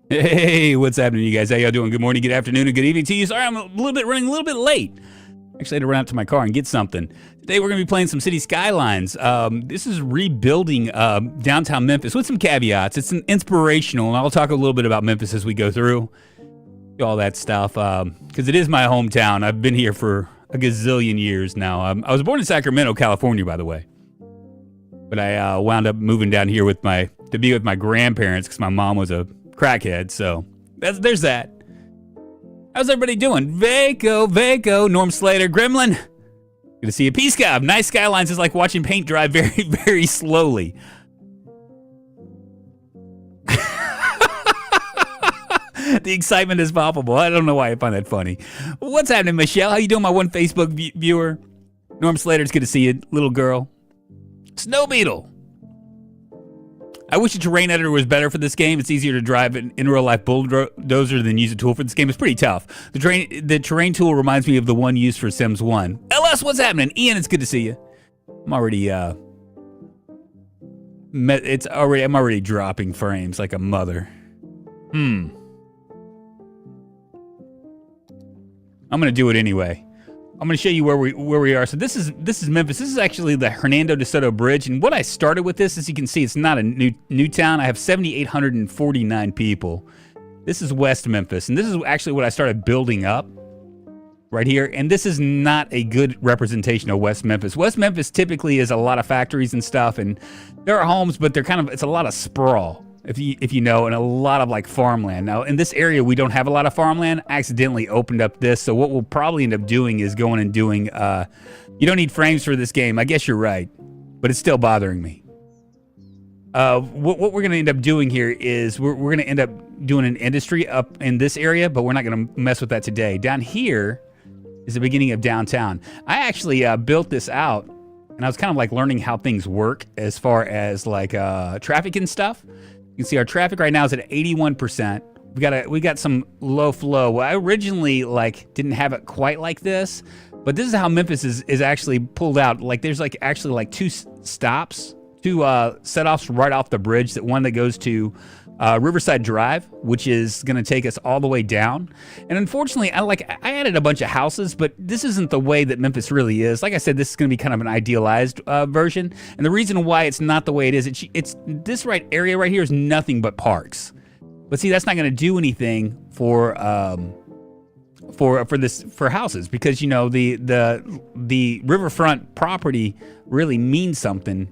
Hey, what's happening, you guys? How y'all doing? Good morning, good afternoon, and good evening to you. Sorry, I'm running a little bit late. Actually, I had to run out to my car and get something. Today, we're going to be playing some City Skylines. This is rebuilding downtown Memphis with some caveats. It's an inspirational, and I'll talk a little bit about Memphis as we go through all that stuff, because it is my hometown. I've been here for a gazillion years now. I was born in Sacramento, California, by the way. But I wound up moving down here to be with my grandparents because my mom was a crackhead, so there's that. How's everybody doing? Vaco, Norm Slater, Gremlin. Good to see you. Peace, Cobb. Nice Skylines is like watching paint dry very, very slowly. The excitement is palpable. I don't know why I find that funny. What's happening, Michelle? How you doing, my one Facebook viewer? Norm Slater, it's good to see you, little girl. Snow Beetle. I wish the terrain editor was better for this game. It's easier to drive an in real life bulldozer than use a tool for this game. It's pretty tough. The terrain tool reminds me of the one used for Sims 1. LS, what's happening? Ian, it's good to see you. I'm already dropping frames like a mother. I'm gonna do it anyway. I'm going to show you where we are. So this is Memphis. This is actually the Hernando de Soto Bridge. And what I started with this, as you can see, it's not a new town. I have 7,849 people. This is West Memphis. And this is actually what I started building up right here. And this is not a good representation of West Memphis. West Memphis typically is a lot of factories and stuff. And there are homes, but it's a lot of sprawl. If you know, and a lot of like farmland. Now in this area we don't have a lot of farmland. I accidentally opened up this, so what we'll probably end up doing is going and doing you don't need frames for this game. I guess you're right, but it's still bothering me. What we're gonna end up doing here is we're gonna end up doing an industry up in this area, but we're not gonna mess with that today. Down here is the beginning of downtown. I actually built this out, and I was kind of like learning how things work as far as like traffic and stuff. You can see our traffic right now is at 81%. We got some low flow. Well, I originally didn't have it quite like this, but this is how Memphis is actually pulled out. Like there's actually two stops, two set-offs right off the bridge. One that goes to Riverside Drive, which is going to take us all the way down. And unfortunately, I added a bunch of houses, but this isn't the way that Memphis really is. Like I said, this is going to be kind of an idealized version. And the reason why it's not the way it is, it's this area right here is nothing but parks. But see, that's not going to do anything for houses, because you know the riverfront property really means something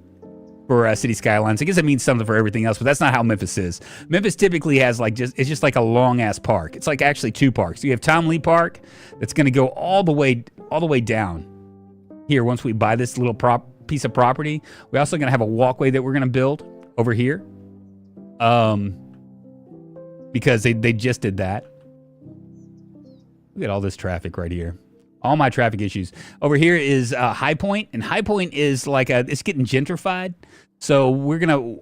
for City Skylines. I guess it means something for everything else, but that's not how Memphis is. Memphis typically has it's just like a long ass park. It's like actually two parks. You have Tom Lee Park that's going to go all the way down here. Once we buy this little piece of property, we're also going to have a walkway that we're going to build over here, because they just did that. Look at all this traffic right here. All my traffic issues. Over here is High Point, and High Point is it's getting gentrified. So we're gonna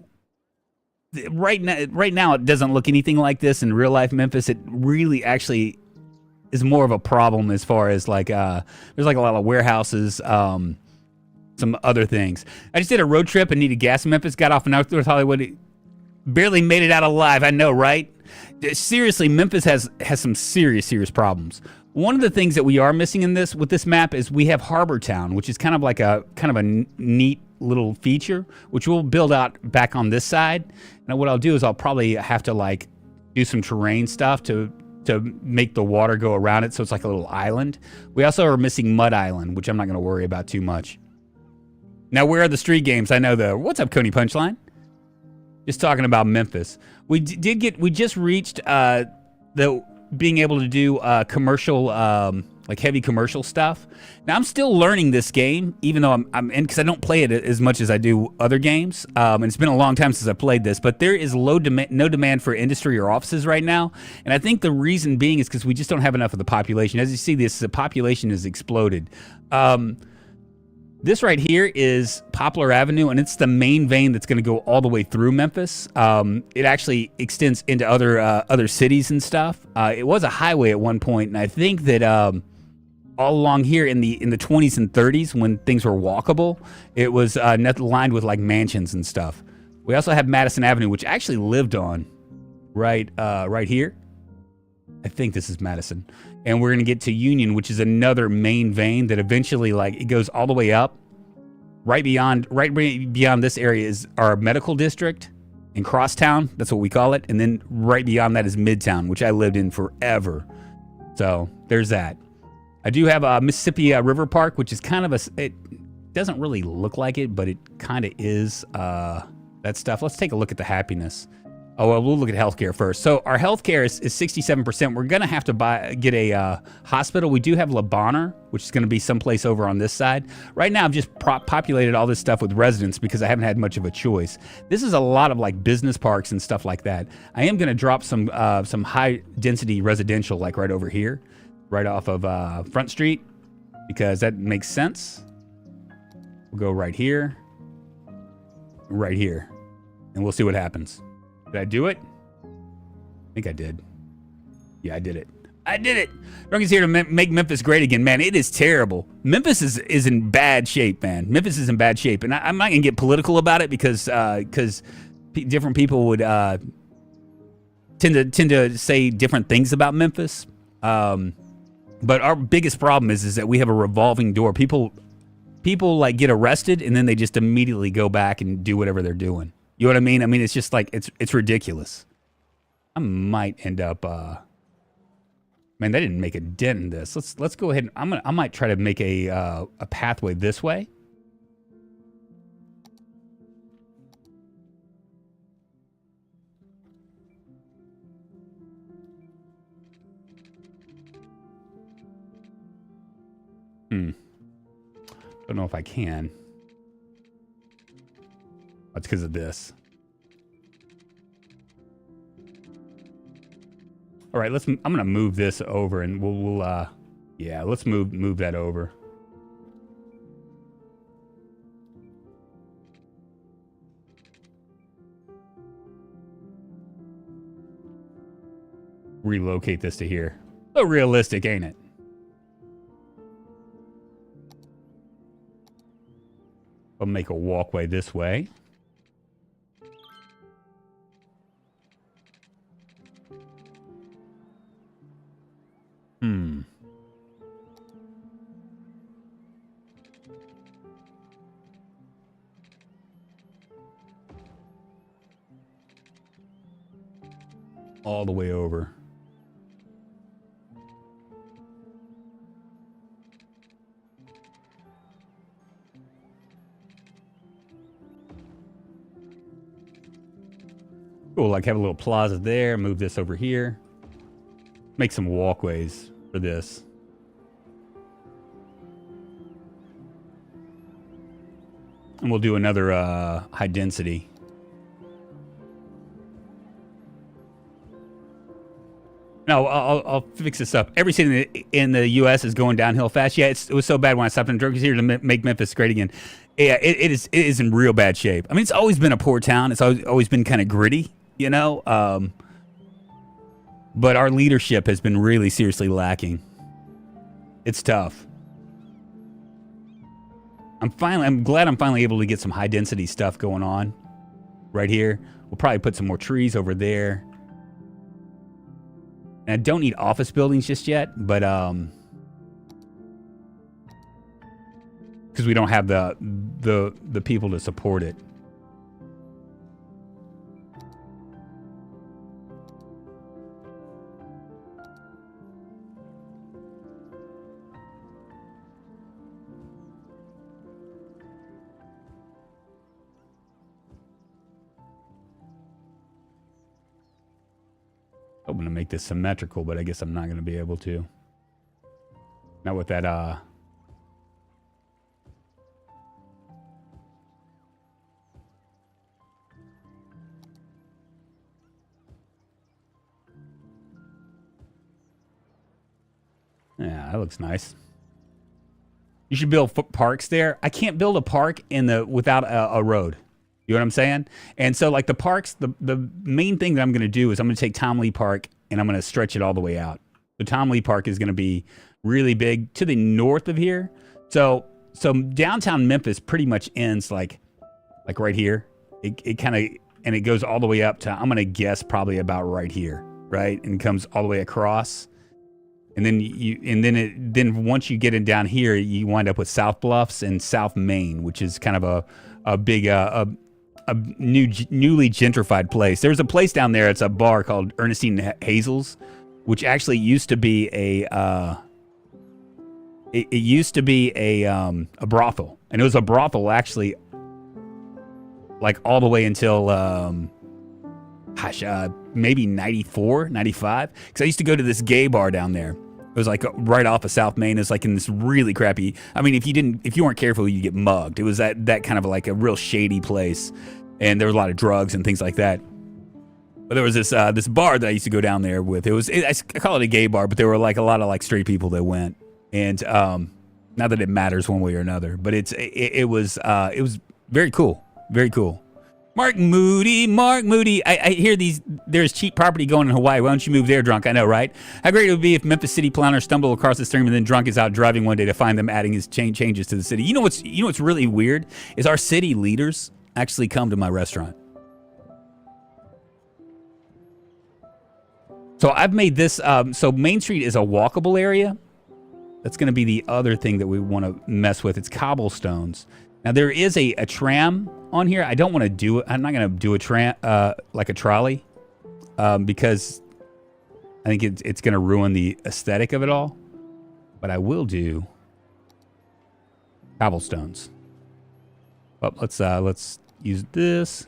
right now it doesn't look anything like this in real life Memphis. It really actually is more of a problem as far as there's a lot of warehouses, some other things. I just did a road trip and needed gas in Memphis. Got off in North Hollywood. Barely made it out alive. I know, right? Seriously, Memphis has some serious problems. One of the things that we are missing with this map is we have Harbor Town, which is kind of a neat little feature, which we'll build out back on this side. And what I'll do is I'll probably have to do some terrain stuff to make the water go around it, so it's like a little island. We also are missing Mud Island, which I'm not going to worry about too much. Now, where are the street games? I know what's up, Coney Punchline? Just talking about Memphis. We just reached being able to do commercial, heavy commercial stuff. Now I'm still learning this game, even though I'm in, because I don't play it as much as I do other games. And it's been a long time since I played this, but there is no demand for industry or offices right now. And I think the reason being is because we just don't have enough of the population. As you see, the population has exploded. This right here is Poplar Avenue, and it's the main vein that's going to go all the way through Memphis. It actually extends into other cities and stuff. It was a highway at one point, and I think that all along here in the 20s and 30s, when things were walkable, it was lined with mansions and stuff. We also have Madison Avenue, which I actually lived on right here. I think this is Madison. And we're going to get to Union, which is another main vein that eventually, like, it goes all the way up. Right beyond this area is our medical district in Crosstown. That's what we call it. And then right beyond that is Midtown, which I lived in forever. So there's that. I do have a Mississippi River Park, which is kind of it doesn't really look like it, but it kind of is that stuff. Let's take a look at the happiness. Oh, well, we'll look at healthcare first. So our healthcare is 67%. We're going to have to get a hospital. We do have Le Bonheur, which is going to be someplace over on this side. Right now, I've just populated all this stuff with residents because I haven't had much of a choice. This is a lot of like business parks and stuff like that. I am going to drop some high density residential like right over here, right off of Front Street, because that makes sense. We'll go right here, and we'll see what happens. Did I do it? I think I did. Yeah, I did it. I did it. Drunken's here to make Memphis great again. Man, it is terrible. Memphis is in bad shape, man. Memphis is in bad shape. And I'm not going to get political about it because different people would tend to say different things about Memphis. But our biggest problem is that we have a revolving door. People like get arrested and then they just immediately go back and do whatever they're doing. You know what I mean? I mean, it's just like, it's ridiculous. I might end up, man, they didn't make a dent in this. Let's go ahead and I might try to make a pathway this way. Don't know if I can. That's because of this. All right, I'm gonna move this over, and we'll yeah, let's move that over. Relocate this to here. So realistic, ain't it? I'll make a walkway this way. All the way over. Cool, like have a little plaza there, move this over here. Make some walkways for this. And we'll do another high density. No, I'll fix this up. Every city in the U.S. is going downhill fast. Yeah, it was so bad when I stopped in Drunken's here to make Memphis great again. Yeah, it is in real bad shape. I mean, it's always been a poor town. It's always been kind of gritty, you know. But our leadership has been really seriously lacking. It's tough. I'm glad I'm finally able to get some high density stuff going on right here. We'll probably put some more trees over there. And I don't need office buildings just yet, but because we don't have the people to support it. Hoping to make this symmetrical, but I guess I'm not going to be able to. Not with that, yeah, that looks nice. You should build parks there. I can't build a park without a road. You know what I'm saying? And so, like, the parks, the main thing that I'm going to do is I'm going to take Tom Lee Park and I'm going to stretch it all the way out. So Tom Lee Park is going to be really big to the north of here. So downtown Memphis pretty much ends like right here. It kind of and it goes all the way up to, I'm gonna guess probably about right here, right, and comes all the way across, and then once you get it down here, you wind up with South Bluffs and South Main, which is kind of a big newly gentrified place. There's a place down there. It's a bar called Ernestine Hazel's, which actually used to be a brothel, and it was a brothel actually, like all the way until maybe 94, 95. Because I used to go to this gay bar down there. It was like right off of South Main. It's like in this really crappy. I mean, if you weren't careful, you'd get mugged. It was that kind of like a real shady place, and there was a lot of drugs and things like that. But there was this bar that I used to go down there with. I call it a gay bar, but there were like a lot of like straight people that went. And not that it matters one way or another, but it was very cool, very cool. Mark Moody. I hear there's cheap property going in Hawaii. Why don't you move there, Drunk? I know, right? How great it would be if Memphis City planners stumble across the stream and then Drunk is out driving one day to find them adding his changes to the city. You know what's really weird is our city leaders actually come to my restaurant. So I've made this. So Main Street is a walkable area. That's going to be the other thing that we want to mess with. It's cobblestones. Now there is a tram on here. I don't want to do it. I'm not going to do a tram like a trolley because I think it's going to ruin the aesthetic of it all. But I will do cobblestones. Well, let's use this.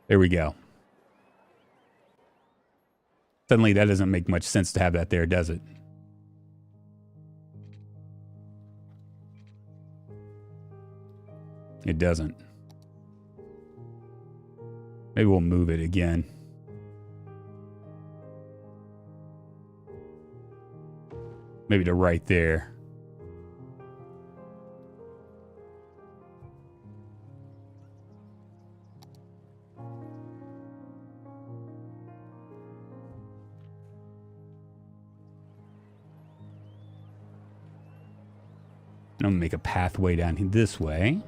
There we go. Suddenly that doesn't make much sense to have that there, does it? It doesn't. Maybe we'll move it again. Maybe to right there. I'm going to make a pathway down here this way.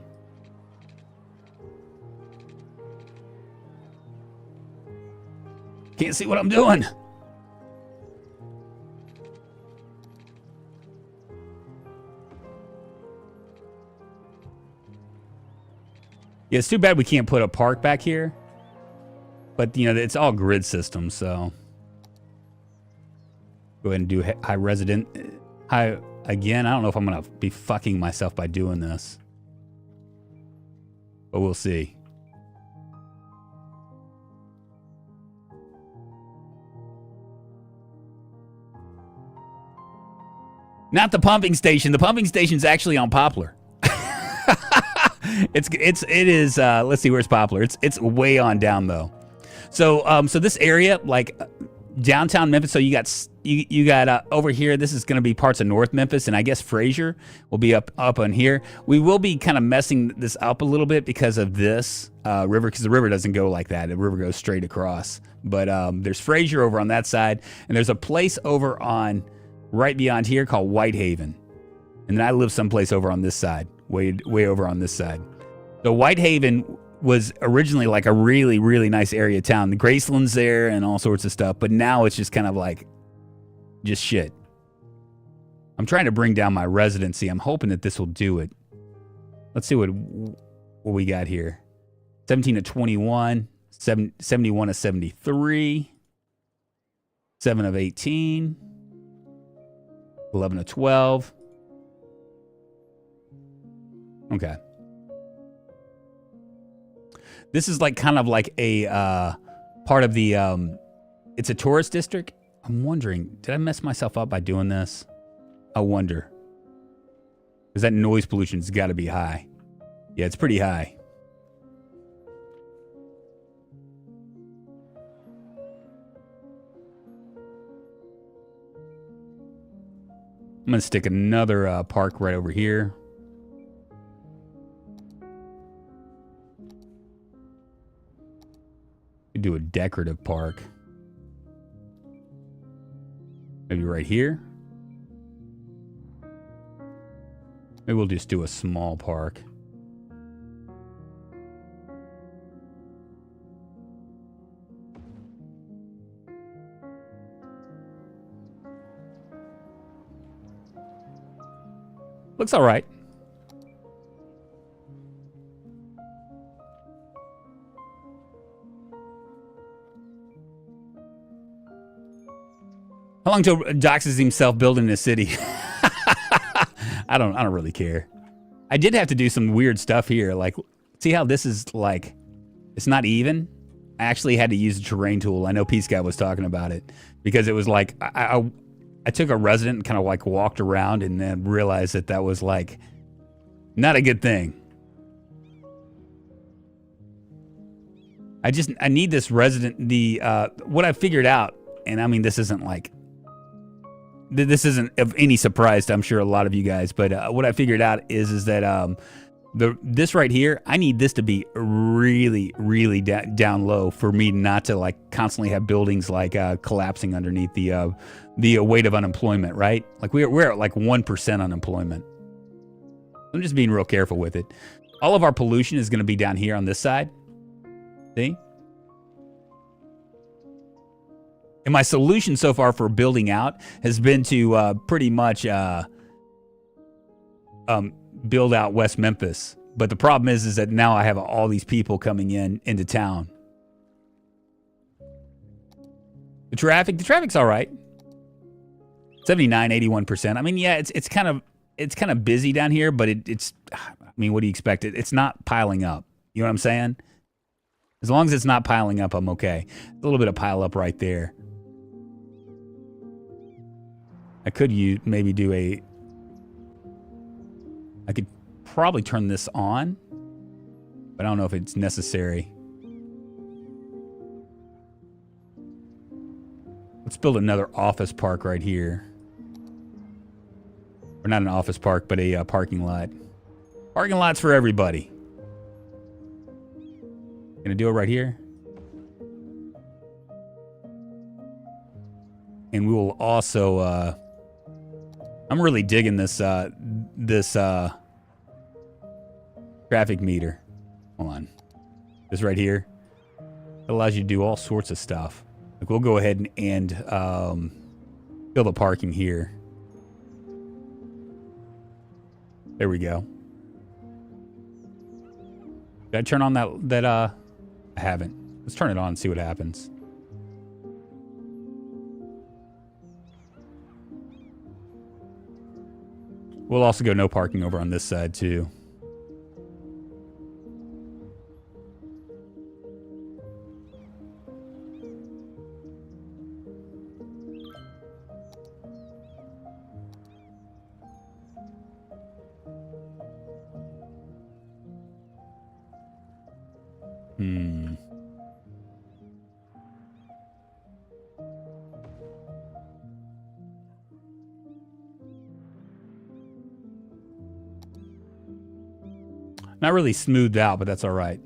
Can't see what I'm doing. Yeah, it's too bad we can't put a park back here. But, you know, it's all grid system, so. Go ahead and do high again. I don't know if I'm going to be fucking myself by doing this. But we'll see. Not the pumping station. The pumping station's actually on Poplar. It is. Let's see, where's Poplar? It's way on down though. So this area, like downtown Memphis. So you got over here. This is going to be parts of North Memphis, and I guess Fraser will be up on here. We will be kind of messing this up a little bit because of this river, because the river doesn't go like that. The river goes straight across. But there's Fraser over on that side, and there's a place over on right beyond here called Whitehaven, and then I live someplace over on this side, way over on this side. So Whitehaven was originally like a really, really nice area of town. The Graceland's there and all sorts of stuff, but now it's just kind of like just shit. I'm trying to bring down my residency. I'm hoping that this will do it. Let's see what we got here. 17 to 21, 71 to 73, 7 of 18, 11 to 12. Okay. This is like kind of like a part of the, it's a tourist district. I'm wondering, did I mess myself up by doing this? I wonder. Because that noise pollution's got to be high. Yeah, it's pretty high. I'm going to stick another park right over here. Do a decorative park. Maybe right here. Maybe we'll just do a small park. Looks all right. How long till doxes himself building a city? I don't really care. I did have to do some weird stuff here. Like, see how this is like, it's not even? I actually had to use a terrain tool. I know Peace Guy was talking about it because it was like, I took a resident and kind of like walked around and then realized that that was like not a good thing. I need this resident, what I figured out, and I mean, this isn't of any surprise to, I'm sure, a lot of you guys, but what I figured out is that this right here, I need this to be really, really down low for me not to like constantly have buildings like collapsing underneath the weight of unemployment, right? Like we're at like 1% unemployment. I'm just being real careful with it. All of our pollution is going to be down here on this side. See? And my solution so far for building out has been to pretty much build out West Memphis. But the problem is that now I have all these people coming into town. The traffic's all right. 79, 81%. I mean, yeah, it's kind of busy down here, but it's I mean, what do you expect? It's not piling up. You know what I'm saying? As long as it's not piling up, I'm okay. A little bit of pile up right there. I could maybe do I could probably turn this on, but I don't know if it's necessary. Let's build another office park right here. Or not an office park, but a parking lot. Parking lots for everybody. Gonna do it right here. And we will also, I'm really digging this traffic meter. Hold on. This right here. It allows you to do all sorts of stuff. Like we'll go ahead and build a parking here. There we go. Did I turn on that I haven't. Let's turn it on and see what happens. We'll also go no parking over on this side too. Not really smoothed out, but that's all right.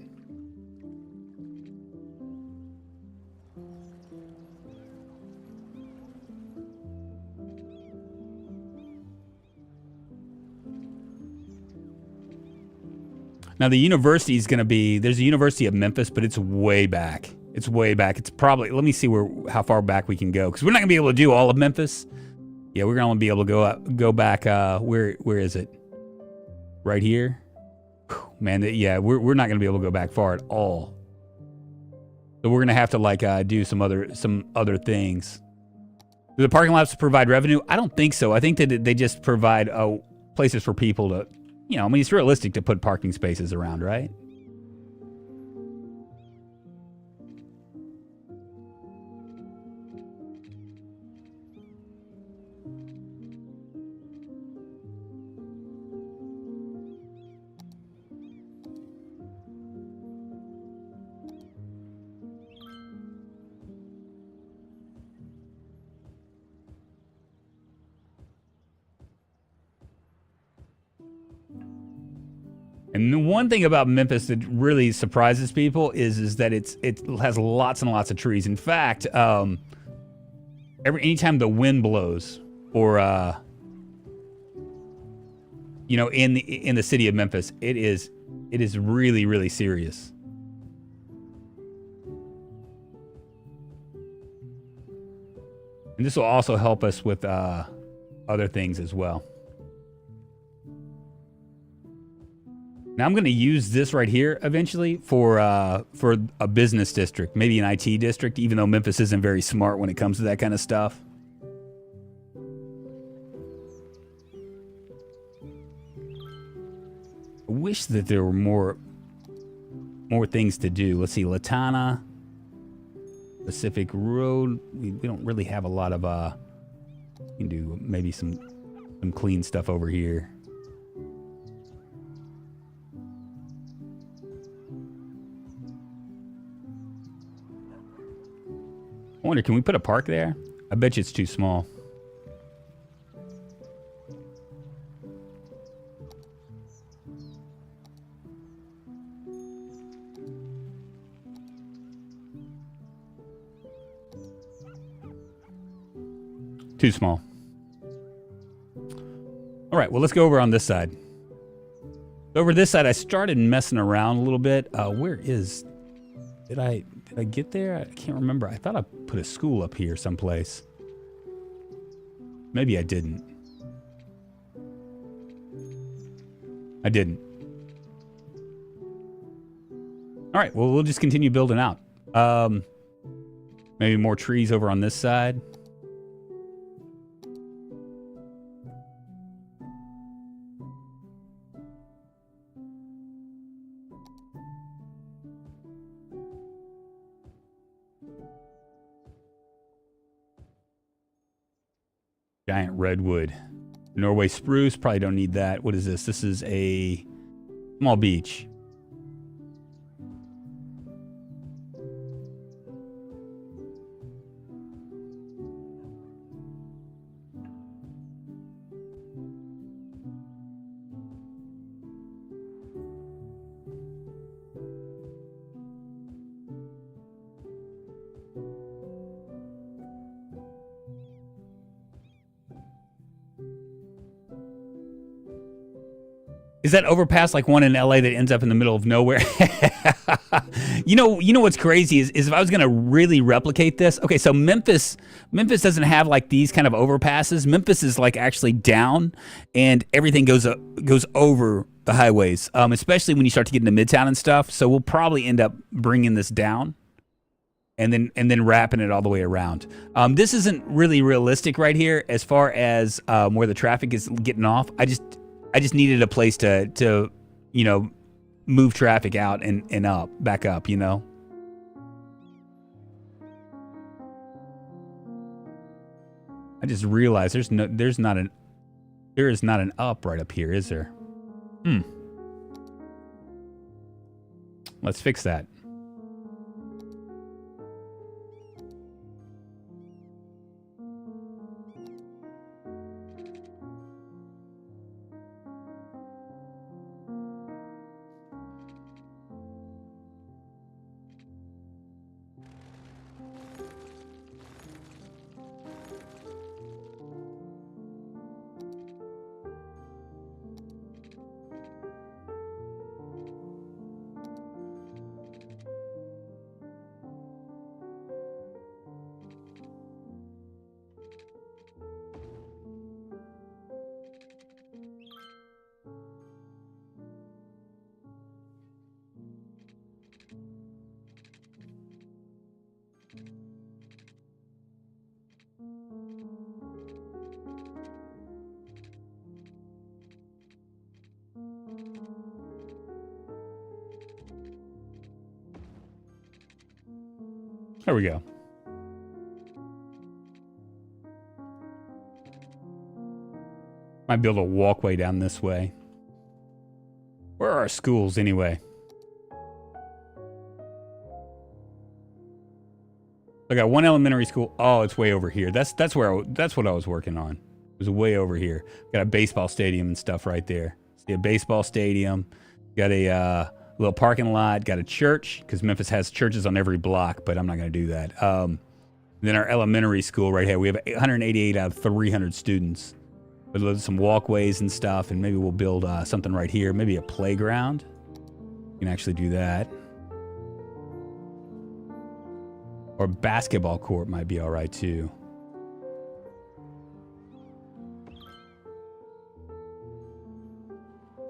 Now the university is going to be, there's a University of Memphis, but it's way back. It's way back. It's probably, let me see how far back we can go, because we're not going to be able to do all of Memphis. Yeah, we're going to be able to go back, where is it? Right here? Man, yeah, we're not going to be able to go back far at all. So we're going to have to like do some other things. Do the parking lots provide revenue? I don't think so. I think that they just provide places for people to, you know, I mean, it's realistic to put parking spaces around, right? And the one thing about Memphis that really surprises people is that it has lots and lots of trees. In fact, anytime the wind blows, or you know, in the city of Memphis, it is really, really serious. And this will also help us with other things as well. Now I'm going to use this right here eventually for a business district, maybe an IT district, even though Memphis isn't very smart when it comes to that kind of stuff. I wish that there were more things to do. Let's see, Latana, Pacific Road. We don't really have a lot of we can do maybe some clean stuff over here. I wonder, can we put a park there? I bet you it's too small. Too small. All right, well, let's go over on this side. Over this side, I started messing around a little bit. Where is... Did I get there? I can't remember. I thought I put a school up here someplace. Maybe I didn't. I didn't. All right, well, we'll just continue building out. Maybe more trees over on this side. Giant redwood. Norway spruce, probably don't need that. What is this? This is a small beech. Is that overpass like one in LA that ends up in the middle of nowhere? You know what's crazy is if I was gonna really replicate this. Okay, so Memphis doesn't have like these kind of overpasses. Memphis is like actually down, and everything goes over the highways, especially when you start to get into Midtown and stuff. So we'll probably end up bringing this down, and then wrapping it all the way around. This isn't really realistic right here as far as where the traffic is getting off. I just needed a place to move traffic out and back up, you know. I just realized there is not an up right up here, is there? Let's fix that. There we go. Might build a walkway down this way. Where are our schools anyway? I got one elementary school. Oh, it's way over here. That's what I was working on. It was way over here. Got a baseball stadium and stuff right there. See a baseball stadium. Got a little parking lot. Got a church, because Memphis has churches on every block, but I'm not going to do that. Then our elementary school right here. We have 188 out of 300 students. With some walkways and stuff, and maybe we'll build something right here. Maybe a playground. You can actually do that. Or basketball court might be all right too.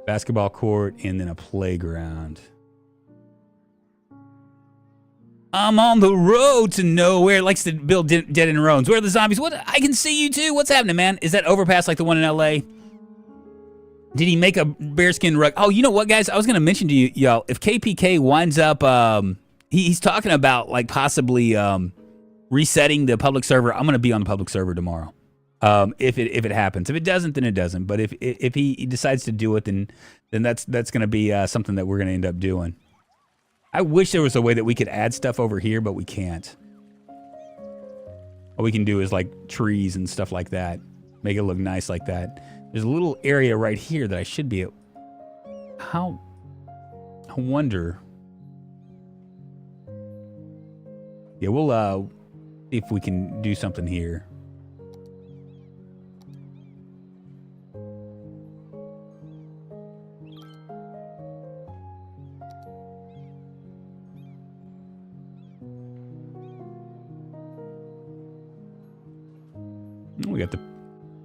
Basketball court and then a playground. I'm on the road to nowhere. Likes to build dead end roads. Where are the zombies? What? I can see you too. What's happening, man? Is that overpass like the one in LA? Did he make a bearskin rug? Oh, you know what, guys? I was gonna mention to you, y'all. If KPK winds up, he's talking about like possibly resetting the public server. I'm gonna be on the public server tomorrow. If it happens. If it doesn't, then it doesn't. But if he decides to do it, then that's gonna be something that we're gonna end up doing. I wish there was a way that we could add stuff over here, but we can't. All we can do is like trees and stuff like that. Make it look nice like that. There's a little area right here that I should be able... How... I wonder... Yeah, we'll see if we can do something here.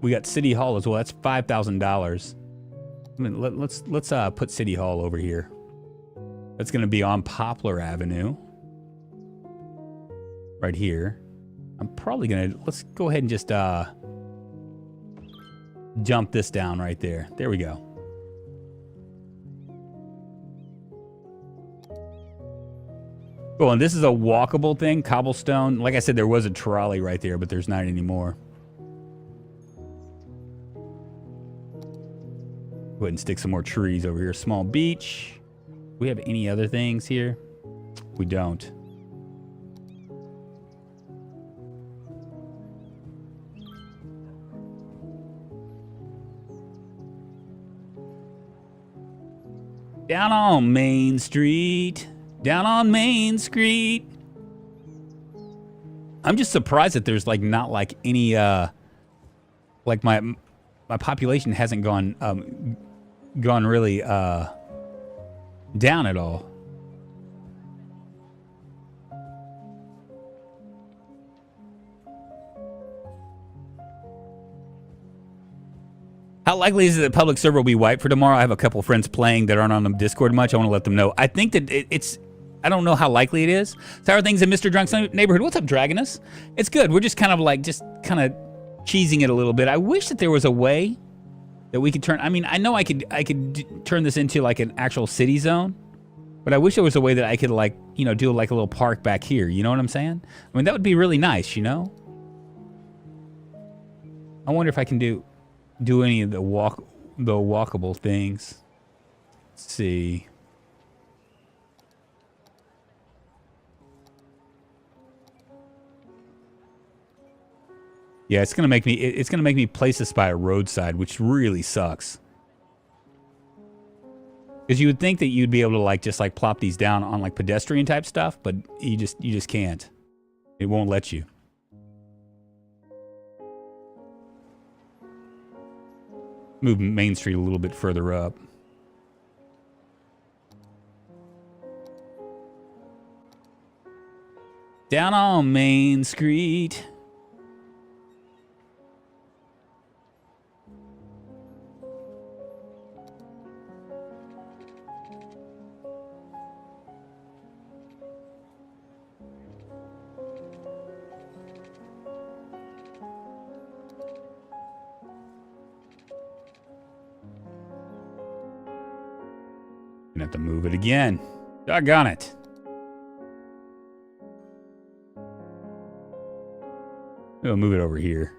We got City Hall as well. That's $5,000. I mean, let's put City Hall over here. That's going to be on Poplar Avenue, right here. I'm probably gonna let's go ahead and just jump this down right there. There we go. Oh, and this is a walkable thing, cobblestone. Like I said, there was a trolley right there, but there's not anymore. Go ahead and stick some more trees over here. Small beach. Do we have any other things here? We don't. Down on Main Street. Down on Main Street. I'm just surprised that there's like not like any like my population hasn't gone really down at all. How likely is it that public server will be wiped for tomorrow? I have a couple friends playing that aren't on the Discord much. I want to let them know. I think that it's... I don't know how likely it is. So how are things in Mr. Drunk's neighborhood? What's up, Dragonus? It's good. We're just kind of cheesing it a little bit. I wish that there was a way that we could turn... I mean, I know I could turn this into like an actual city zone, but I wish there was a way that I could like, you know, do like a little park back here. You know what I'm saying? I mean, that would be really nice, you know? I wonder if I can do any of the walkable things. Let's see. Yeah, it's gonna make me place this by a roadside, which really sucks. Because you would think that you'd be able to like just like plop these down on like pedestrian type stuff, but you just can't. It won't let you. Move Main Street a little bit further up. Down on Main Street. Gonna have to move it again. Doggone it. We'll move it over here.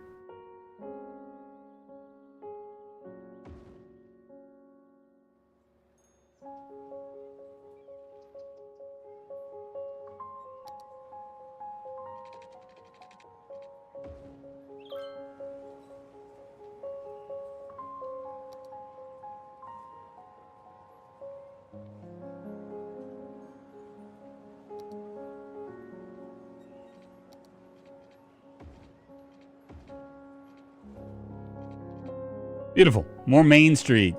Beautiful. More Main Street.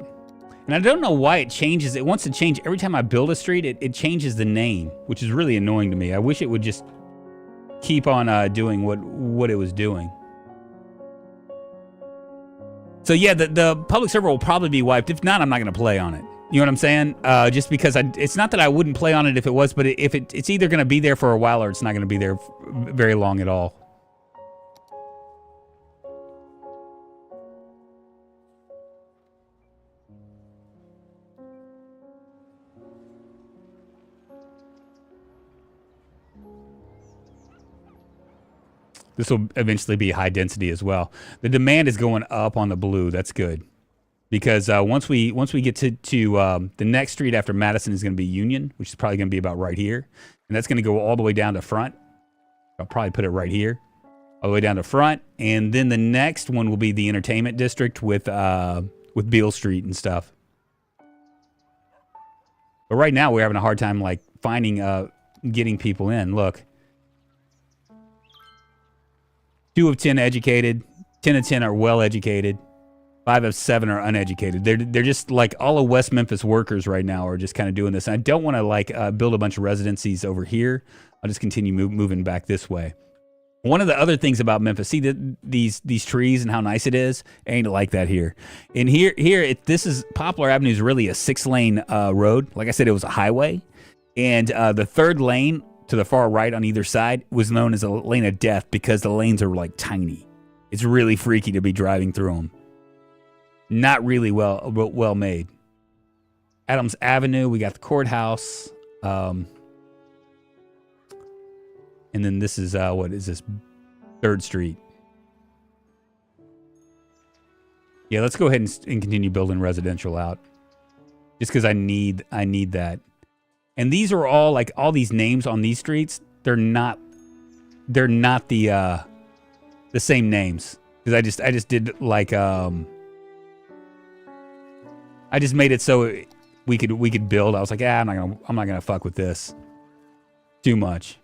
And I don't know why it changes. It wants to change every time I build a street. It changes the name, which is really annoying to me. I wish it would just keep on doing what it was doing. So yeah, the public server will probably be wiped. If not, I'm not going to play on it. You know what I'm saying? Just because it's not that I wouldn't play on it if it was, but if it's either going to be there for a while or it's not going to be there very long at all. This will eventually be high density as well. The demand is going up on the blue. That's good. Because once we get to the next street after Madison is going to be Union, which is probably going to be about right here, and that's going to go all the way down to front. I'll probably put it right here, all the way down to front, and then the next one will be the entertainment district with Beale Street and stuff. But right now we're having a hard time like finding getting people in. Look, 2 of 10 educated, 10 of 10 are well educated. 5 of 7 are uneducated. They're just like all of West Memphis workers right now are just kind of doing this. And I don't want to like build a bunch of residencies over here. I'll just continue moving back this way. One of the other things about Memphis, see these trees and how nice it is, ain't like that here. And this is Poplar Avenue is really a 6-lane road. Like I said, it was a highway, and the 3rd lane to the far right on either side was known as a lane of death because the lanes are like tiny. It's really freaky to be driving through them. Not really well made. Adams Avenue, we got the courthouse. And then this is, what is this? 3rd Street. Yeah, let's go ahead and continue building residential out. Just because I need that. And these are all, like, all these names on these streets, they're not the same names. Because I just did, like, I just made it so we could build. I was like, I'm not gonna fuck with this too much.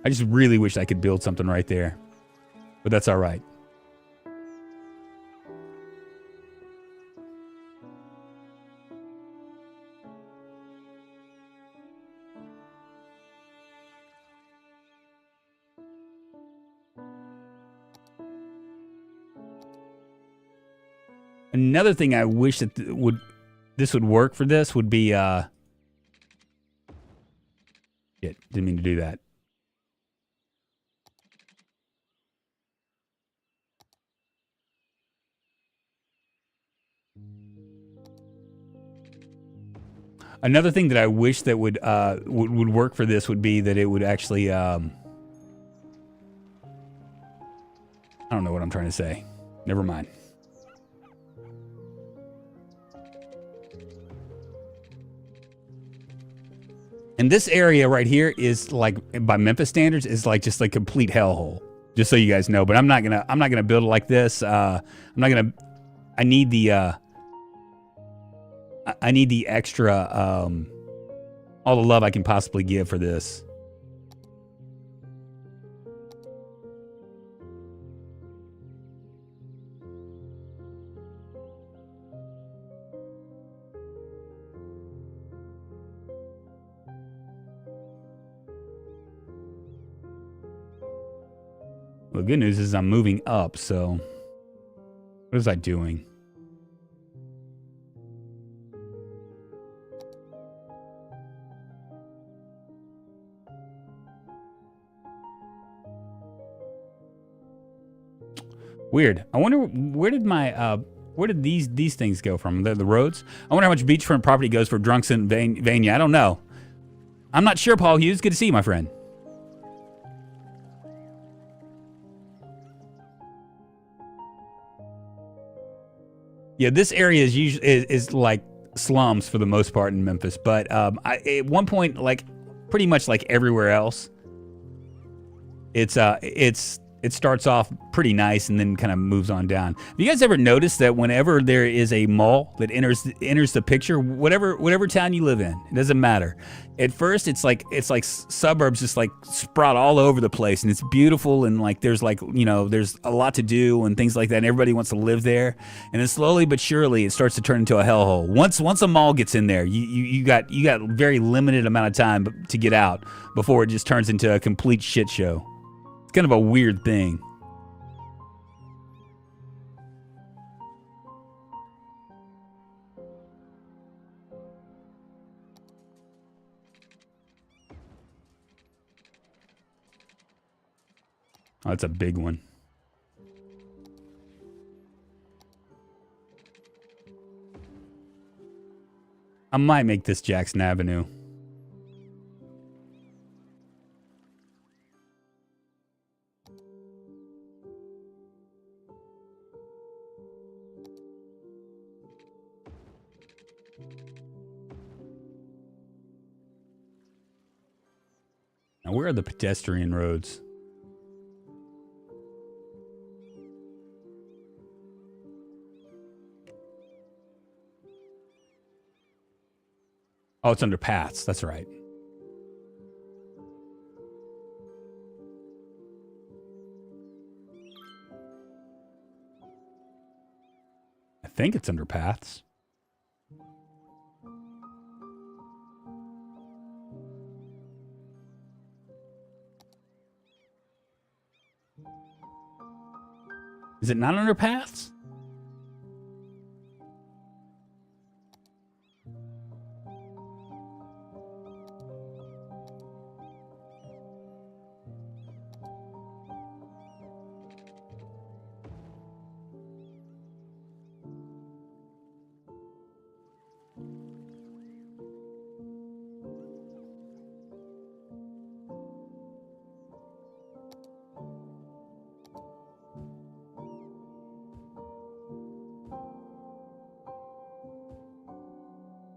I just really wish I could build something right there, but that's all right. Another thing I wish that this would work for this would be shit, didn't mean to do that. Another thing that I wish that would work for this would be that it would actually I don't know what I'm trying to say. Never mind. And this area right here is like, by Memphis standards, is like just like complete hellhole. Just so you guys know. But I'm not gonna build it like this. I need the extra all the love I can possibly give for this. The good news is I'm moving up, so what was I doing? Weird. I wonder where did my where did these things go from? The roads? I wonder how much beachfront property goes for Drunkonlife. I don't know. I'm not sure, Paul Hughes. Good to see you, my friend. Yeah, this area is usually is like slums for the most part in Memphis, but at one point, like pretty much like everywhere else, it starts off pretty nice and then kind of moves on down. Have you guys ever noticed that whenever there is a mall that enters the picture, whatever town you live in, it doesn't matter. At first, it's like suburbs just like sprout all over the place, and it's beautiful, and like there's like, you know, there's a lot to do and things like that, and everybody wants to live there. And then slowly but surely, it starts to turn into a hellhole. Once a mall gets in there, you got very limited amount of time to get out before it just turns into a complete shit show. It's kind of a weird thing. Oh, that's a big one. I might make this Jackson Avenue. Now, where are the pedestrian roads? Oh, it's under paths. That's right. I think it's under paths. Is it not under paths?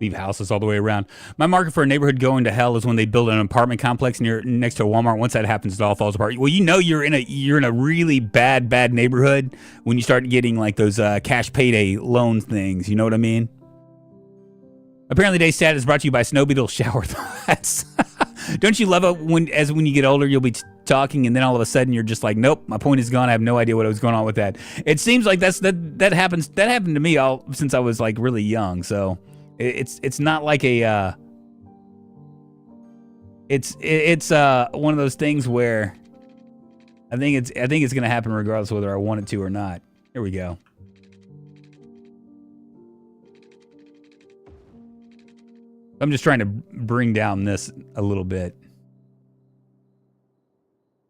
Leave houses all the way around. My market for a neighborhood going to hell is when they build an apartment complex next to a Walmart. Once that happens, it all falls apart. Well, you know you're in a really bad neighborhood when you start getting like those cash payday loan things. You know what I mean? Apparently, today's stat is brought to you by Snow Beetle Shower Thoughts. Don't you love it when you get older, you'll be talking, and then all of a sudden you're just like, nope, my point is gone. I have no idea what was going on with that. It seems like that happens. That happened to me all since I was like really young. So. It's not like a it's one of those things where I think it's gonna happen regardless whether I want it to or not. Here we go. I'm just trying to bring down this a little bit.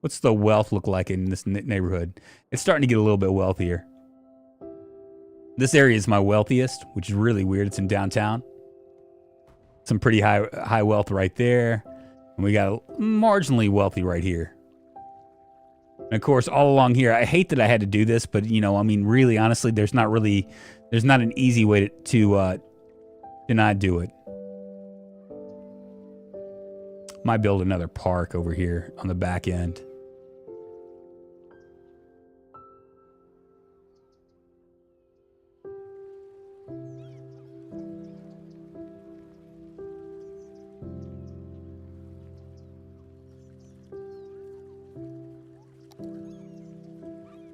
What's the wealth look like in this neighborhood? It's starting to get a little bit wealthier. This area is my wealthiest, which is really weird. It's in downtown. Some pretty high wealth right there. And we got marginally wealthy right here. And of course, all along here, I hate that I had to do this, but you know, I mean, really, honestly, there's not an easy way to not do it. Might build another park over here on the back end.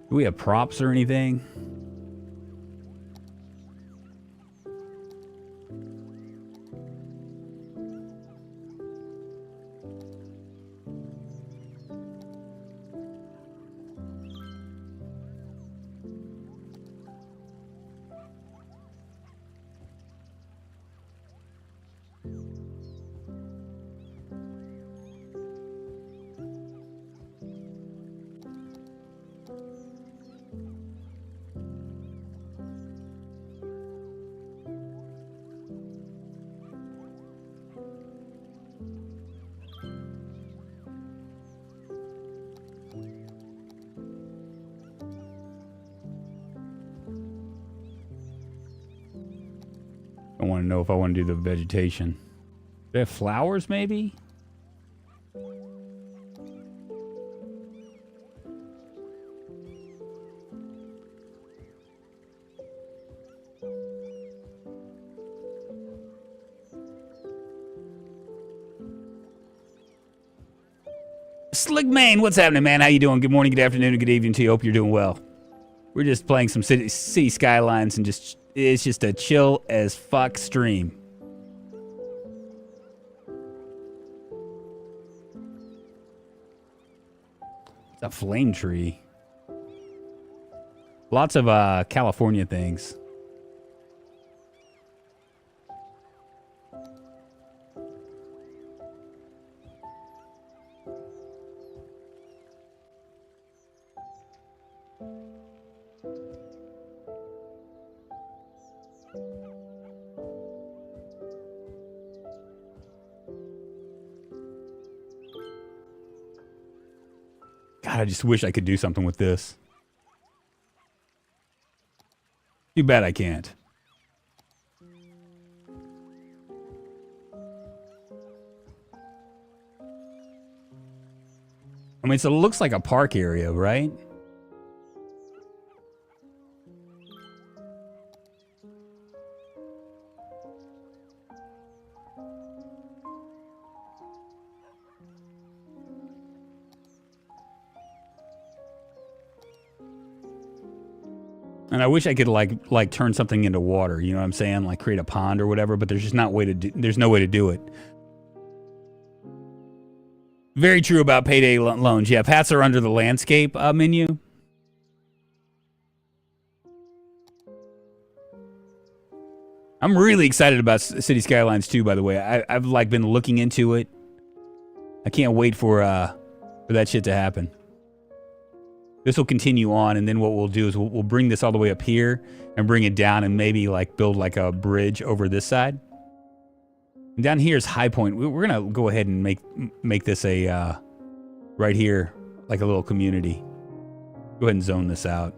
Do we have props or anything? I want to know if I want to do the vegetation. Do they have flowers, maybe? Slickman, what's happening, man? How you doing? Good morning, good afternoon, and good evening to you. Hope you're doing well. We're just playing some city skylines and it's just a chill as fuck stream. It's a flame tree. Lots of California things. God, I just wish I could do something with this. Too bad I can't. I mean, so it looks like a park area, right? And I wish I could like turn something into water, you know what I'm saying? Like create a pond or whatever, but there's just not way to do, there's no way to do it. Very true about payday loans. Yeah, paths are under the landscape menu. I'm really excited about City Skylines too, by the way. I've like been looking into it. I can't wait for that shit to happen. This will continue on, and then what we'll do is we'll bring this all the way up here and bring it down and maybe like build like a bridge over this side. And down here is High Point. We're gonna go ahead and make this a right here like a little community. Go ahead and zone this out.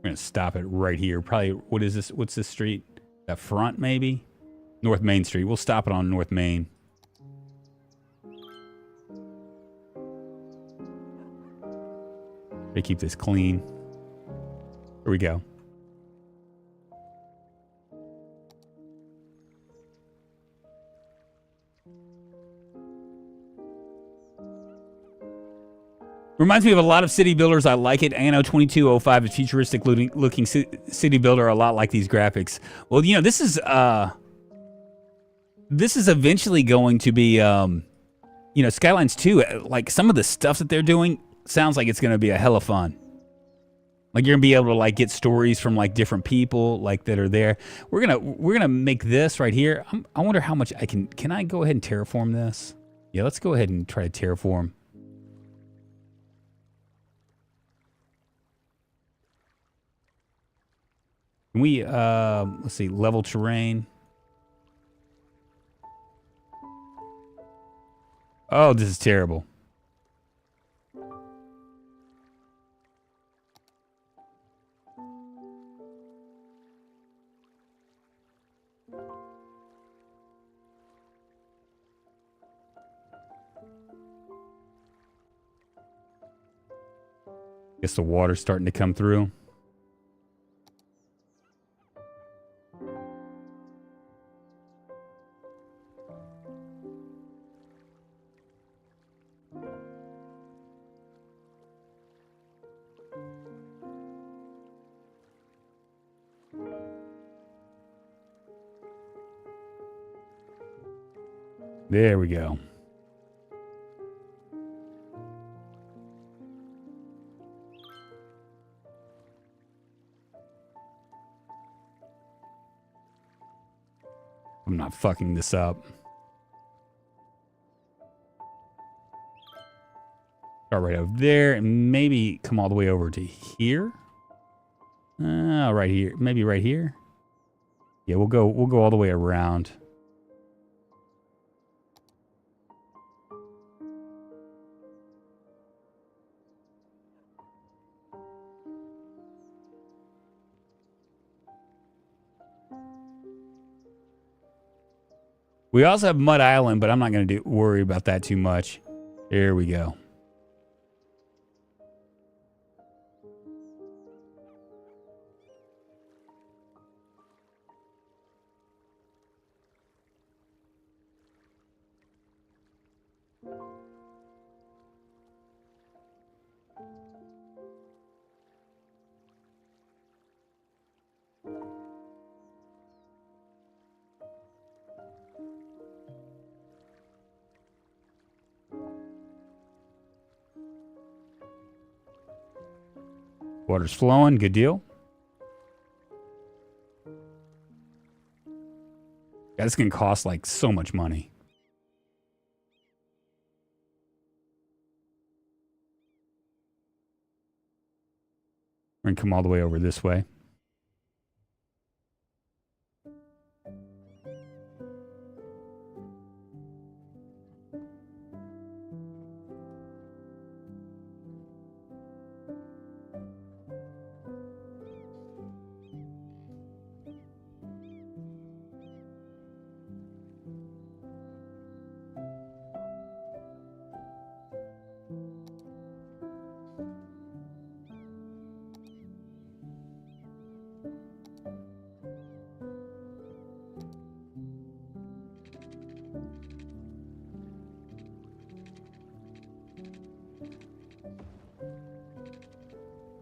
We're gonna stop it right here. Probably, what is this? What's this street? That front, maybe? North Main Street. We'll stop it on North Main. They keep this clean. Here we go. Reminds me of a lot of city builders. I like it. Anno-2205 is futuristic looking city builder, a lot like these graphics. Well, you know, this is eventually going to be, you know, Skylines 2. Like some of the stuff that they're doing sounds like it's going to be a hella fun. Like you're gonna be able to like get stories from like different people like that are there. We're gonna make this right here. I wonder how much I can I go ahead and terraform this? Yeah, let's go ahead and try to terraform. Can we let's see, level terrain. Oh, this is terrible. Guess the water's starting to come through. There we go. I'm not fucking this up. Start right over there and maybe come all the way over to here. Right here. Maybe right here. Yeah, we'll go all the way around. We also have Mud Island, but I'm not going to worry about that too much. There we go. Water's flowing. Good deal. Yeah, this can cost like so much money. We're going to come all the way over this way.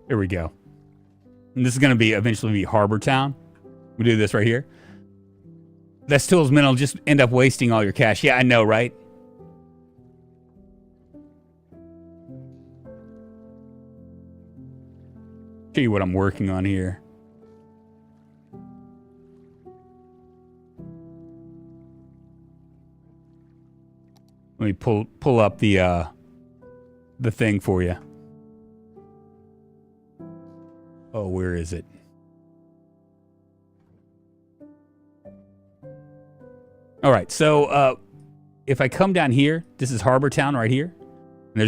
Here we go. And this is going to be eventually be Harbor Town. We do this right here. That still's mental, just end up wasting all your cash. Yeah, I know, right? Show you what I'm working on here. Let me pull up the thing for you. Oh, where is it? All right, so if I come down here, this is Harbor Town right here. And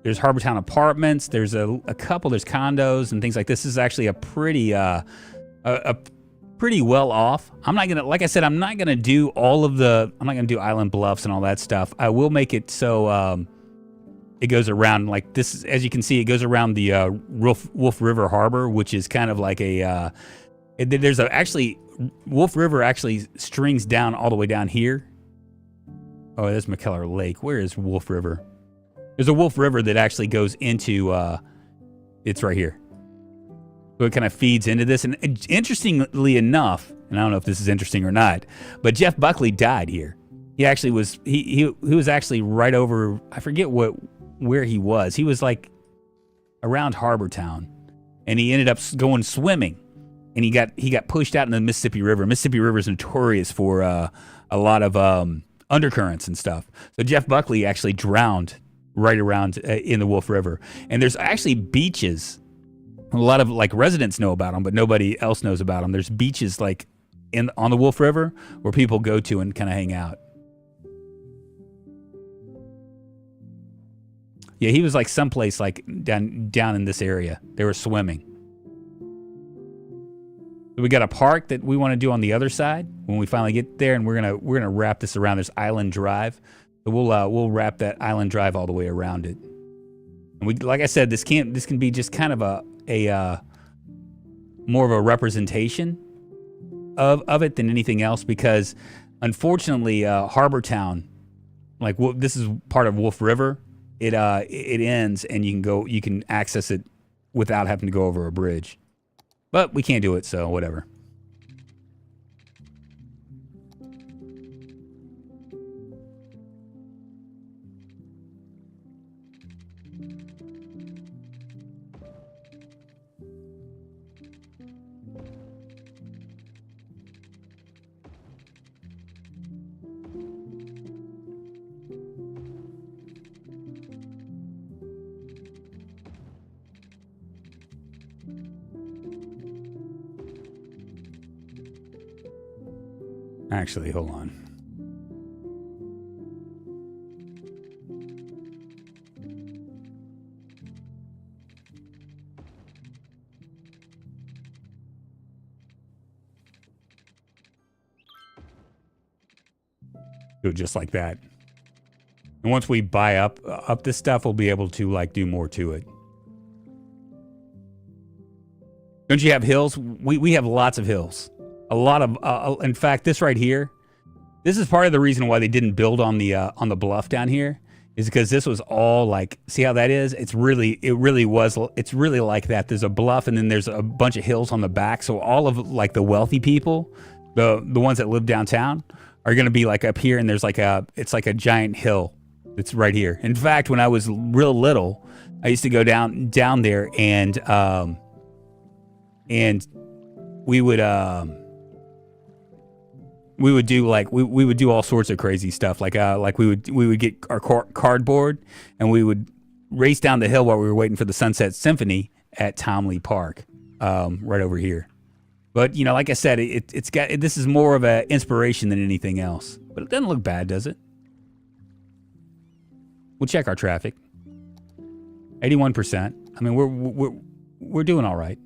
there's Harbor Town apartments. There's a couple. There's condos and things like this. This is actually a pretty pretty well off. I'm not gonna, like I said, I'm not gonna do all of the. I'm not gonna do Island Bluffs and all that stuff. I will make it so it goes around like this. As you can see, it goes around the Wolf River Harbor, which is kind of like a. There's actually Wolf River actually strings down all the way down here. Oh, there's McKellar Lake. Where is Wolf River? There's a Wolf River that actually goes into, it's right here. So it kind of feeds into this. And interestingly enough, and I don't know if this is interesting or not, but Jeff Buckley died here. He actually was, he was actually right over, I forget where he was. He was like around Harbor Town. And he ended up going swimming. And he got pushed out in the Mississippi River. Mississippi River is notorious for a lot of undercurrents and stuff. So Jeff Buckley actually drowned right around in the Wolf River. And there's actually beaches. A lot of like residents know about them, but nobody else knows about them. There's beaches like on the Wolf River where people go to and kind of hang out. Yeah, he was like someplace like down in this area. They were swimming. So we got a park that we want to do on the other side when we finally get there, and we're gonna wrap this around. There's Island Drive. So we'll wrap that Island Drive all the way around it. And we, like I said, this can be just kind of a more of a representation of it than anything else, because unfortunately Harbor Town, like this is part of Wolf River, it ends and you can access it without having to go over a bridge. But we can't do it, so whatever. Actually, hold on. Do it just like that. And once we buy up this stuff, we'll be able to like do more to it. Don't you have hills? We have lots of hills. A lot of, in fact, this right here, this is part of the reason why they didn't build on the bluff down here, is because this was all like, see how that is? It's really like that. There's a bluff and then there's a bunch of hills on the back. So all of like the wealthy people, the ones that live downtown, are going to be like up here, and there's like it's like a giant hill that's right here. In fact, when I was real little, I used to go down there and we would do like we would do all sorts of crazy stuff. Like we would get our cardboard and we would race down the hill while we were waiting for the Sunset Symphony at Tomley Park, right over here. But you know, like I said, this is more of an inspiration than anything else. But it doesn't look bad, does it? We'll check our traffic. 81%. I mean, we're doing all right.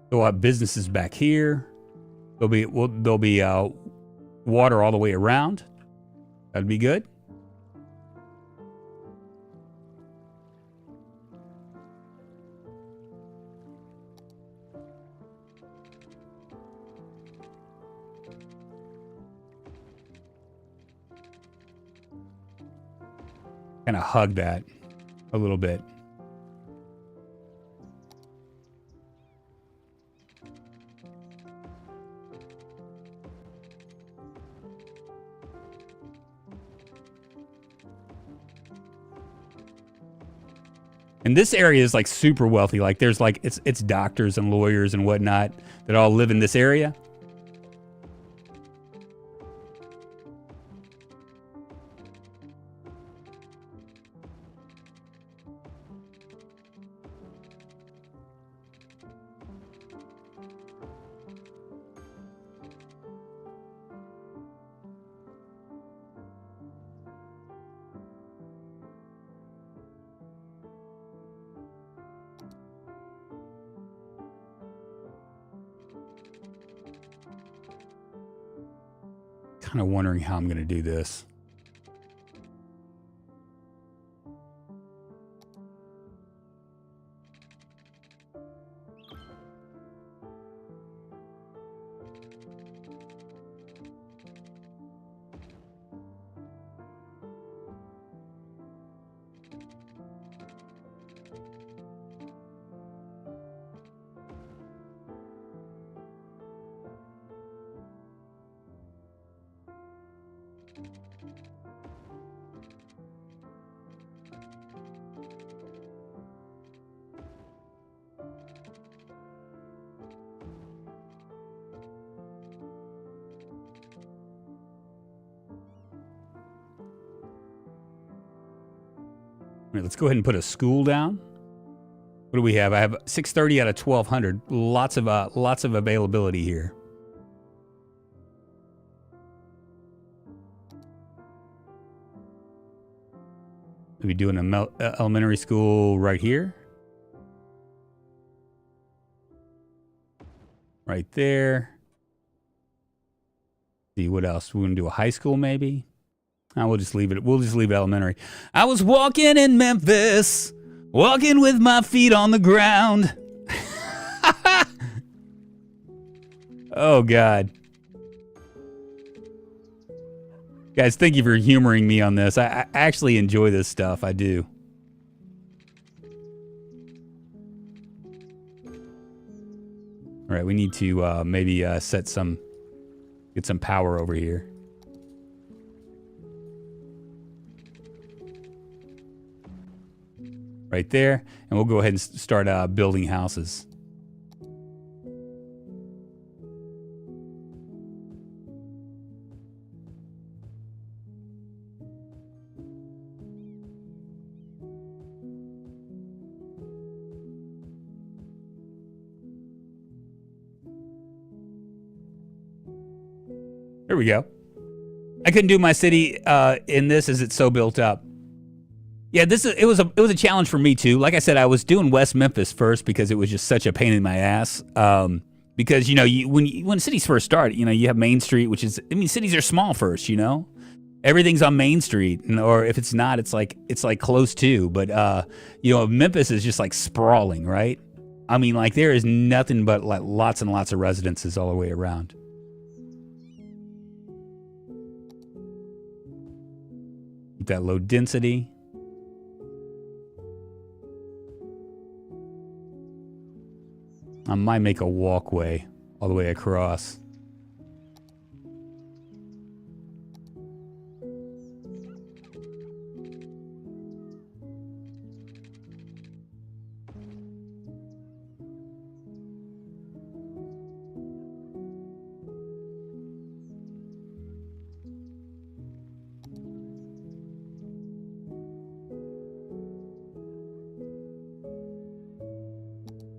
We'll have businesses back here. There'll be water all the way around. That'd be good. Kind of hug that a little bit. And this area is like super wealthy. Like there's like it's doctors and lawyers and whatnot that all live in this area. Kind of wondering how I'm going to do this. Right, let's go ahead and put a school down. What do we have? I have 630 out of 1200. Lots of availability here. Maybe doing an elementary school right here. Right there. See what else? We're gonna do a high school maybe. We'll just leave it. We'll just leave it elementary. I was walking in Memphis, walking with my feet on the ground. Oh God. Guys, thank you for humoring me on this. I actually enjoy this stuff. I do. All right, we need to maybe get some power over here. Right there, and we'll go ahead and start building houses. There we go. I couldn't do my city in this as it's so built up. Yeah, it was a challenge for me too. Like I said, I was doing West Memphis first because it was just such a pain in my ass. Because when cities first start, you have Main Street, which is, cities are small first. Everything's on Main Street, or if it's not, it's like close to. But Memphis is just like sprawling, right? There is nothing but like lots and lots of residences all the way around. Keep that low density. I might make a walkway all the way across.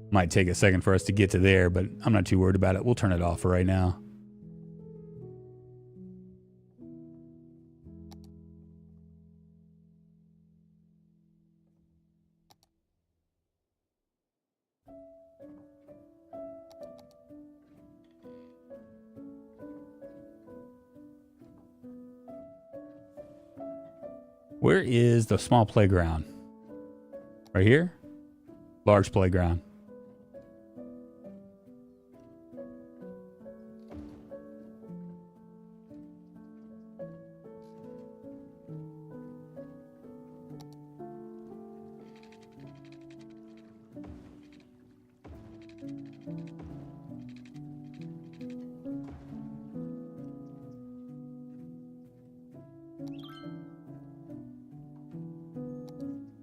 Might take a second for us to get to there, but I'm not too worried about it. We'll turn it off for right now. Where is the small playground? Right here? Large playground.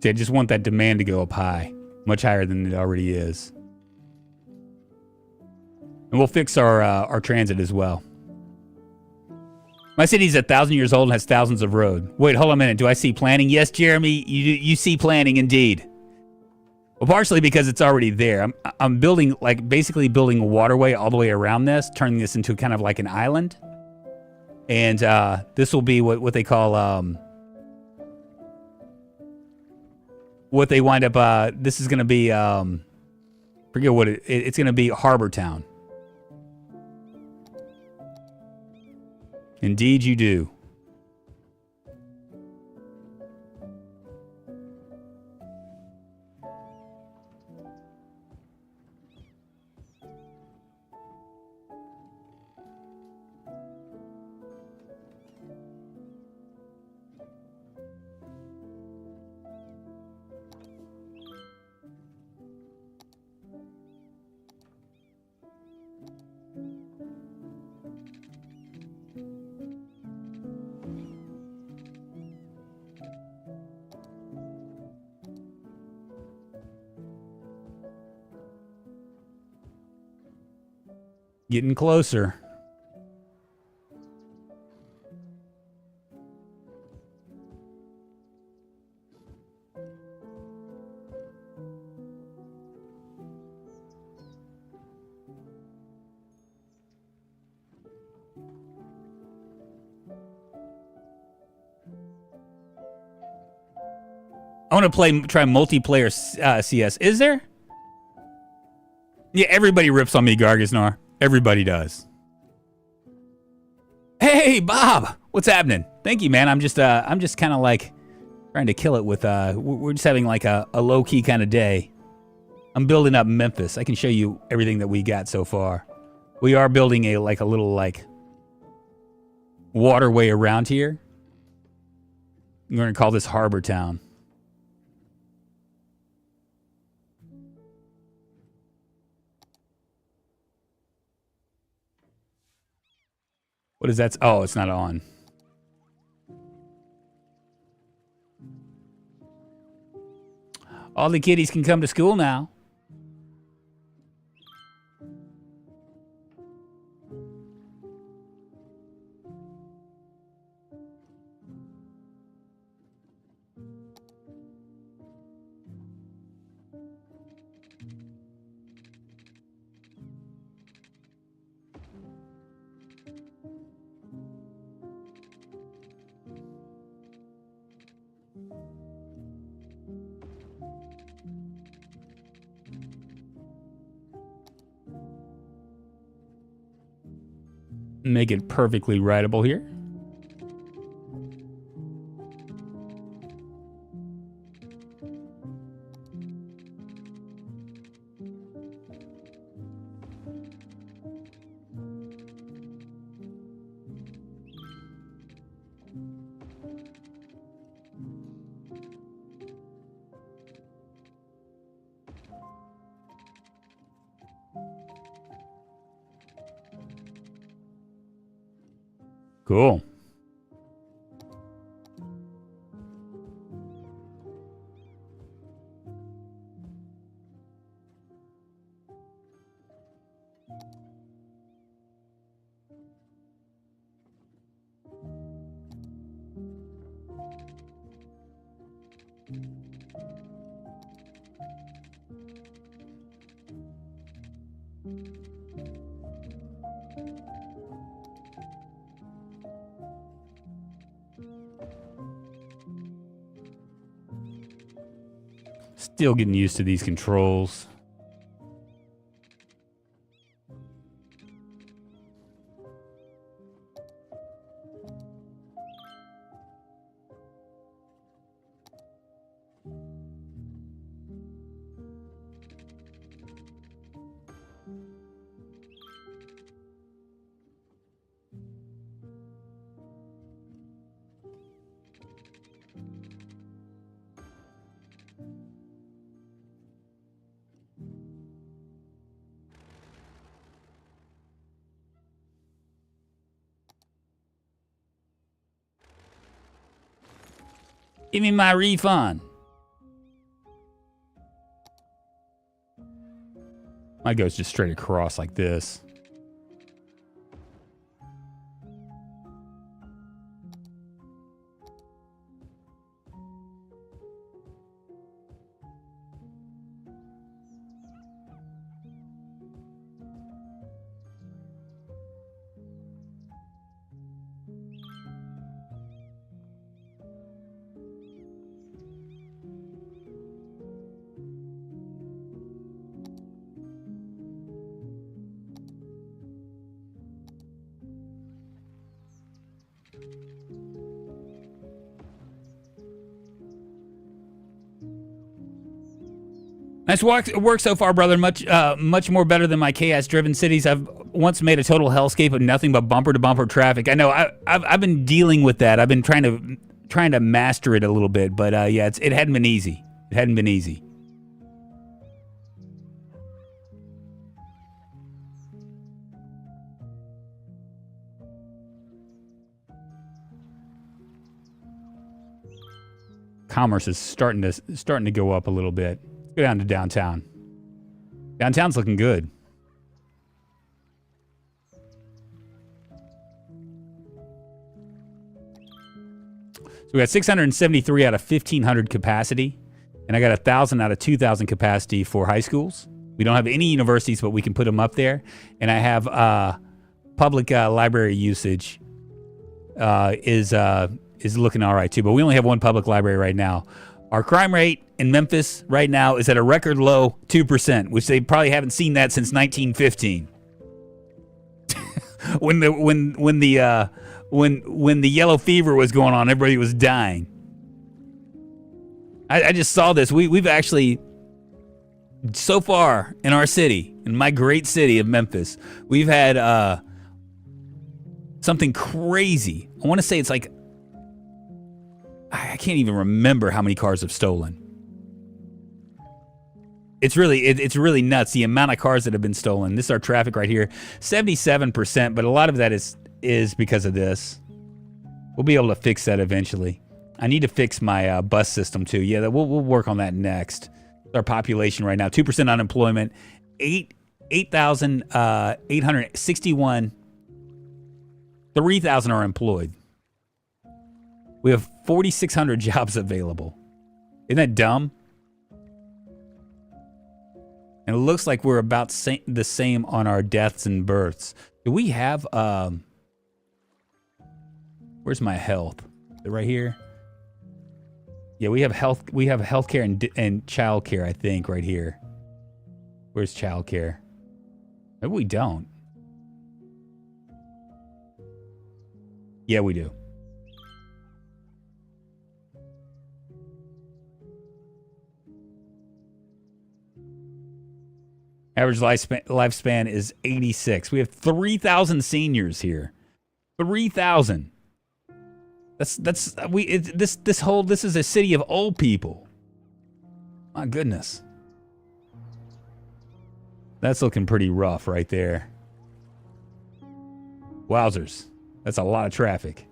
I just want that demand to go up high, much higher than it already is. And we'll fix our transit as well. My city's 1,000 years old and has thousands of road. Wait, hold on a minute. Do I see planning? Yes, Jeremy, you see planning indeed. Well, partially because it's already there. I'm building, basically building a waterway all the way around this, turning this into kind of like an island. And this will be what they call... what they wind up, this is going to be, forget what it's going to be Harbor Town. Indeed you do. Getting closer. I want to try multiplayer CS. Is there? Yeah, everybody rips on me, Gargisnar. Everybody does. Hey, Bob, what's happening? Thank you, man. I'm just kind of like trying to kill it with. We're just having like a low key kind of day. I'm building up Memphis. I can show you everything that we got so far. We are building a little waterway around here. We're gonna call this Harbor Town. What is that? Oh, it's not on. All the kiddies can come to school now. Make it perfectly writable here. Cool. Still getting used to these controls. Give me my refund. Mine goes just straight across like this. Nice work so far, brother. Much more better than my chaos-driven cities. I've once made a total hellscape of nothing but bumper-to-bumper traffic. I know. I've been dealing with that. I've been trying to master it a little bit, but yeah, it hadn't been easy. It hadn't been easy. Commerce is starting to go up a little bit. Go down to downtown. Downtown's looking good. So we got 673 out of 1,500 capacity, and I got 1,000 out of 2,000 capacity for high schools. We don't have any universities, but we can put them up there. And I have public library usage is looking all right too, but we only have one public library right now. Our crime rate in Memphis right now is at a record low 2%, which they probably haven't seen that since 1915. when the yellow fever was going on, everybody was dying. I just saw this. We've actually, so far in our city, in my great city of Memphis, we've had something crazy. I want to say it's like, I can't even remember how many cars have stolen. It's really nuts, the amount of cars that have been stolen. This is our traffic right here, 77%, but a lot of that is because of this. We'll be able to fix that eventually. I need to fix my bus system too. Yeah, we'll work on that next. Our population right now, 2% unemployment, 8,861, 3,000 are employed. We have 4,600 jobs available. Isn't that dumb? And it looks like we're about the same on our deaths and births. Do we have, where's my health? Is it right here? Yeah, we have healthcare and childcare, I think, right here. Where's childcare? Maybe we don't. Yeah, we do. Average lifespan is 86. We have 3,000 seniors here. 3,000. This is a city of old people. My goodness. That's looking pretty rough right there. Wowzers. That's a lot of traffic.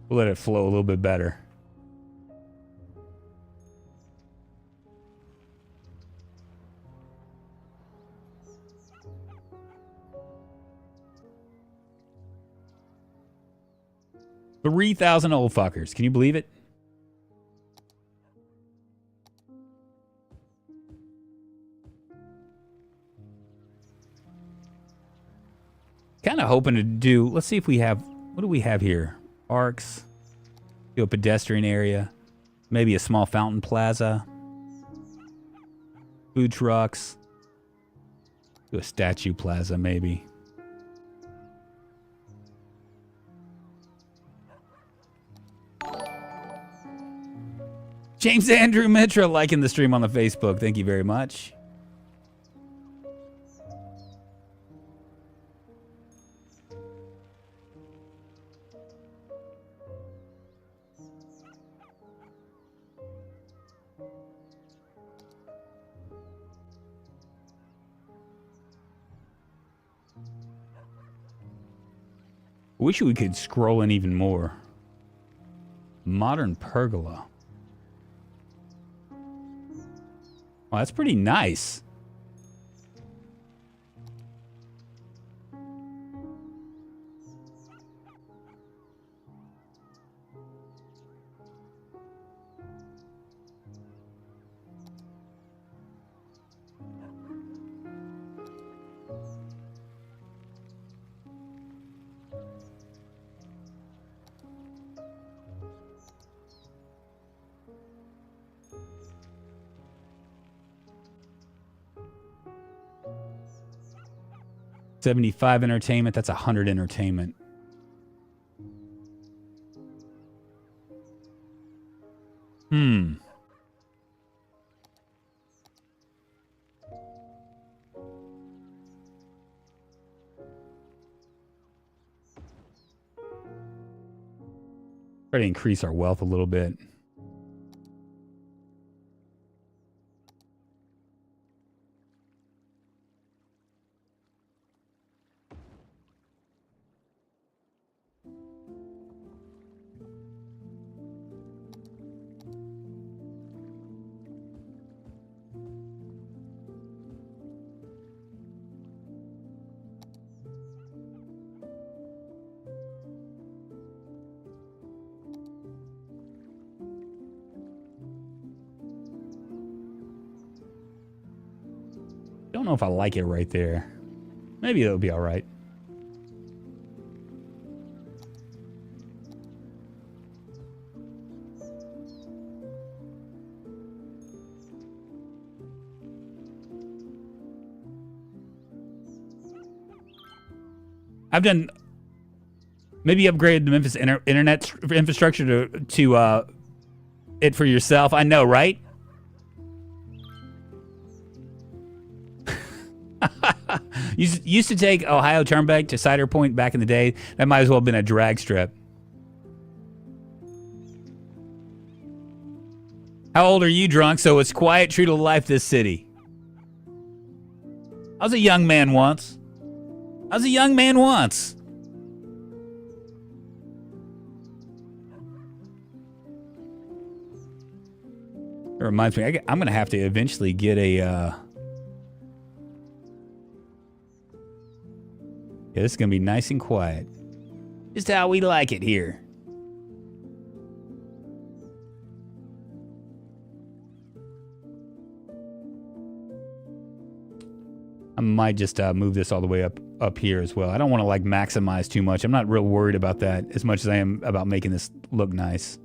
We'll let it flow a little bit better. $3,000 old fuckers. Can you believe it? Kind of hoping to do, let's see if we have, what do we have here? Arcs, do a pedestrian area, maybe a small fountain plaza, food trucks, do a statue plaza maybe. James Andrew Mitra liking the stream on the Facebook. Thank you very much. Wish we could scroll in even more. Modern pergola. Well, that's pretty nice. $75 entertainment. That's $100 entertainment. Try to increase our wealth a little bit. Don't know if I like it right there. Maybe it'll be all right. I've done maybe upgrade the Memphis internet infrastructure to it for yourself. I know, right? Used to take Ohio Turnpike to Cider Point back in the day. That might as well have been a drag strip. How old are you, drunk? So it's quiet, true to life, this city. I was a young man once. It reminds me, I'm going to have to eventually get a... Yeah, this is going to be nice and quiet. Just how we like it here. I might just move this all the way up here as well. I don't want to like maximize too much. I'm not real worried about that as much as I am about making this look nice.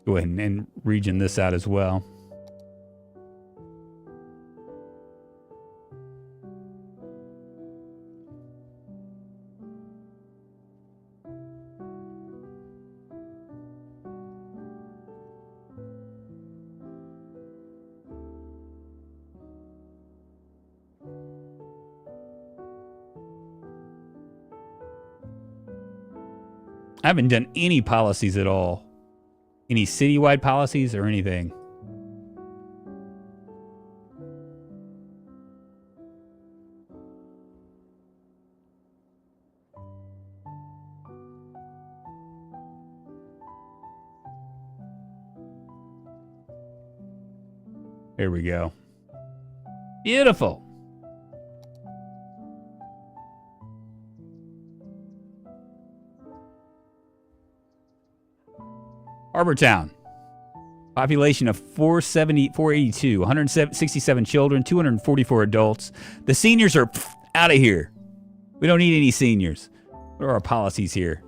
Go ahead and region this out as well. I haven't done any policies at all. Any citywide policies or anything. There we go. Beautiful. Harbor Town. Population of 482, 167 children, 244 adults. The seniors are out of here. We don't need any seniors. What are our policies here?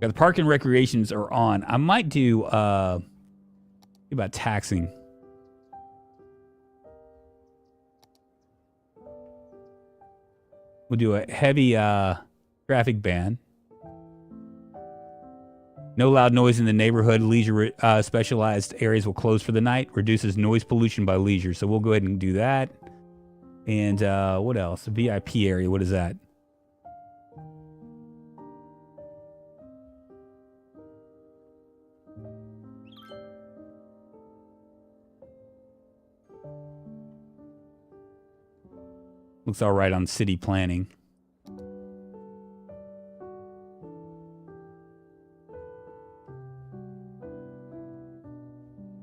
Got the park and recreations are on. I might do about taxing. We'll do a heavy traffic ban. No loud noise in the neighborhood. Leisure specialized areas will close for the night. Reduces noise pollution by leisure. So we'll go ahead and do that. And what else? VIP area. What is that? Looks all right on city planning.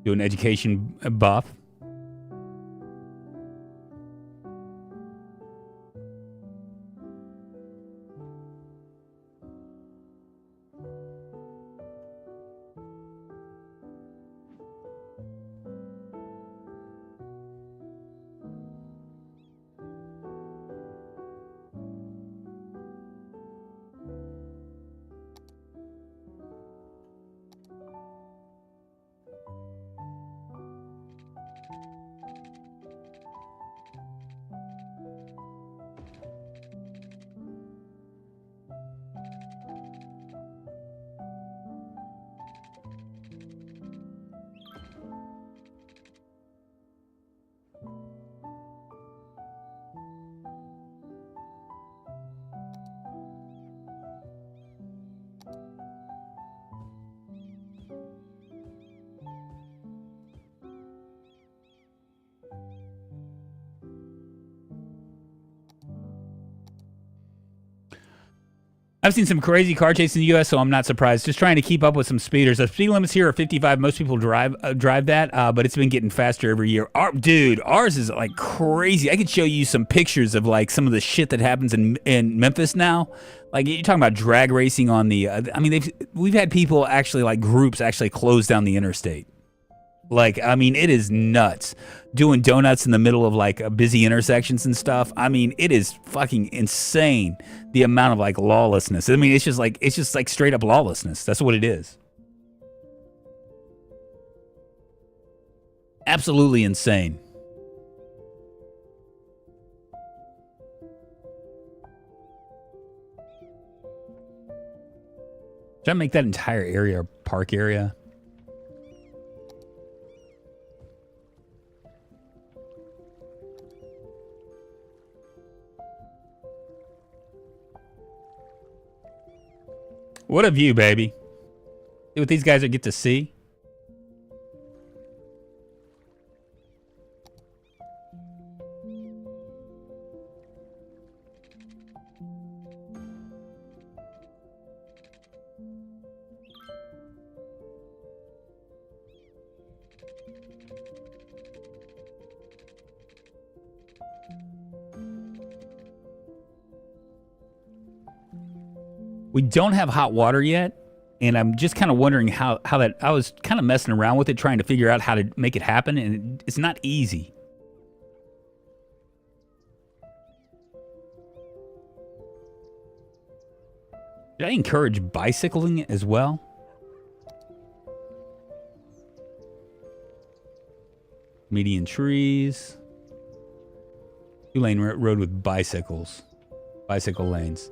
Do an education buff. I've seen some crazy car chases in the U.S., so I'm not surprised. Just trying to keep up with some speeders. The speed limits here are 55. Most people drive that, but it's been getting faster every year. Dude, ours is like crazy. I could show you some pictures of like some of the shit that happens in Memphis now. Like you're talking about drag racing on the. I mean, we've had people actually like groups actually close down the interstate. Like, I mean, it is nuts. Doing donuts in the middle of like busy intersections and stuff. I mean, it is fucking insane the amount of like lawlessness. I mean, it's just like straight up lawlessness. That's what it is. Absolutely insane. Should I make that entire area a park area? What a view, baby. See what these guys get to see? We don't have hot water yet, and I'm just kind of wondering how that. I was kind of messing around with it, trying to figure out how to make it happen, and it's not easy. Did I encourage bicycling as well? Median trees. 2-lane road with bicycles. Bicycle lanes.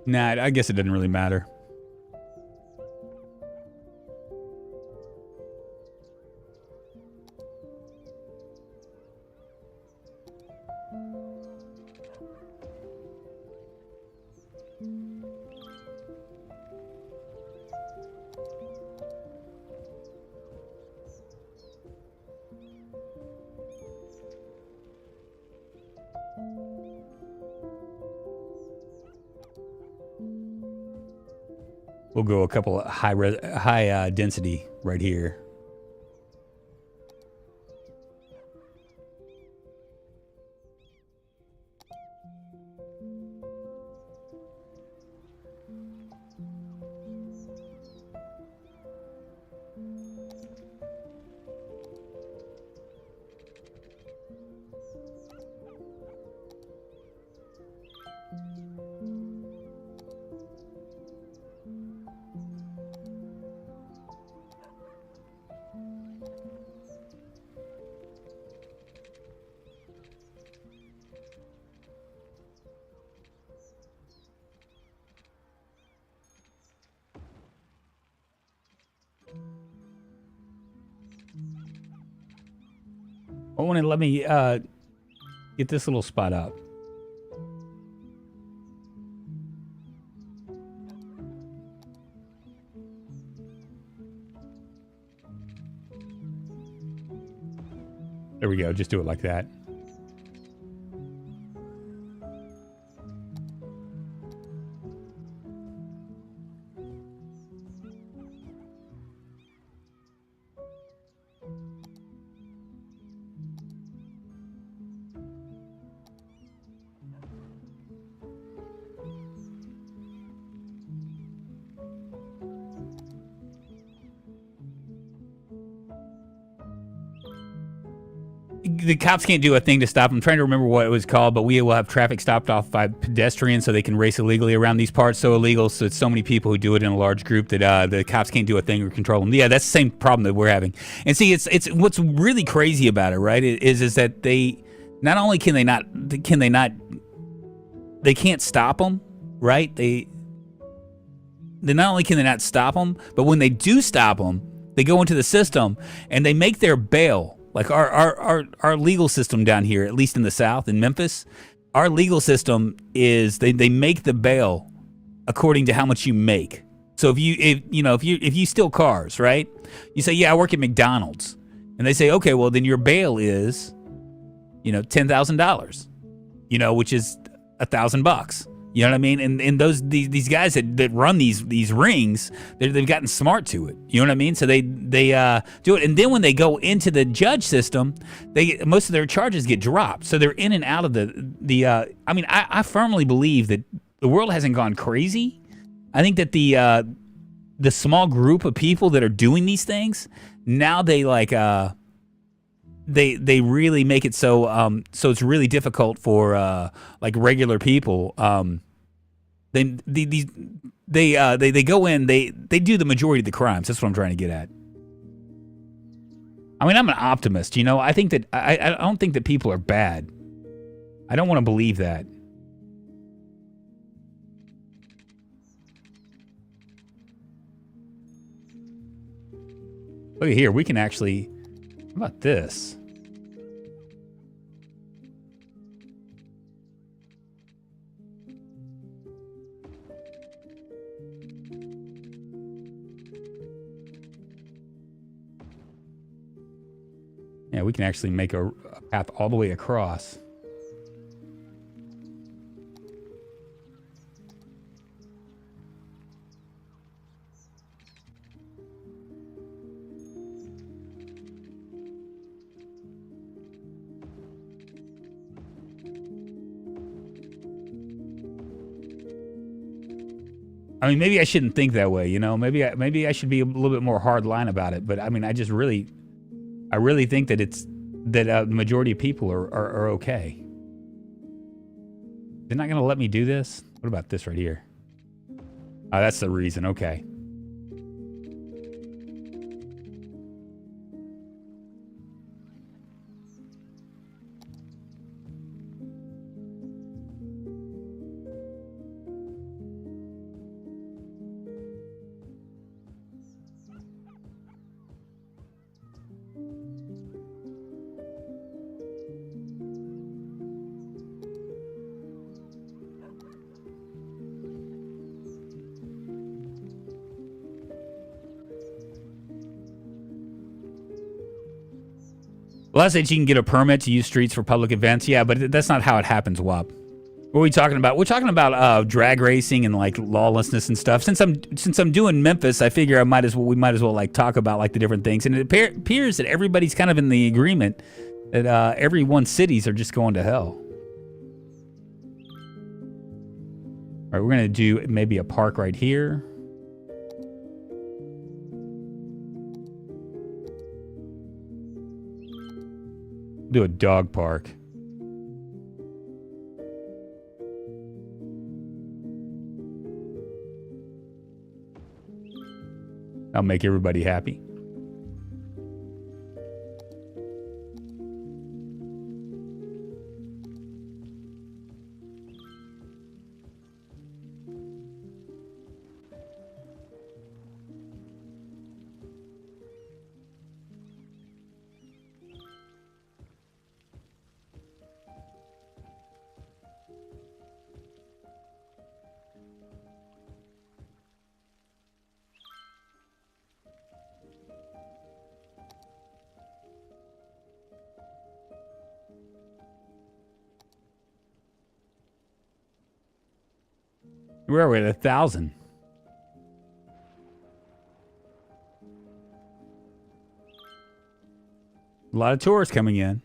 Nah, I guess it doesn't really matter. We'll go a couple of high density right here. I want to let me get this little spot up. There we go. Just do it like that. The cops can't do a thing to stop them. I'm trying to remember what it was called, but we will have traffic stopped off by pedestrians so they can race illegally around these parts. So illegal, so it's so many people who do it in a large group that the cops can't do a thing or control them. Yeah, that's the same problem that we're having. And see, it's what's really crazy about it, right? Is that they not only they can't stop them, right? They not only can they not stop them, but when they do stop them, they go into the system and they make their bail. Like our legal system down here, at least in the South, in Memphis, our legal system is they make the bail according to how much you make. So if you steal cars, right? You say, yeah, I work at McDonald's, and they say, okay, well then your bail is, $10,000, which is $1,000. You know what I mean? And these guys that run these rings, they've gotten smart to it. You know what I mean? So they do it, and then when they go into the judge system, most of their charges get dropped. So they're in and out of the. I firmly believe that the world hasn't gone crazy. I think that the small group of people that are doing these things now they they really make it so it's really difficult for regular people. They go in, they do the majority of the crimes. That's what I'm trying to get at. I mean, I'm an optimist, I think that I don't think that people are bad. I don't want to believe that. Look at here, we can actually. How about this? Yeah, we can actually make a path all the way across. I mean, maybe I shouldn't think that way, you know? Maybe I should be a little bit more hard line about it. But I mean, I really think that the majority of people are okay. They're not going to let me do this? What about this right here? Oh, that's the reason. Okay. Well, I said you can get a permit to use streets for public events. Yeah, but that's not how it happens, WAP. What are we talking about? We're talking about drag racing and like lawlessness and stuff. Since I'm doing Memphis, I figure we might as well like talk about like the different things. And it appears that everybody's kind of in the agreement that every one cities are just going to hell. All right, we're gonna do maybe a park right here. Do a dog park. I'll make everybody happy. Where are we at 1,000? A lot of tourists coming in.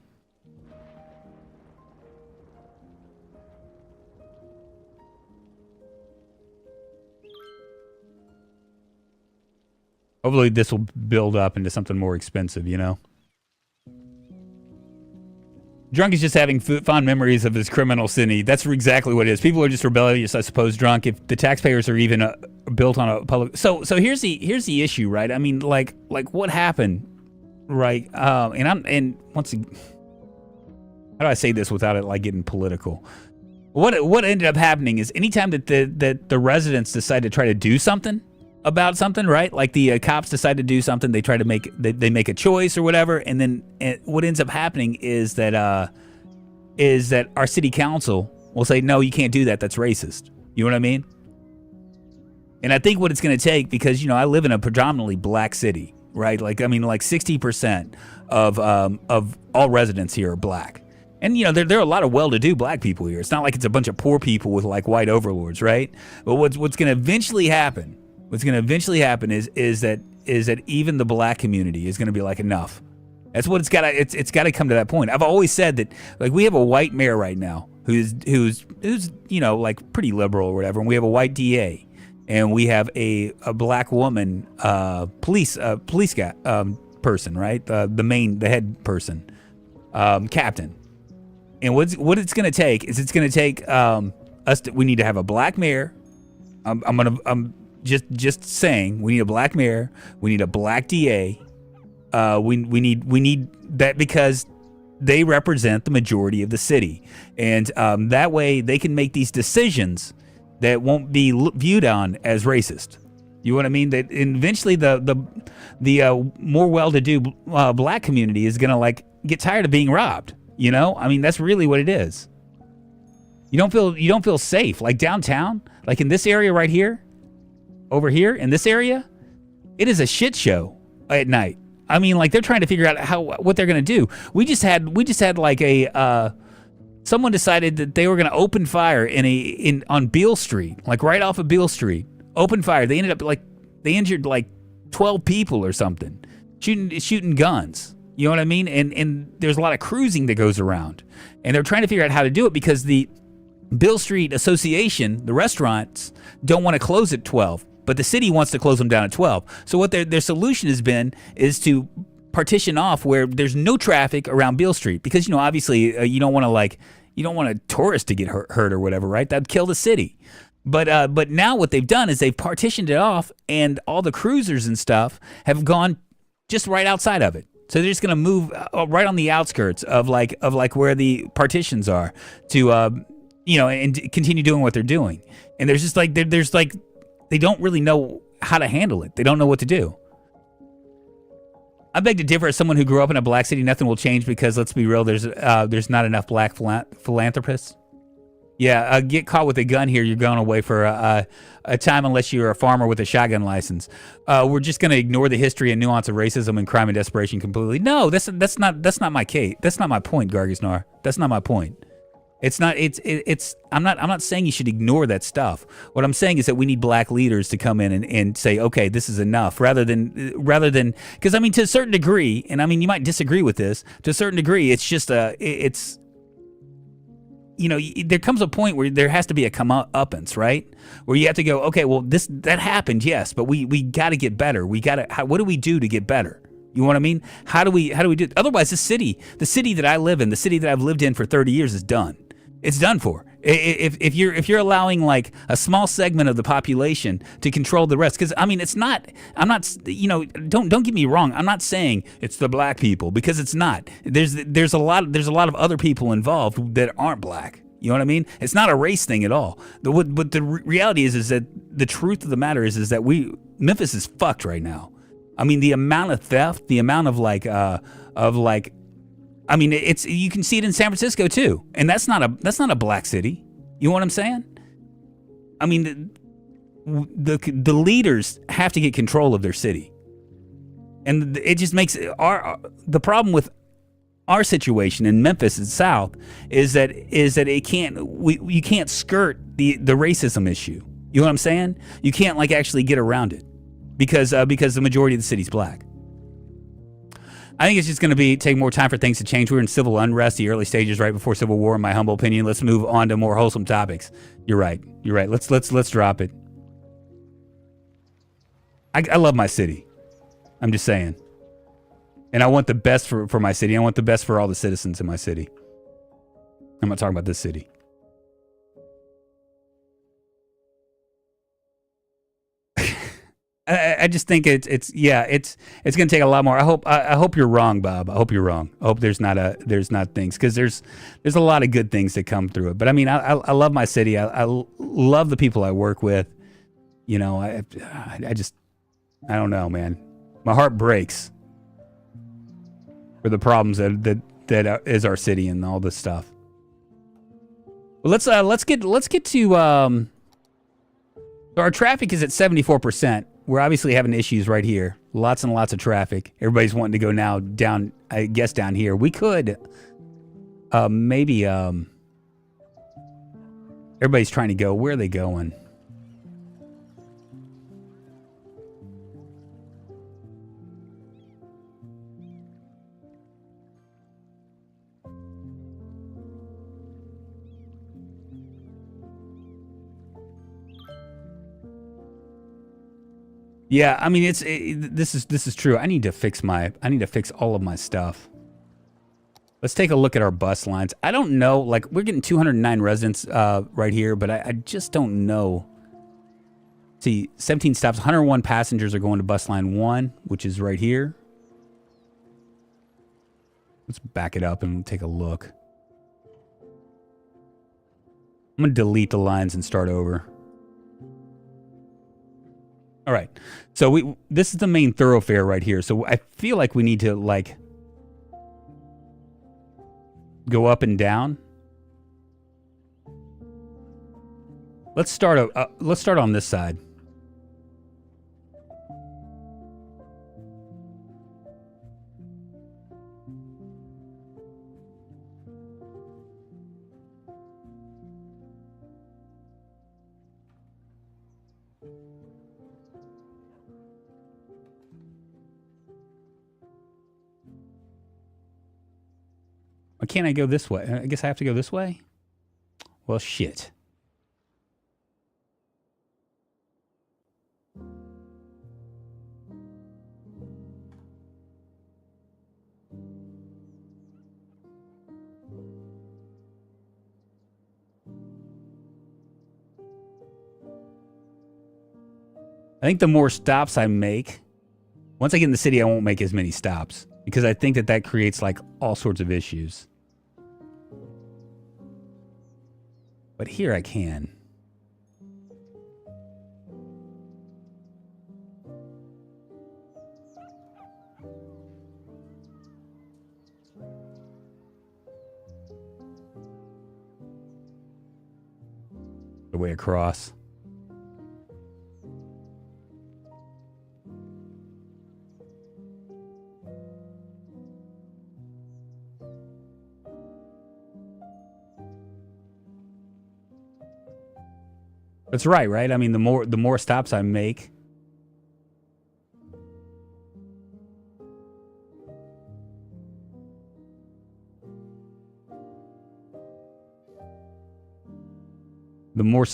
Hopefully this will build up into something more expensive, you know? Drunk is just having fond memories of his criminal city. That's exactly what it is. People are just rebellious, I suppose, drunk. If the taxpayers are even built on a public... So here's the issue, right? I mean, like what happened, right? And once again... How do I say this without it, like, getting political? What ended up happening is anytime that the residents decide to try to do something about something, right? Like the cops decide to do something, they try to make a choice or whatever, and then what ends up happening is that our city council will say, no, you can't do that. That's racist. You know what I mean? And I think what it's going to take, because you know I live in a predominantly black city, right? Like I mean, like 60% of all residents here are black, and you know there are a lot of well-to-do black people here. It's not like it's a bunch of poor people with like white overlords, right? But what's going to eventually happen? What's going to eventually happen is that even the black community is going to be like, enough. That's what it's got to come to that point. I've always said that, like, we have a white mayor right now who's you know, like pretty liberal or whatever, and we have a white DA, and we have a black woman police guy person, right? The head person, captain. And what it's going to take is we need to have a black mayor. I'm just saying, we need a black mayor, we need a black DA, we need that because they represent the majority of the city, and that way they can make these decisions that won't be viewed on as racist. You know what I mean? That eventually the more well-to-do black community is gonna like get tired of being robbed. You know, I mean that's really what it is. You don't feel safe like downtown, like in this area right here. Over here in this area, it is a shit show at night. I mean, like they're trying to figure out what they're gonna do. We just had like someone decided that they were gonna open fire on Beale Street, like right off of Beale Street. Open fire. They ended up they injured like 12 people or something, shooting guns. You know what I mean? And there's a lot of cruising that goes around, and they're trying to figure out how to do it because the Beale Street Association, the restaurants, don't want to close at 12, but the city wants to close them down at 12. So what their solution has been is to partition off where there's no traffic around Beale Street, because, you know, obviously you don't want a tourist to get hurt or whatever, right? That'd kill the city. But now what they've done is they've partitioned it off, and all the cruisers and stuff have gone just right outside of it. So they're just gonna move right on the outskirts of like where the partitions are to you know, and continue doing what they're doing. And there's just like they don't really know how to handle it. They don't know what to do. I beg to differ. As someone who grew up in a black city, nothing will change because, let's be real, there's not enough black philanthropists. Yeah, get caught with a gun here, you're going away for a time unless you're a farmer with a shotgun license. We're just going to ignore the history and nuance of racism and crime and desperation completely. No, that's not my case. That's not my point, Gargisnar. That's not my point. It's not. I'm not saying you should ignore that stuff. What I'm saying is that we need black leaders to come in and say, okay, this is enough, rather than because, I mean, to a certain degree, and I mean, you might disagree with this, to a certain degree, it's just it's, you know, there comes a point where there has to be a comeuppance, right? Where you have to go, okay, well, that happened, yes, but we got to get better. What do we do to get better? You know what I mean? How do we do it? Otherwise, the city that I live in, the city that I've lived in for 30 years is done. It's done for. If you're allowing like a small segment of the population to control the rest, because I mean, it's not. I'm not. You know, don't get me wrong. I'm not saying it's the black people, because it's not. There's a lot of other people involved that aren't black. You know what I mean? It's not a race thing at all. But the reality is that the truth of the matter is that Memphis is fucked right now. I mean, the amount of theft, the amount of I mean, you can see it in San Francisco too, and that's not a black city. You know what I'm saying? I mean, the leaders have to get control of their city, and it just makes the problem with our situation in Memphis and South is that you can't skirt the racism issue. You know what I'm saying? You can't like actually get around it because the majority of the city's black. I think it's just going to take more time for things to change. We're in civil unrest, the early stages right before civil war, in my humble opinion. Let's move on to more wholesome topics. You're right. Let's drop it. I love my city. I'm just saying. And I want the best for my city. I want the best for all the citizens in my city. I'm not talking about this city. I just think it's going to take a lot more. I hope you're wrong, Bob. I hope you're wrong. I hope there's not things, because there's a lot of good things that come through it. But I mean, I love my city. I love the people I work with. You know, I don't know, man. My heart breaks for the problems that is our city and all this stuff. Well, let's get to our traffic is at 74%. We're obviously having issues right here. Lots and lots of traffic. Everybody's wanting to go now down, I guess, down here. We could maybe everybody's trying to go. Where are they going? Yeah, I mean, this is true. I need to fix all of my stuff. Let's take a look at our bus lines. I don't know, like, we're getting 209 residents right here, but I just don't know. See, 17 stops, 101 passengers are going to bus line 1, which is right here. Let's back it up and take a look. I'm gonna delete the lines and start over. All right, so this is the main thoroughfare right here. So I feel like we need to like go up and down. Let's start on this side. Why can't I go this way? I guess I have to go this way? Well, shit. I think the more stops I make, once I get in the city, I won't make as many stops because I think that that creates like all sorts of issues. But here I can. The way across. That's right, right? I mean, the more stops I make, the more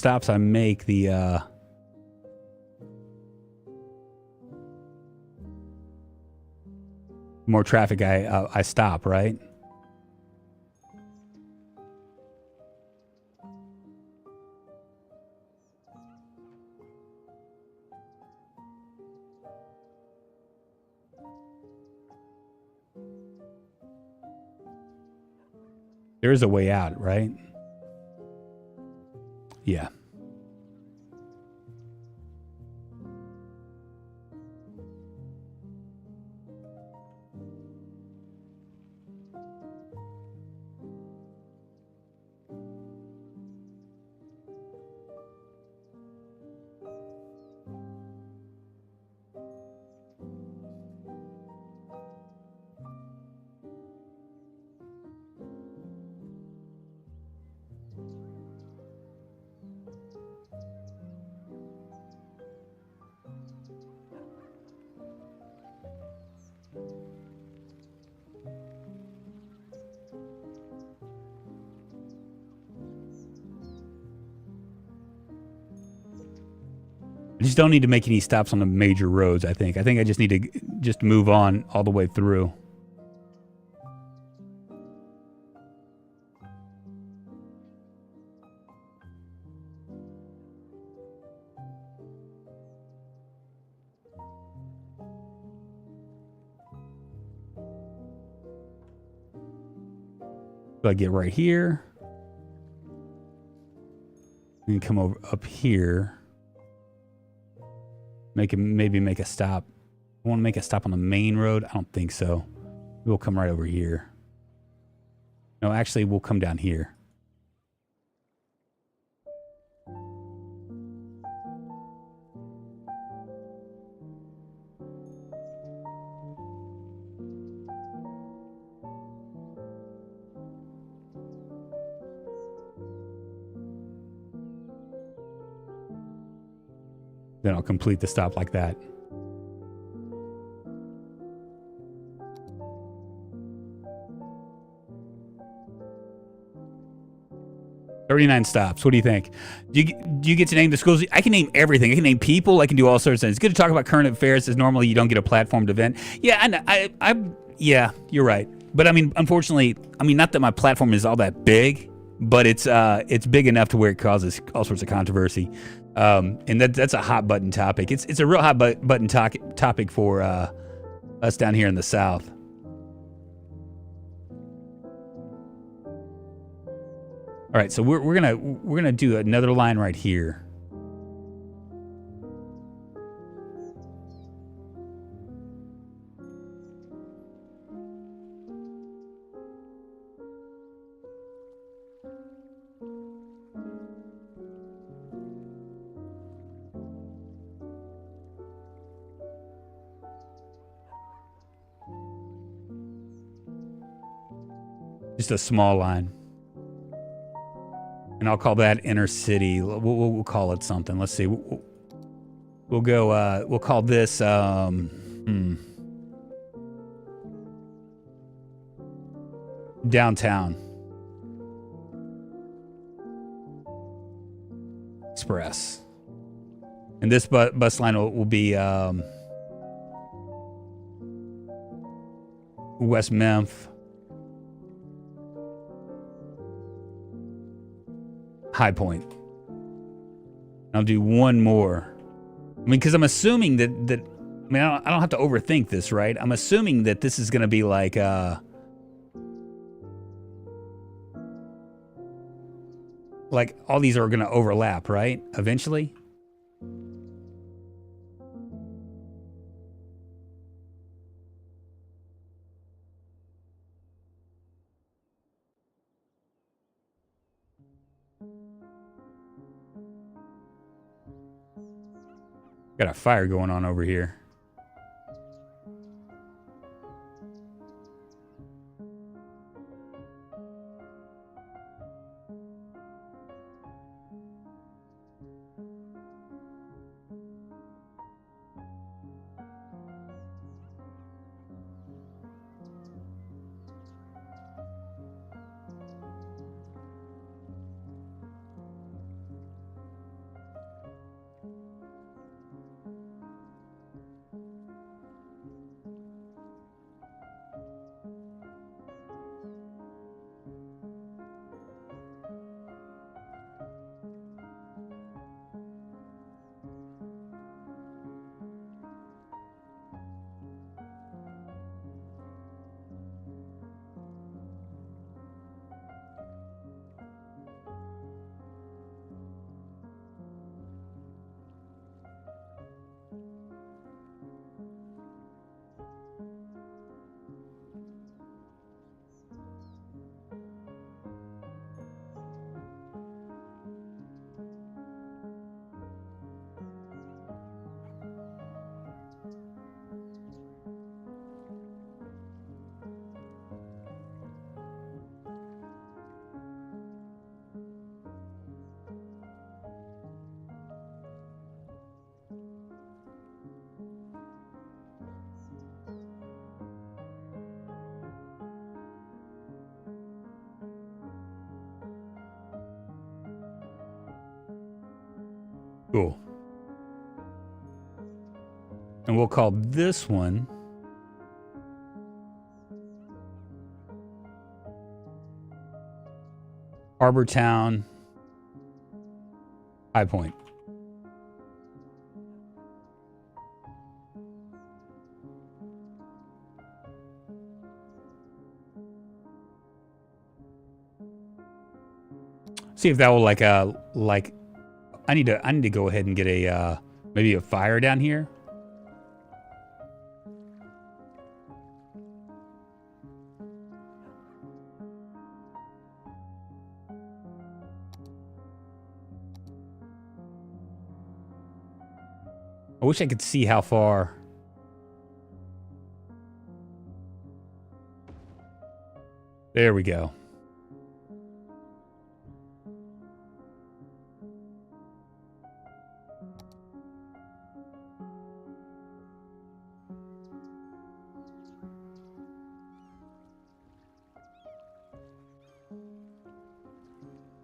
traffic I stop, right? There's a way out, right? Yeah. I just don't need to make any stops on the major roads, I think. I think I just need to just move on all the way through. So I get right here. And come over up here. Maybe make a stop. I want to make a stop on the main road. I don't think so. We'll come right over here. No, actually, we'll come down here. Then I'll complete the stop like that. $39 stops. What do you think? Do you get to name the schools? I can name everything. I can name people. I can do all sorts of things. It's good to talk about current affairs, as normally you don't get a platformed event. Yeah, yeah, you're right. But I mean, unfortunately, not that my platform is all that big, but it's big enough to where it causes all sorts of controversy. And that's a hot button topic. It's a real hot button topic for us down here in the South. All right, so we're gonna do another line right here. Just a small line. And I'll call that inner city. We'll call it something. Let's see. We'll go. We'll call this. Downtown. Express. And this bus line will be West Memphis, High Point. I'll do one more. I mean, because I'm assuming that I mean, I don't have to overthink this, right? I'm assuming that this is going to be like all these are going to overlap, right? Eventually. Got a fire going on over here. Cool. And we'll call this one Harbor Town, High Point. See if that will I need to go ahead and get a maybe a fire down here. I wish I could see how far. There we go.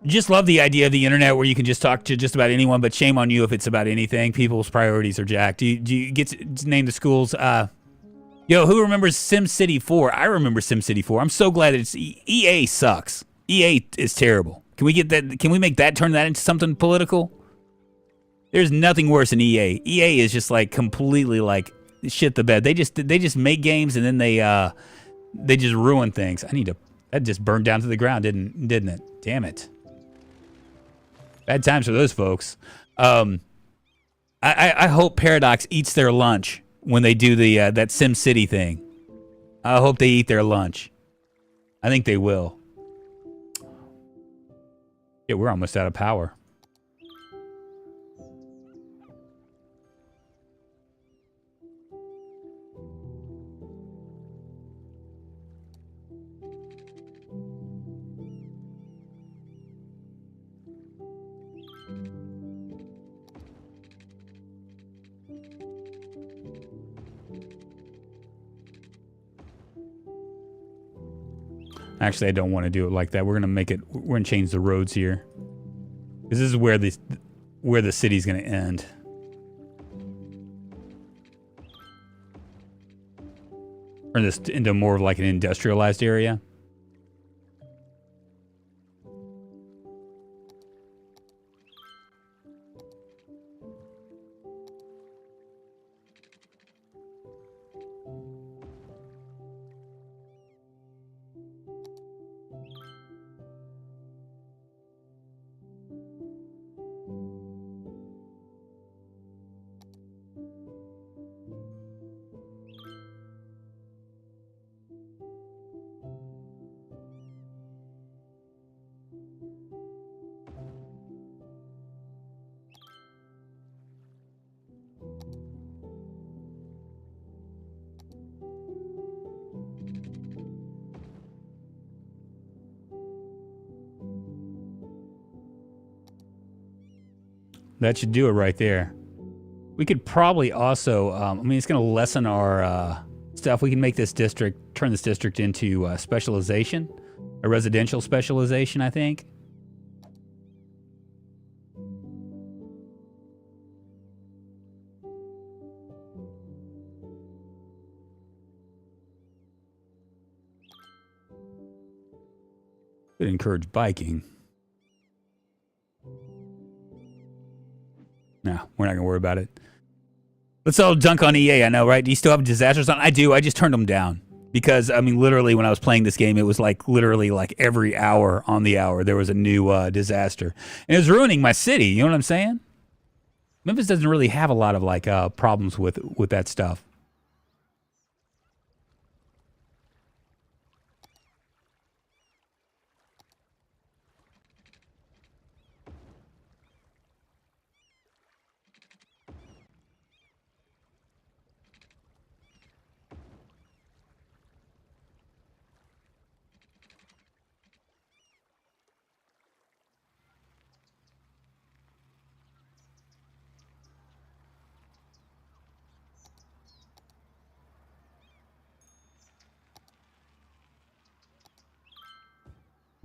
Just love the idea of the internet where you can just talk to just about anyone, but shame on you if it's about anything. People's priorities are jacked. Do you get to name the schools? Yo, who remembers SimCity 4? I remember SimCity 4. I'm so glad that it's EA sucks. EA is terrible. Can we get that? Can we make that turn that into something political? There's nothing worse than EA. EA is just like completely like shit the bed. They just make games and then they just ruin things. That just burned down to the ground, didn't it? Damn it. Bad times for those folks. I hope Paradox eats their lunch when they do the that SimCity thing. I hope they eat their lunch. I think they will. Yeah, we're almost out of power. Actually, I don't want to do it like that. We're gonna change the roads here, because this is where where the city's going to end. Turn this into more of like an industrialized area. That should do it right there. We could probably also, I mean, it's going to lessen our stuff. We can make this district, turn this district into specialization, a residential specialization, I think. Could encourage biking. No, we're not going to worry about it. Let's all dunk on EA, I know, right? Do you still have disasters on? I do. I just turned them down. Because, I mean, literally, when I was playing this game, it was like literally like every hour on the hour, there was a new disaster. And it was ruining my city. You know what I'm saying? Memphis doesn't really have a lot of like problems with that stuff.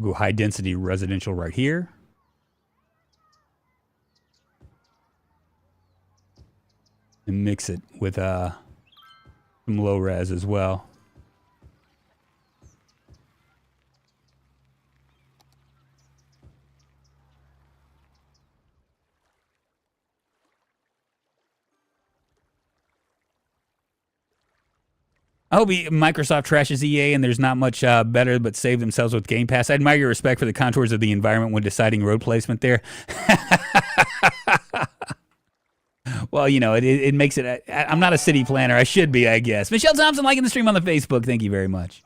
Go high density residential right here. And mix it with some low res as well. I hope Microsoft trashes EA and there's not much better but save themselves with Game Pass. I admire your respect for the contours of the environment when deciding road placement there. Well, you know, it makes it... I'm not a city planner. I should be, I guess. Michelle Thompson liking the stream on the Facebook. Thank you very much.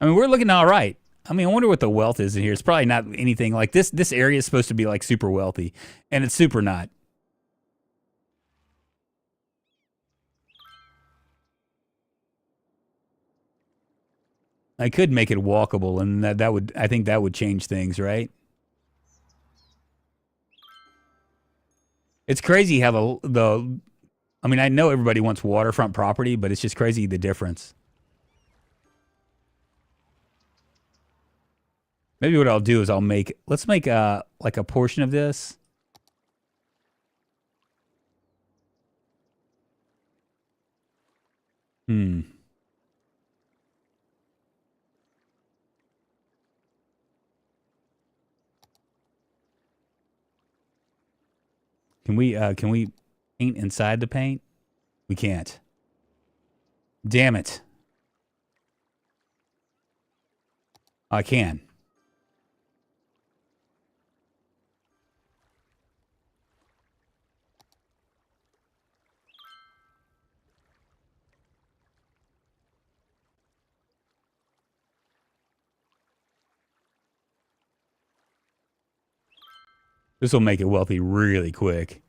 I mean, we're looking all right. I mean, I wonder what the wealth is in here. It's probably not anything like this. This area is supposed to be like super wealthy, and it's super not. I could make it walkable, and that would, I think that would change things, right? It's crazy how I mean, I know everybody wants waterfront property, but it's just crazy the difference. Maybe what I'll do is let's make like a portion of this. Can we paint inside the paint? We can't. Damn it. I can. This will make it wealthy really quick.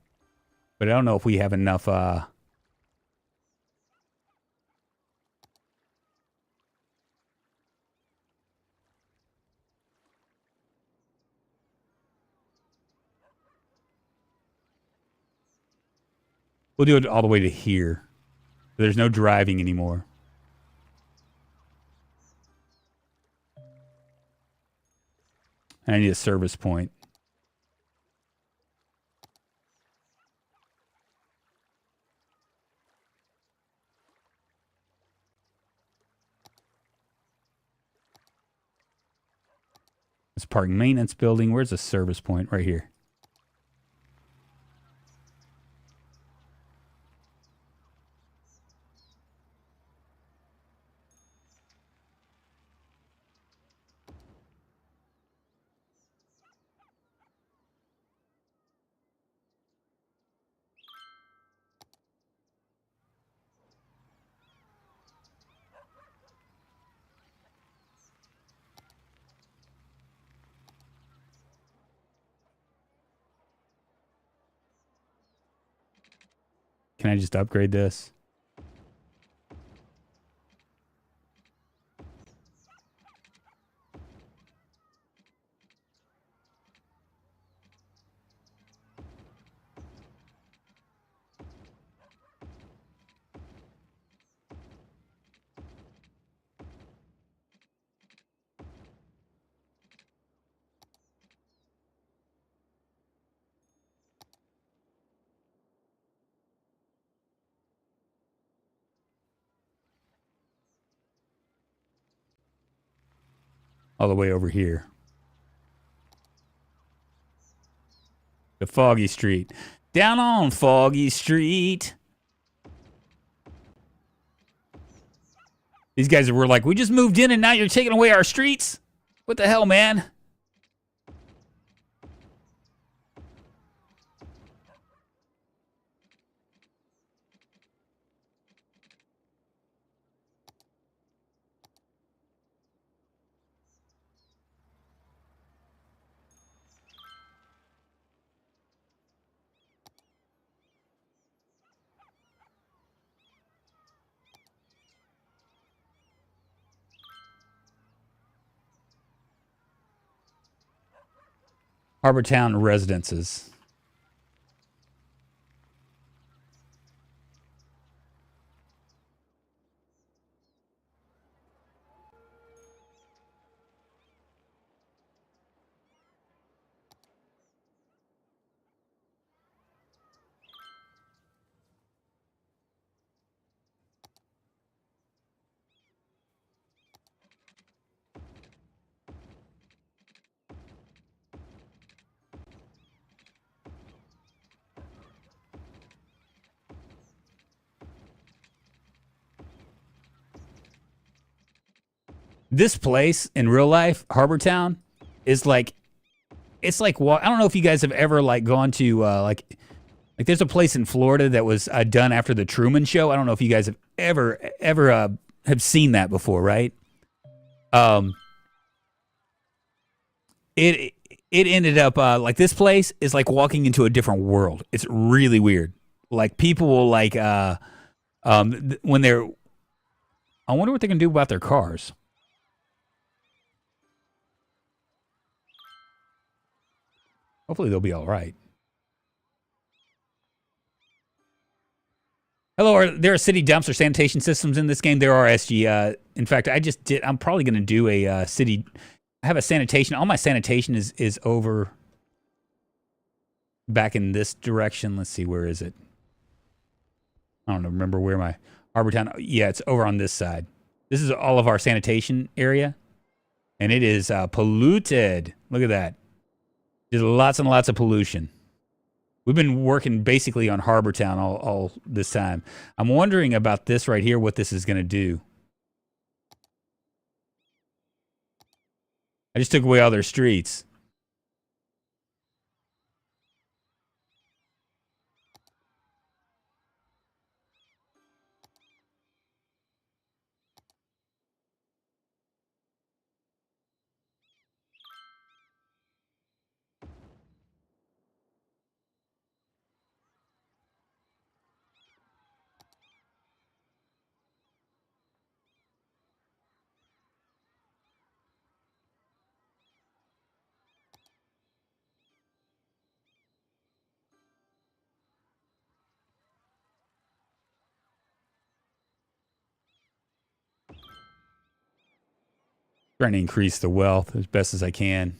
But I don't know if we have enough, we'll do it all the way to here. There's no driving anymore. And I need a service point. This parking maintenance building. Where's the service point? Right here. Can I just upgrade this? All the way over here. The Foggy Street. Down on Foggy Street. These guys were like, we just moved in and now you're taking away our streets? What the hell, man? Harbortown residences. This place in real life, Harbortown, is like, it's like, I don't know if you guys have ever like gone to like there's a place in Florida that was done after the Truman Show. I don't know if you guys have ever have seen that before, right? It ended up like this place is like walking into a different world. It's really weird. Like people will like when they're, I wonder what they can do about their cars. Hopefully they'll be all right. Hello, are there city dumps or sanitation systems in this game? There are, SG. In fact, I'm probably going to do a city. I have a sanitation. All my sanitation is over back in this direction. Let's see, where is it? I don't remember where my Harbortown. Yeah, it's over on this side. This is all of our sanitation area, and it is polluted. Look at that. There's lots and lots of pollution. We've been working basically on Harbortown all this time. I'm wondering about this right here, what this is going to do. I just took away all their streets. Trying to increase the wealth as best as I can.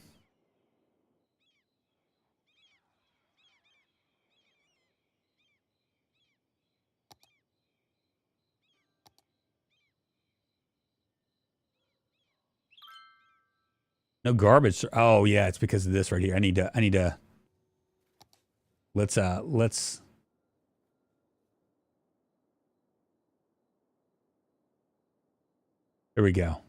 No garbage. Oh yeah, it's because of this right here. I need to let's there we go.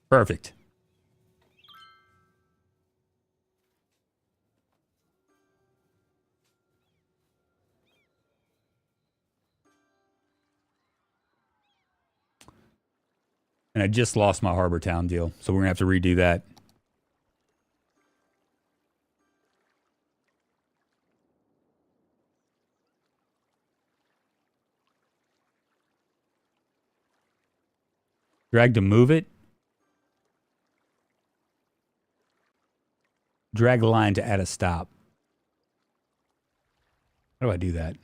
Perfect. And I just lost my Harbor Town deal, so we're gonna have to redo that. Drag to move it. Drag the line to add a stop. How do I do that?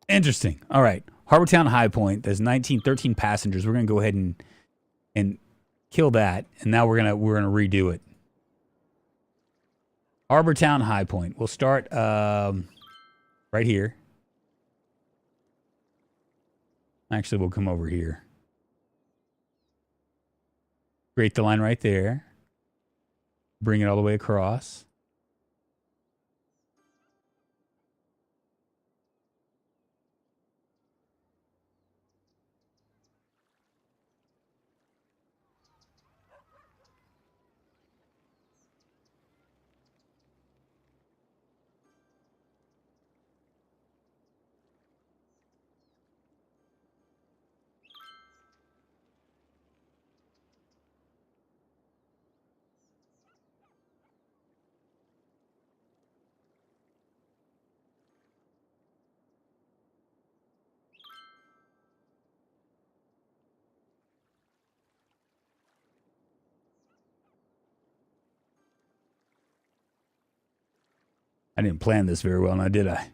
Interesting. All right. Harbortown High Point. There's 13 passengers. We're gonna go ahead and kill that, and now we're gonna redo it. Harbortown High Point. We'll start right here. Actually, we'll come over here. Create the line right there. Bring it all the way across. I didn't plan this very well, now did I?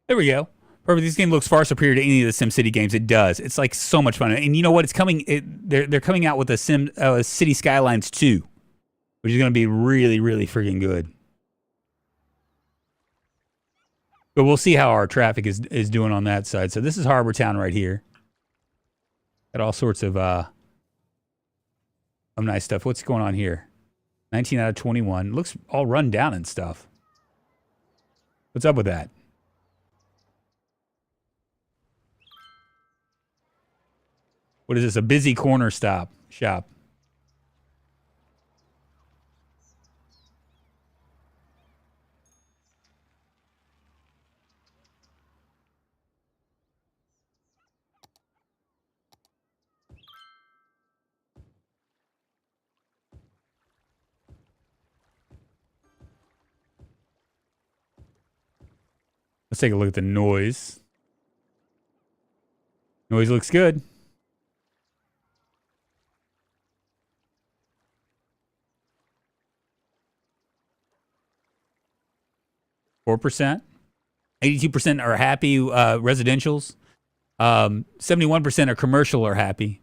There we go. Perfect. This game looks far superior to any of the SimCity games. It does. It's like so much fun. And you know what? It's coming. They're coming out with a City Skylines 2, which is going to be really, really freaking good. But we'll see how our traffic is doing on that side. So this is Harbor Town right here. Got all sorts of nice stuff. What's going on here? 19 out of 21. Looks all run down and stuff. What's up with that? What is this? A busy corner shop. Let's take a look at the noise. Noise looks good. %. 82% are happy residentials. 71% are commercial are happy.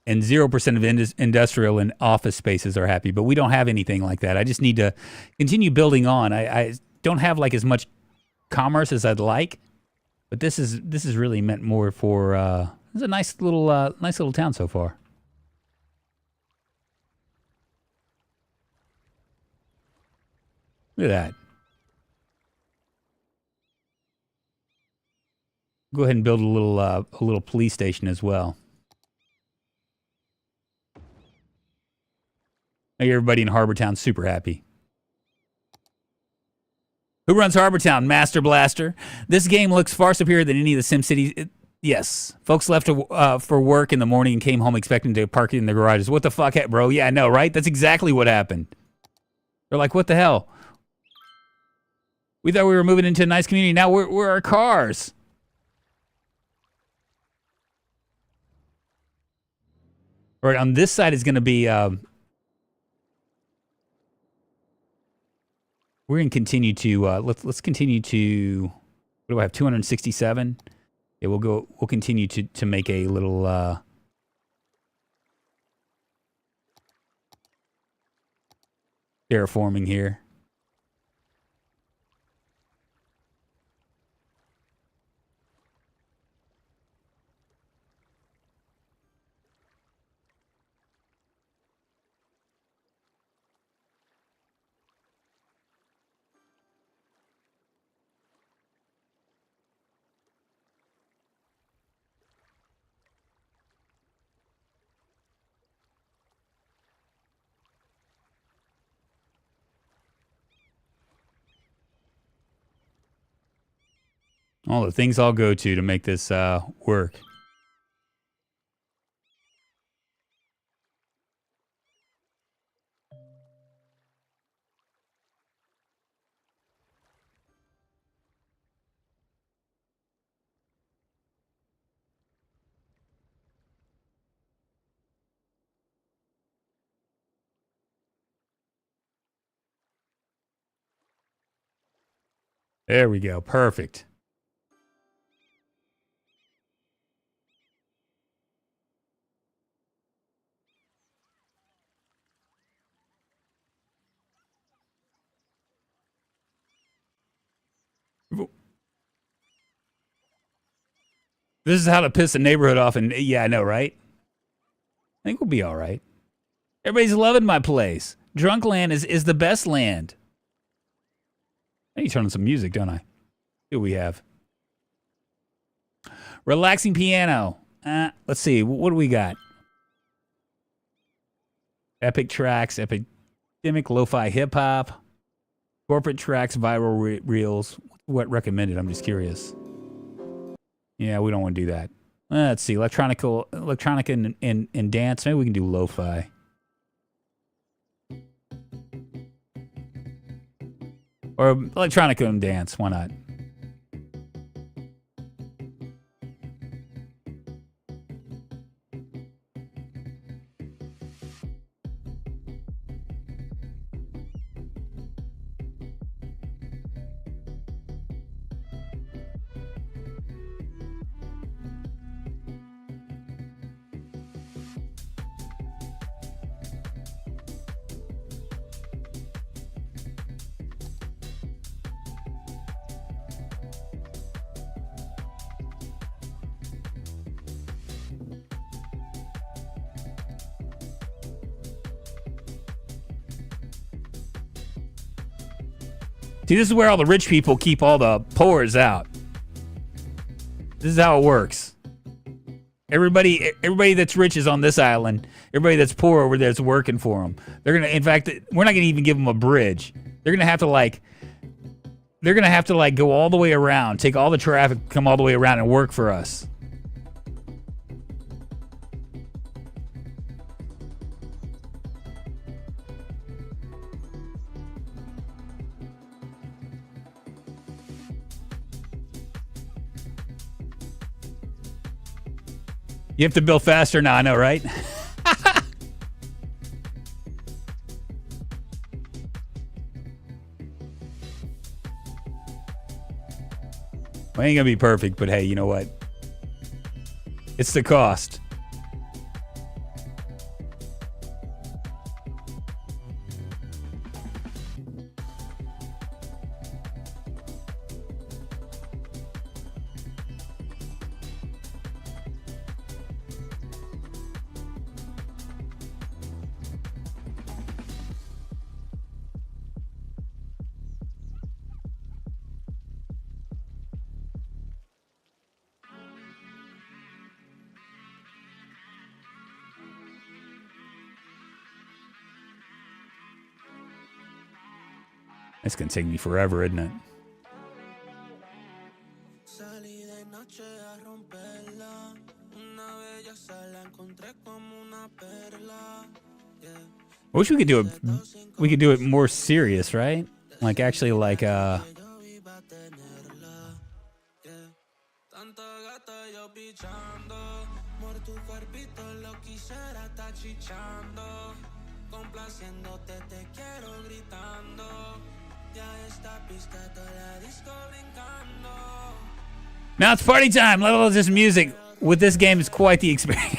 And 0% of industrial and office spaces are happy. But we don't have anything like that. I just need to continue building on. I don't have like as much commerce as I'd like. But this is really meant more for it's a nice little town so far. Look at that. Go ahead and build a little police station as well. Everybody in Harbortown super happy. Who runs Harbortown? Master Blaster. This game looks far superior than any of the SimCities. Yes. Folks left for work in the morning and came home expecting to park it in their garages. What the fuck, bro? Yeah, I know, right? That's exactly what happened. They're like, what the hell? We thought we were moving into a nice community. Now we're our cars. All right, on this side is going to be... we're going to continue to... let's continue to... What do I have? 267? Yeah, we'll continue to make a little... terraforming here. All the things I'll go to make this work. There we go. Perfect. This is how to piss a neighborhood off, and yeah, I know, right? I think we'll be all right. Everybody's loving my place. Drunkland is the best land. I need to turn on some music, don't I? See what we have. Relaxing piano. Let's see. What do we got? Epic tracks, epidemic, lo-fi hip-hop, corporate tracks, viral reels. What recommended? I'm just curious. Yeah, we don't want to do that. Let's see. Electronic and dance. Maybe we can do lo-fi. Or electronic and dance. Why not? See, this is where all the rich people keep all the poors out. This is how it works. Everybody that's rich is on this island. Everybody that's poor over there is working for them. They're gonna, in fact, we're not gonna even give them a bridge. They're gonna have to go all the way around, take all the traffic, come all the way around and work for us. You have to build faster now, I know, right? Well, ain't gonna be perfect, but hey, you know what? It's the cost. It's gonna take me forever, isn't it? I wish we could do it. We could do it more serious, right? Like actually, like Now it's party time. Level of this music with this game is quite the experience.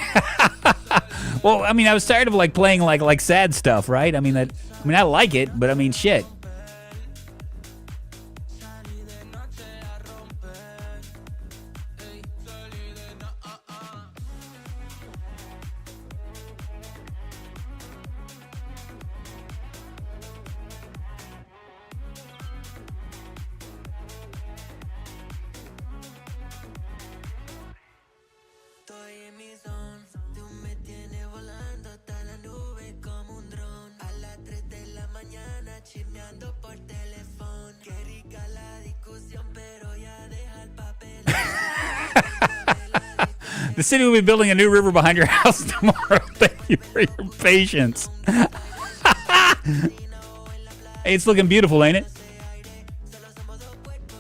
Well, I mean, I was tired of like playing like sad stuff, right? I mean I like it, but I mean shit. The city will be building a new river behind your house tomorrow. Thank you for your patience. Hey, it's looking beautiful, ain't it?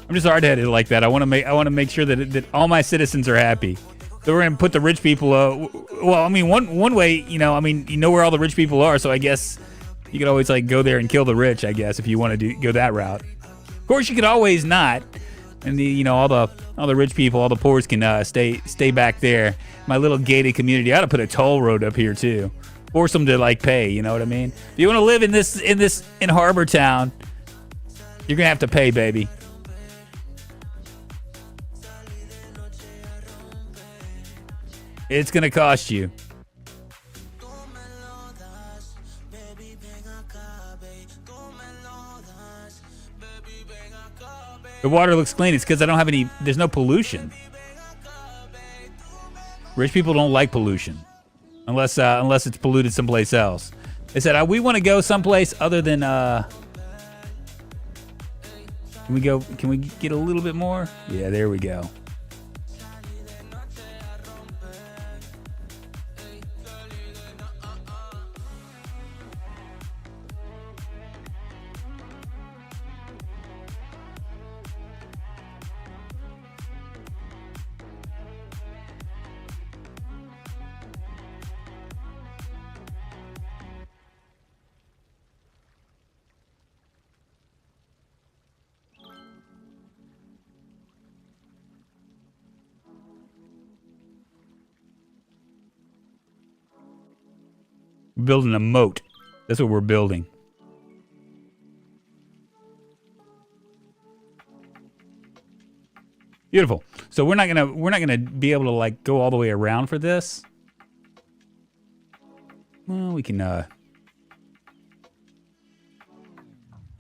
I'm just hard-headed like that. I want to make sure that all my citizens are happy. So we're gonna put the rich people. Well, I mean, one way, you know, I mean, you know where all the rich people are, so I guess you could always like go there and kill the rich. I guess if you want to go that route. Of course, you could always not. And all the rich people, all the poors can stay back there. My little gated community. I ought to put a toll road up here too, force them to like pay. You know what I mean? If you want to live in Harbor Town, you're gonna have to pay, baby. It's gonna cost you. The water looks clean. It's because I don't have any. There's no pollution. Rich people don't like pollution, unless it's polluted someplace else. They said we want to go someplace other than. Can we go? Can we get a little bit more? Yeah, there we go. We're building a moat. That's what we're building. Beautiful. So we're not gonna be able to like go all the way around for this. Well, we can. There'll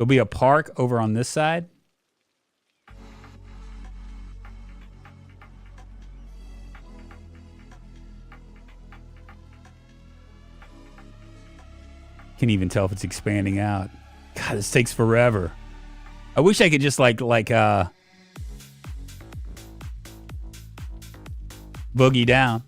be a park over on this side. Can't even tell if it's expanding out. God, this takes forever. I wish I could just like boogie down.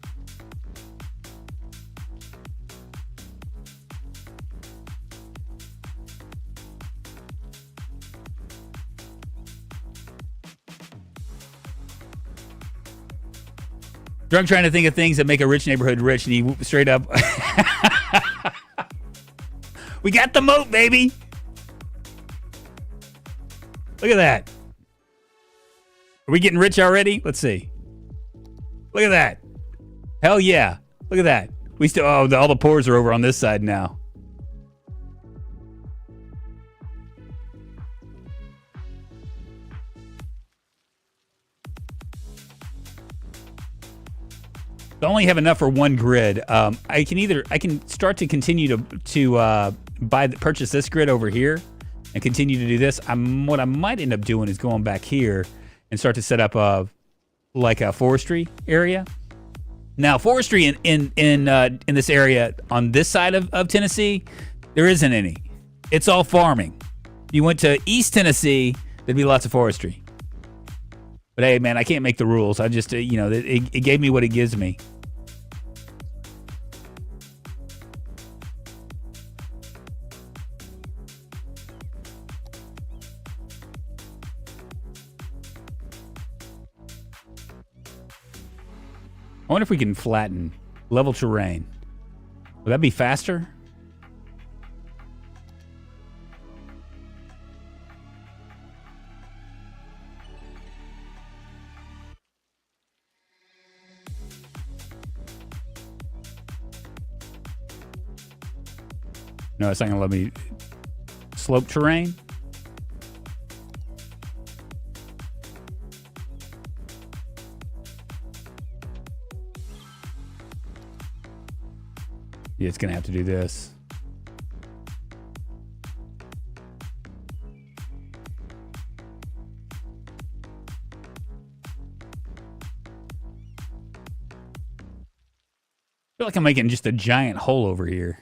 Drunk trying to think of things that make a rich neighborhood rich, and he straight up. We got the moat, baby. Look at that. Are we getting rich already? Let's see. Look at that. Hell yeah. Look at that. We still. Oh, all the poors are over on this side now. I only have enough for one grid. I can start to continue to purchase this grid over here and continue to do this. What I might end up doing is going back here and start to set up a forestry area. Now, forestry in this area on this side of Tennessee, there isn't any. It's all farming. you went to East Tennessee, there'd be lots of forestry. But hey, man, I can't make the rules. I just, you know, it gave me what it gives me. I wonder if we can flatten level terrain. Would that be faster? No, it's not going to let me slope terrain. Yeah, it's going to have to do this. I feel like I'm making just a giant hole over here.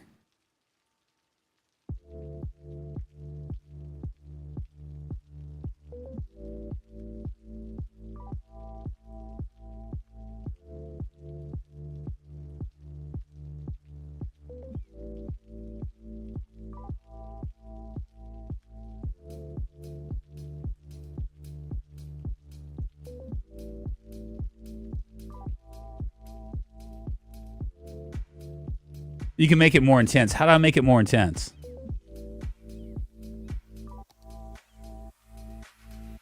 You can make it more intense. How do I make it more intense?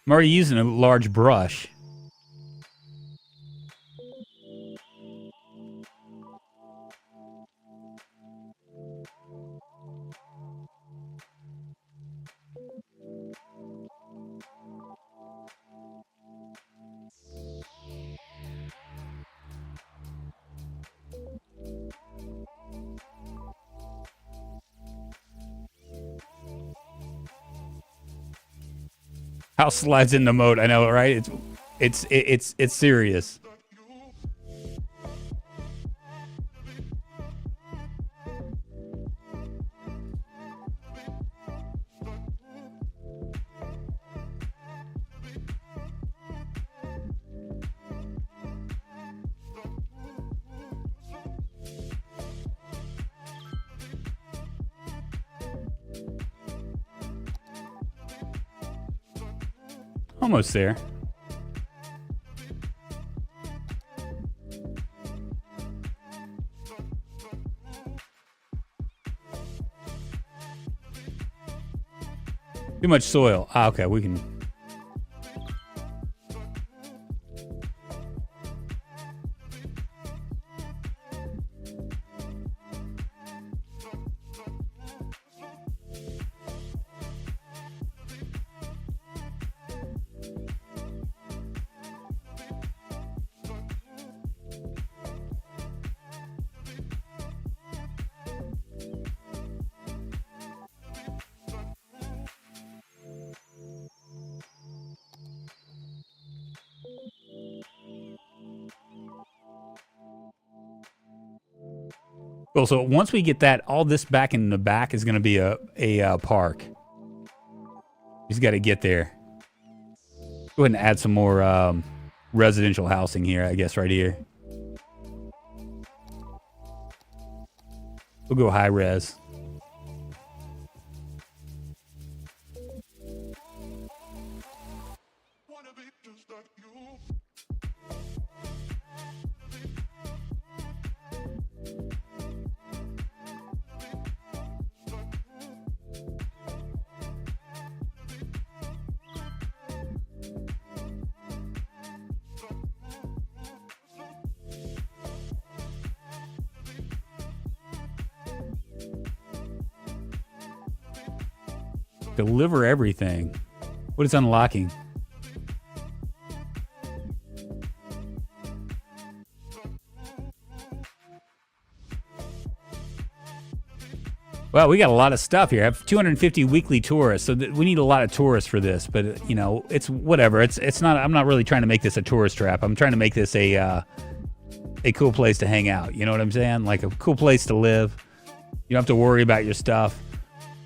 I'm already using a large brush. House slides into mode. I know, right? It's serious. Almost there. Too much soil. Ah, okay, we can. Cool. So once we get that, all this back in the back is going to be a park. He's got to get there. Go ahead and add some more residential housing here, I guess, right here. We'll go high res. Deliver everything. What is unlocking? Well, we got a lot of stuff here. I have 250 weekly tourists, so we need a lot of tourists for this. But you know, it's whatever. It's not. I'm not really trying to make this a tourist trap. I'm trying to make this a cool place to hang out. You know what I'm saying? Like a cool place to live. You don't have to worry about your stuff.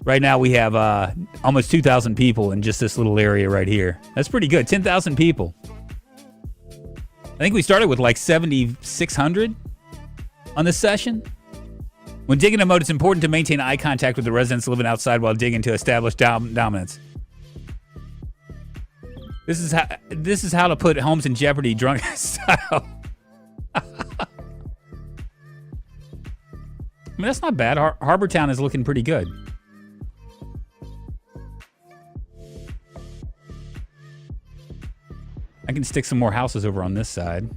Right now we have almost 2,000 people in just this little area right here. That's pretty good. 10,000 people. I think we started with like 7,600 on this session. When digging a moat, it's important to maintain eye contact with the residents living outside while digging to establish dominance. This is how to put homes in jeopardy, drunk style. I mean, that's not bad. Harbor Town is looking pretty good. I can stick some more houses over on this side.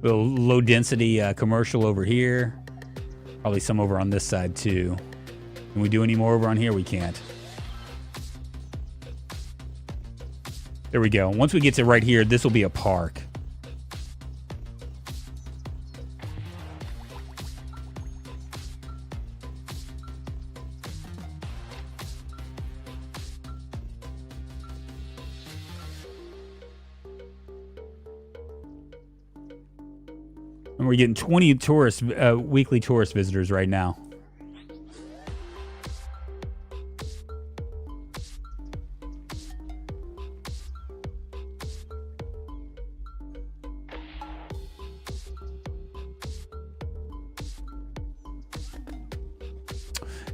Little low density commercial over here. Probably some over on this side too. Can we do any more over on here? We can't. There we go. Once we get to right here, this will be a park. And we're getting 20 tourists, weekly tourist visitors right now.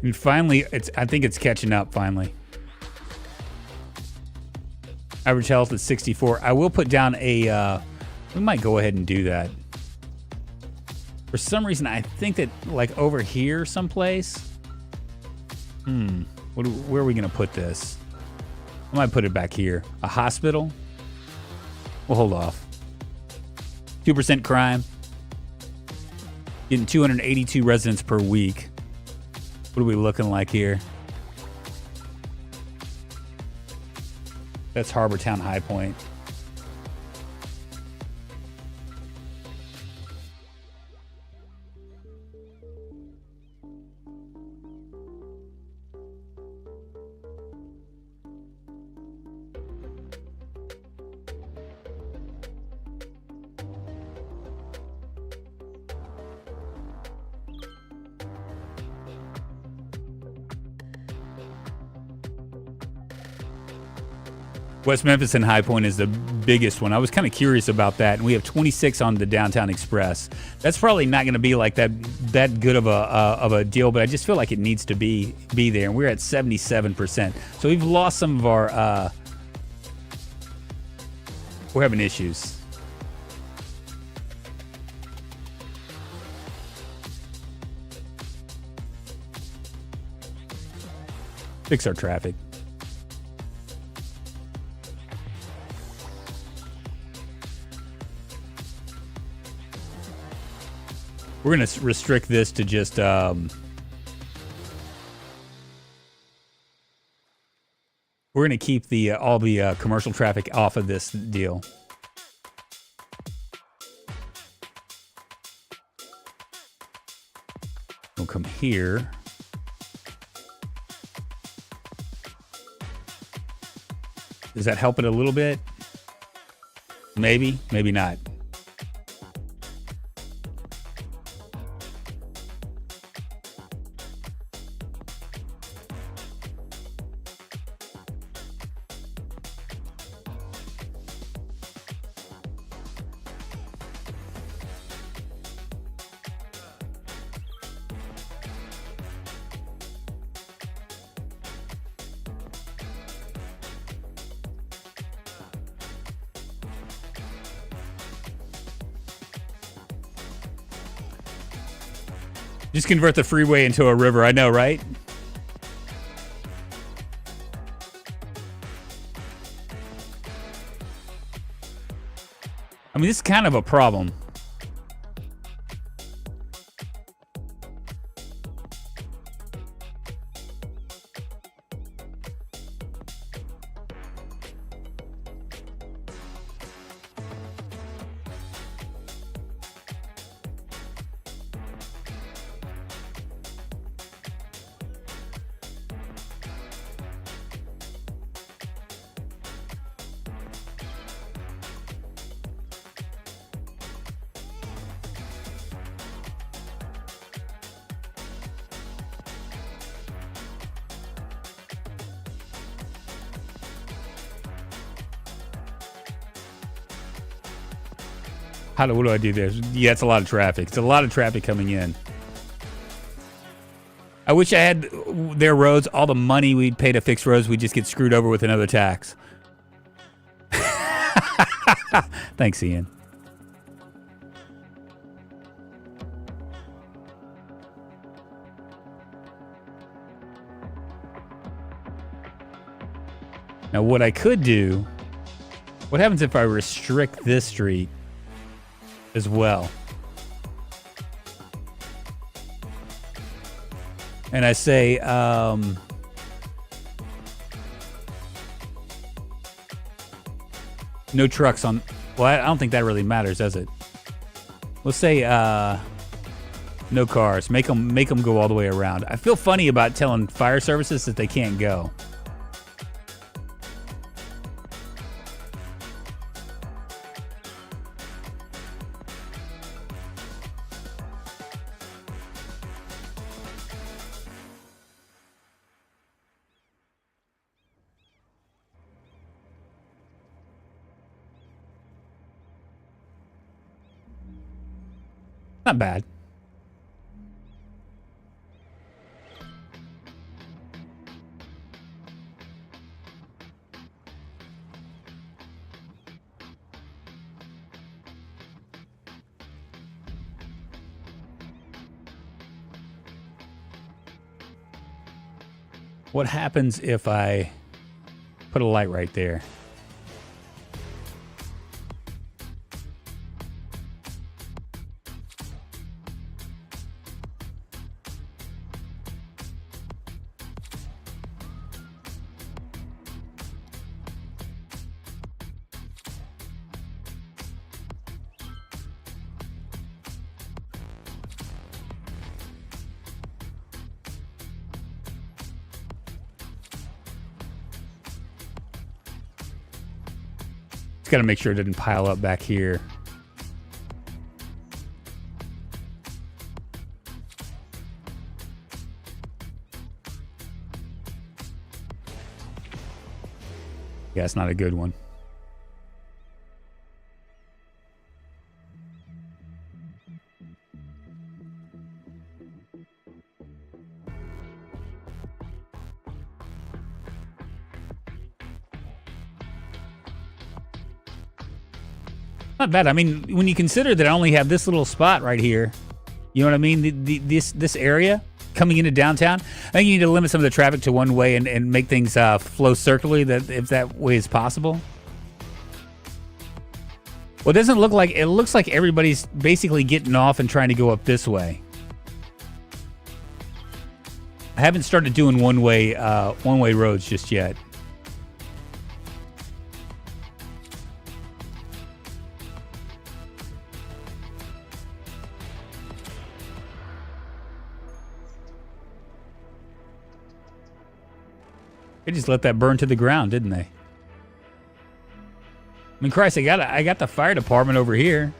And finally, I think it's catching up finally. Average health is 64. I will put down a, we might go ahead and do that. For some reason, I think that like over here someplace. Where are we gonna put this? I might put it back here. A hospital? We'll hold off. 2% crime. Getting 282 residents per week. What are we looking like here? That's Harbor Town High Point. West Memphis and High Point is the biggest one. I was kind of curious about that, and we have 26 on the Downtown Express. That's probably not going to be like that good of a deal, but I just feel like it needs to be there. And we're at 77%, so we've lost some of our. We're having issues. Fix our traffic. We're going to restrict this to just we're going to keep the all the commercial traffic off of this deal. We'll come here. Does that help it a little bit? Maybe, maybe not. Just convert the freeway into a river. I know, right? I mean, this is kind of a problem. What do I do there? Yeah, it's a lot of traffic. It's a lot of traffic coming in. I wish I had their roads. All the money we'd pay to fix roads, we'd just get screwed over with another tax. Thanks, Ian. Now, what I could do, what happens if I restrict this street as well? And I say, no trucks on, well, I don't think that really matters, does it? Let's say, no cars. Make them go all the way around. I feel funny about telling fire services that they can't go. Not bad. What happens if I put a light right there? Just got to make sure it didn't pile up back here. Yeah, it's not a good one. Not bad. I mean, when you consider that I only have this little spot right here, you know what I mean? This area coming into downtown, I think you need to limit some of the traffic to one way and make things flow circularly, that if that way is possible. Well, it doesn't look like, it looks like everybody's basically getting off and trying to go up this way. I haven't started doing one-way roads just yet. They just let that burn to the ground, didn't they? I mean, Christ, I got the fire department over here.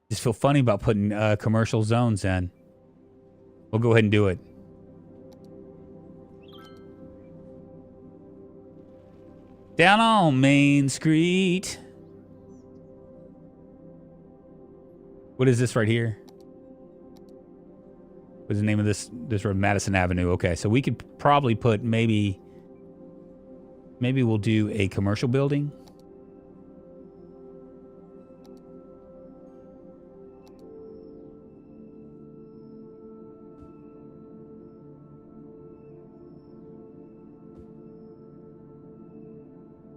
Just feel funny about putting commercial zones in. We'll go ahead and do it. Down on Main Street. What is this right here? What's the name of this road? Madison Avenue. Okay, so we could probably put maybe we'll do a commercial building.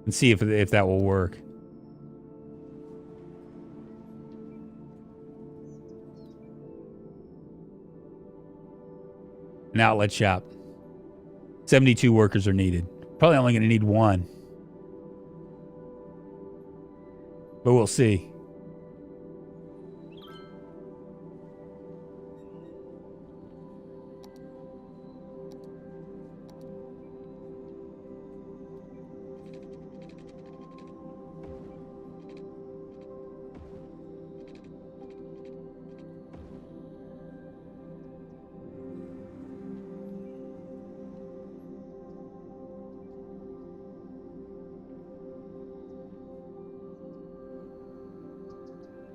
And see if that will work. An outlet shop. 72 workers are needed. Probably only going to need one. But we'll see.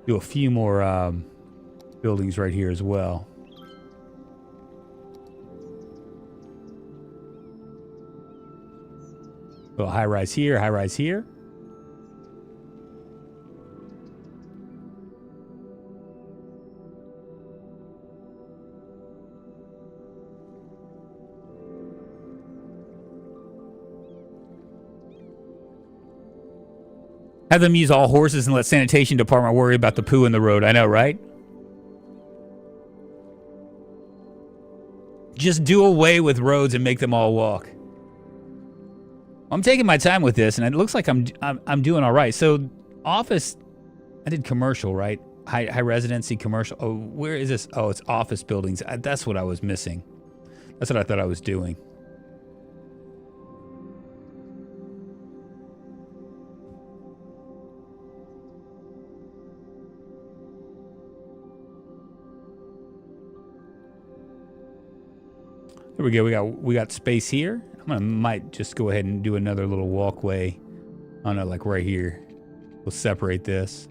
Do a few more buildings right here as well. So high rise here, high rise here. Have them use all horses and let sanitation department worry about the poo in the road. I know, right? Just do away with roads and make them all walk. I'm taking my time with this, and it looks like I'm doing all right. So, office, I did commercial, right? High residency commercial. Oh, where is this? Oh, it's office buildings. That's what I was missing. That's what I thought I was doing. There we go. We got space here. Might just go ahead and do another little walkway. I don't know, like right here. We'll separate this.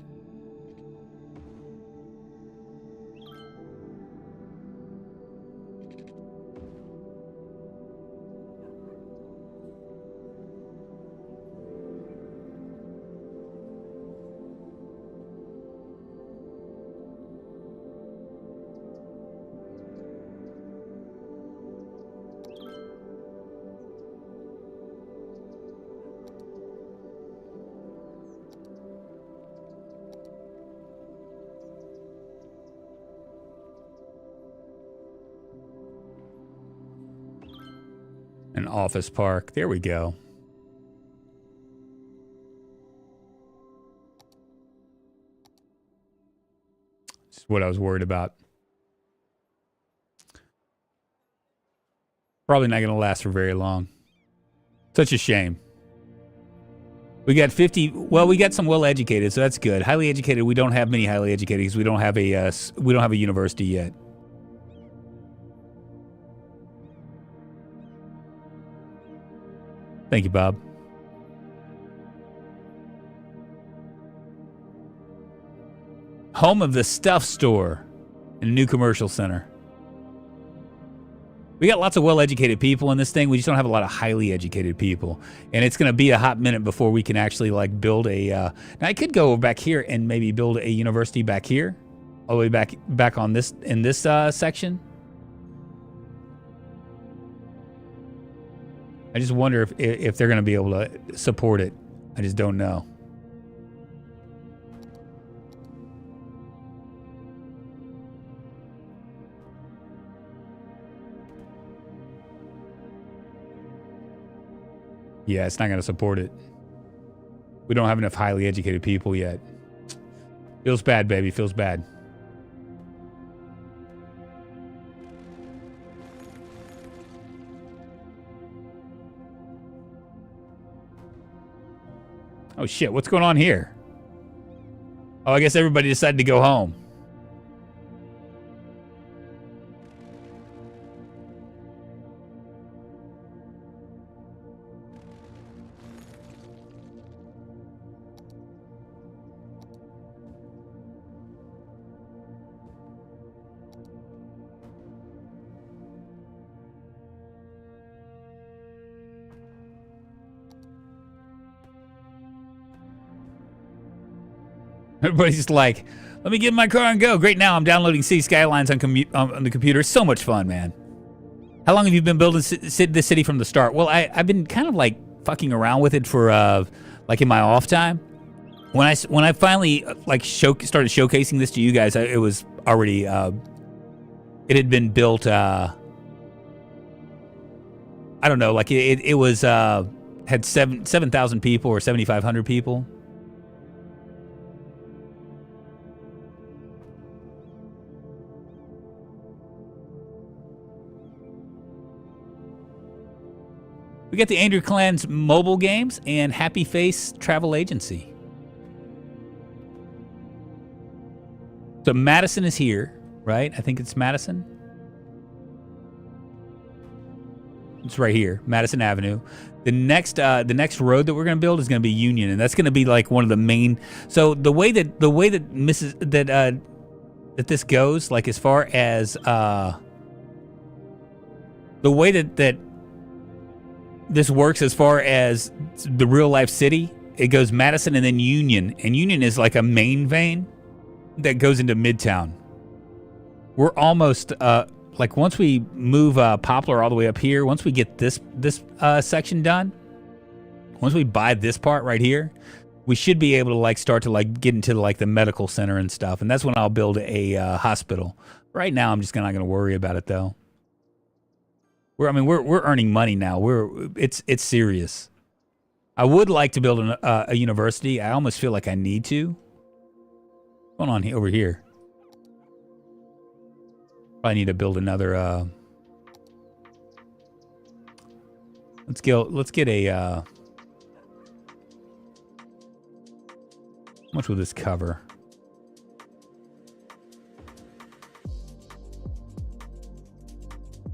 An office park. There we go. This is what I was worried about. Probably not going to last for very long. Such a shame. We got 50. Well, we got some well-educated, so that's good. Highly educated. We don't have many highly educated because we don't have a university yet. Thank you, Bob. Home of the Stuff Store and a new commercial center. We got lots of well-educated people in this thing. We just don't have a lot of highly educated people. And it's going to be a hot minute before we can actually like build a... Now, I could go back here and maybe build a university back here. All the way back on this in this section. I just wonder if they're going to be able to support it. I just don't know. Yeah, it's not going to support it. We don't have enough highly educated people yet. Feels bad, baby. Feels bad. Oh, shit. What's going on here? Oh, I guess everybody decided to go home. Everybody's just like, let me get in my car and go. Great, now I'm downloading Skylines on the computer. It's so much fun, man. How long have you been building this city from the start? Well, I've been kind of like fucking around with it for like in my off time. When I finally like started showcasing this to you guys, it was already it had been built. I don't know, like it was had 7,000 people or 7,500 people. We got the Andrew Clan's mobile games and Happy Face Travel Agency. So Madison is here, right? I think it's Madison. It's right here, Madison Avenue. The next road that we're going to build is going to be Union, and that's going to be like one of the main. So the way that that this goes, like as far as the way that this works, as far as the real life city, it goes Madison and then Union, and Union is like a main vein that goes into Midtown. We're almost like once we move Poplar all the way up here, once we get this section done, once we buy this part right here, we should be able to like start to like get into like the medical center and stuff, and that's when I'll build a hospital. Right now, I'm just not going to worry about it though. We're earning money now. It's serious. I would like to build a university. I almost feel like I need to. What's going on over here? Probably need to build another. Let's get a. How much will this cover?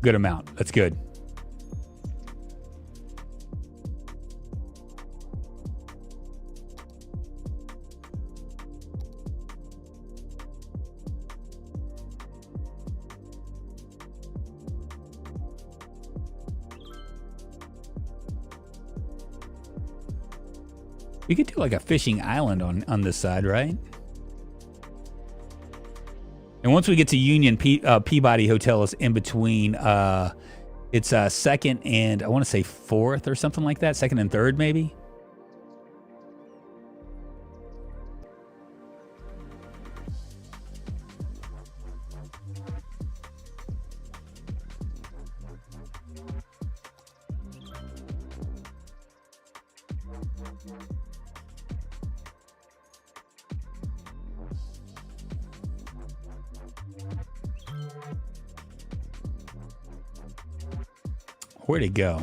Good amount. That's good. We could do like a fishing island on this side, right? And once we get to Union, Peabody Hotel is in between. It's second and I want to say fourth or something like that. Second and third, maybe. Where'd it go?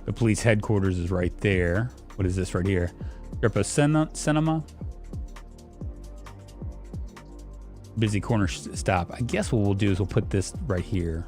The police headquarters is right there. What is this right here? Cinema. Busy corner stop. I guess what we'll do is we'll put this right here.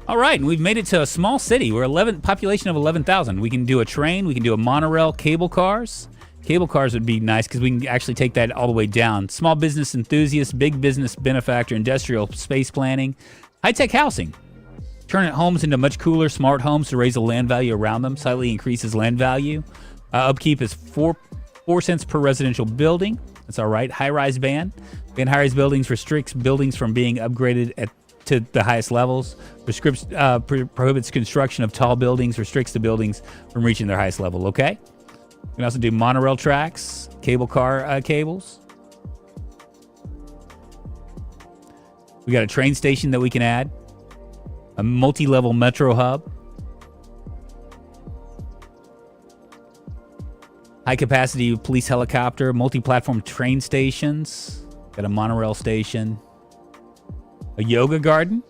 All right, and we've made it to a small city. We're population of 11,000. We can do a train. We can do a monorail, cable cars. Cable cars would be nice because we can actually take that all the way down. Small business enthusiast, big business benefactor, industrial space planning, high-tech housing. Turn homes into much cooler, smart homes to raise the land value around them. Slightly increases land value. Upkeep is 4 cents per residential building. That's all right. High-rise ban. Ban high-rise buildings restricts buildings from being upgraded to the highest levels. Prohibits construction of tall buildings. Restricts the buildings from reaching their highest level. Okay. We can also do monorail tracks, cable car cables. We got a train station that we can add. A multi-level metro hub. High-capacity police helicopter, multi-platform train stations. Got a monorail station. A yoga garden.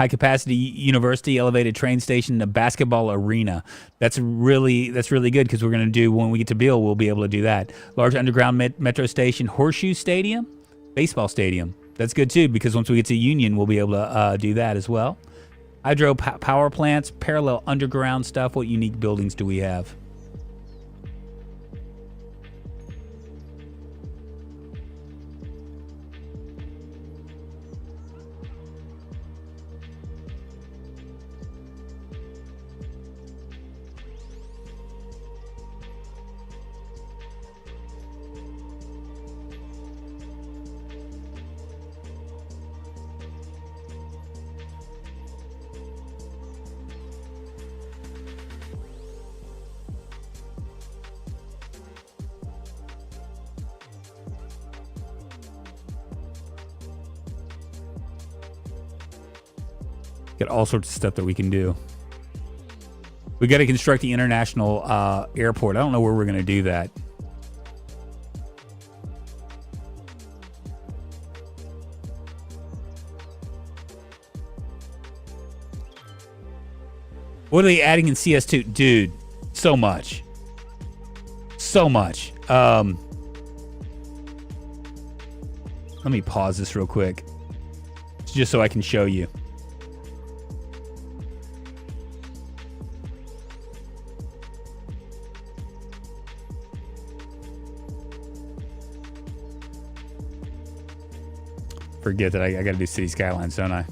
High-capacity university, elevated train station, a basketball arena. That's really good because we're going to do, when we get to Beale, we'll be able to do that. Large underground metro station, horseshoe stadium, baseball stadium. That's good too because once we get to Union, we'll be able to do that as well. Hydro power plants, parallel underground stuff. What unique buildings do we have? Got all sorts of stuff that we can do. We got to construct the international airport. I don't know where we're going to do that. What are they adding in CS2? Dude, so much. So much. Let me pause this real quick. Just so I can show you. Forget that I got to do City Skylines, don't I?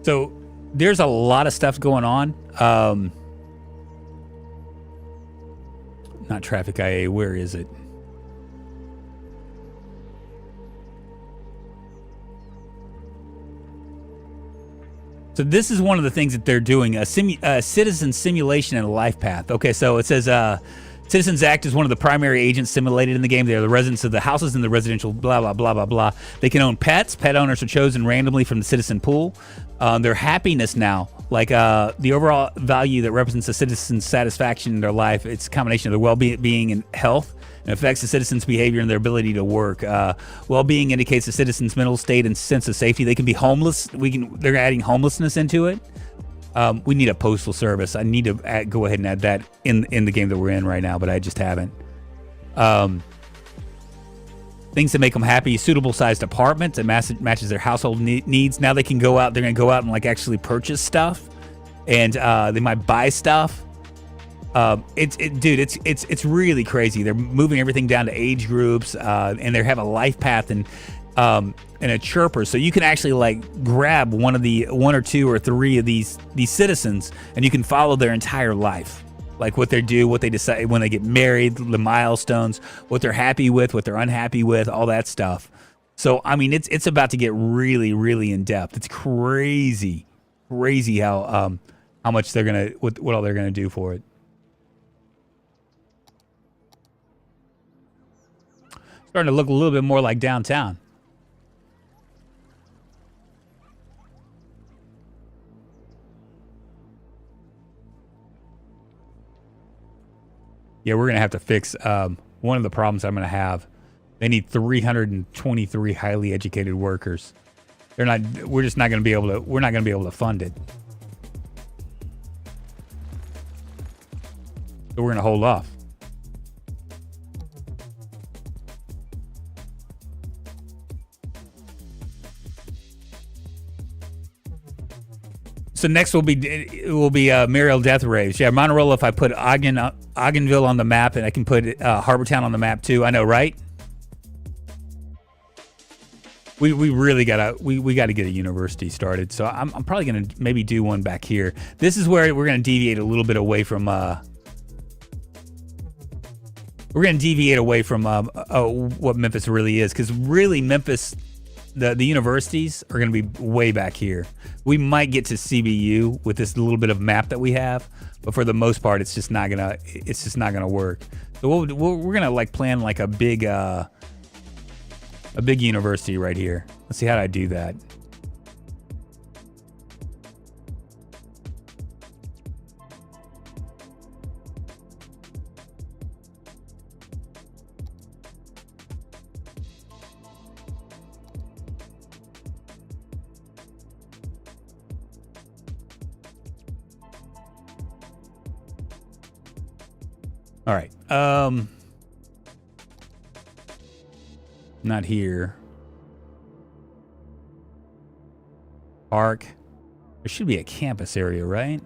So there's a lot of stuff going on. Not traffic IA. Where is it? So this is one of the things that they're doing, a citizen simulation and a life path. Okay, so it says citizens act as one of the primary agents simulated in the game. They are the residents of the houses in the residential blah, blah, blah, blah, blah. They can own pets. Pet owners are chosen randomly from the citizen pool. Their happiness now, like the overall value that represents a citizen's satisfaction in their life, it's a combination of their well-being and health. It affects the citizens' behavior and their ability to work. Well-being indicates the citizen's mental state and sense of safety. They can be homeless. They're adding homelessness into it. We need a postal service. I need to go ahead and add that in the game that we're in right now, but I just haven't. Things that make them happy: suitable sized apartments that matches their household needs. Now they can go out. They're going to go out and like actually purchase stuff, and they might buy stuff. It's really crazy. They're moving everything down to age groups, and they have a life path and a chirper, so you can actually like grab one or two or three of these citizens, and you can follow their entire life, like what they do, what they decide when they get married, the milestones, what they're happy with, what they're unhappy with, all that stuff. So I mean, it's about to get really, really in depth. It's crazy how much they're gonna what all they're gonna do for it. Starting to look a little bit more like downtown. Yeah, we're going to have to fix one of the problems I'm going to have. They need 323 highly educated workers. We're just not going to be able to, we're not going to be able to fund it. So we're going to hold off. So next will be Mariel Death Raves. Yeah, Monterola. If I put Ogdenville on the map, and I can put Harbortown on the map too. I know, right? We really gotta get a university started. So I'm probably gonna maybe do one back here. This is where we're gonna deviate a little bit away from. We're gonna deviate away from what Memphis really is, because really Memphis. The universities are going to be way back here. We might get to CBU with this little bit of map that we have, but for the most part, it's just not gonna work. So we're gonna like plan like a big university right here. Let's see how I do that. All right. Not here. Park. There should be a campus area, right?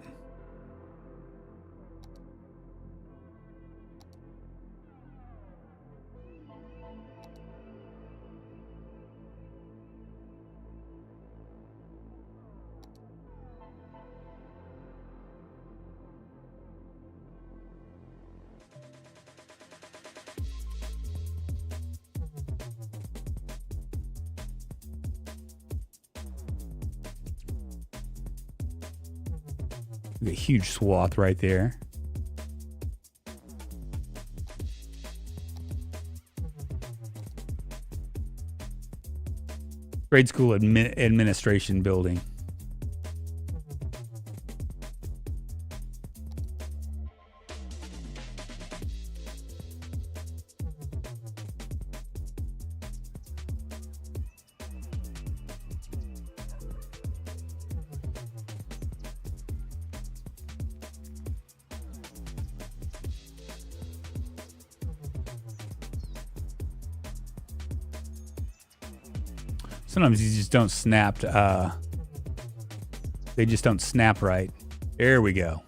A huge swath right there. Grade school administration building. Sometimes these just don't snap. They just don't snap right. There we go.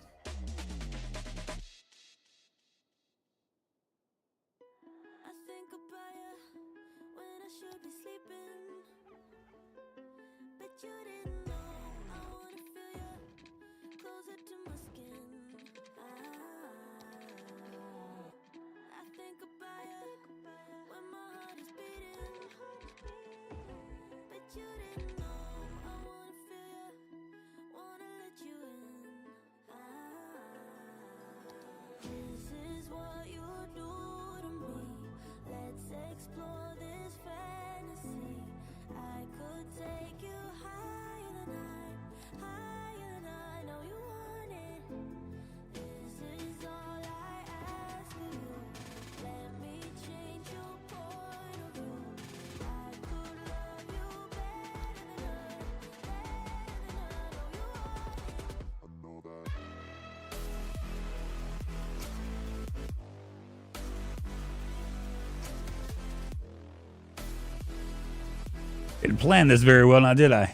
Didn't plan this very well now, did I?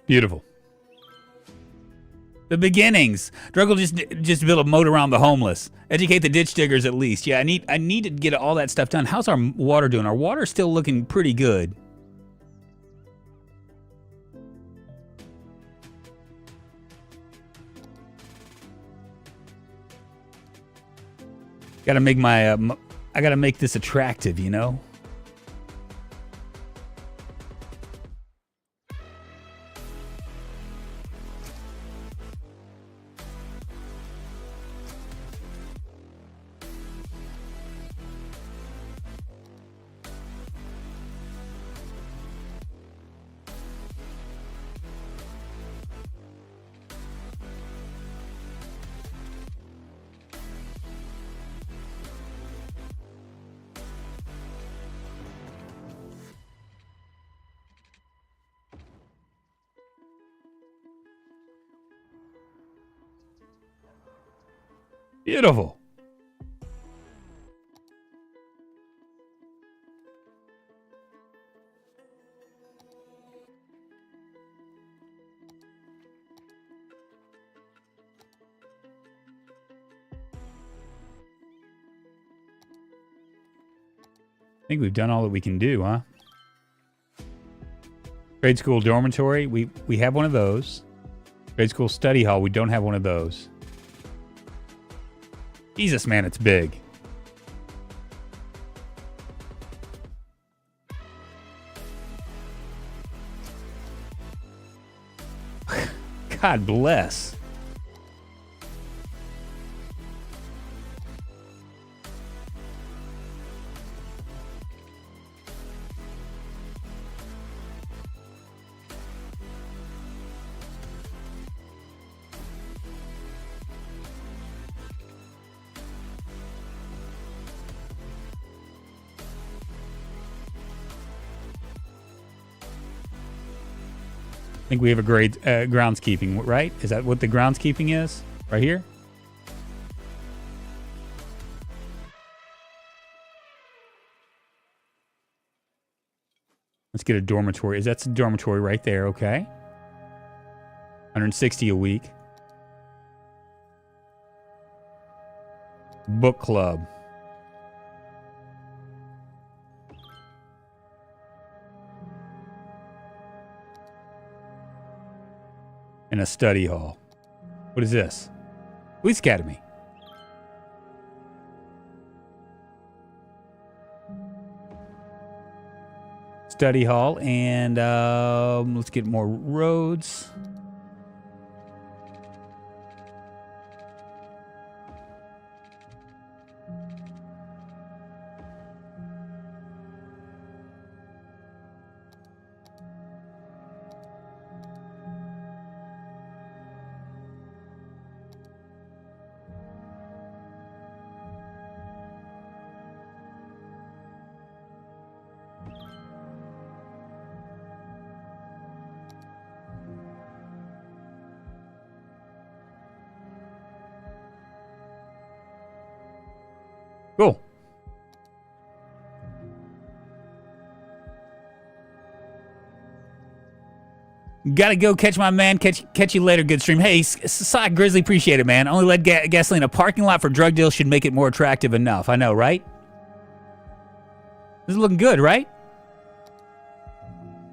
Beautiful. The beginnings. Druggle just build a moat around the homeless. Educate the ditch diggers at least. Yeah, I need to get all that stuff done. How's our water doing? Our water's still looking pretty good. Gotta make my I gotta make this attractive, you know? Beautiful. I think we've done all that we can do, huh? Grade school dormitory, we have one of those. Grade school study hall, we don't have one of those. Jesus, man, it's big. God bless. I think we have a grade groundskeeping, right? Is that what the groundskeeping is? Right here? Let's get a dormitory. That's a dormitory right there, okay. 160 a week. Book club. And a study hall. What is this? Police Academy. Study hall, and let's get more roads. Cool. Gotta go catch my man. Catch you later, good stream. Hey, Sock Grizzly, appreciate it, man. Only lead gasoline. A parking lot for drug deals should make it more attractive enough. I know, right? This is looking good, right?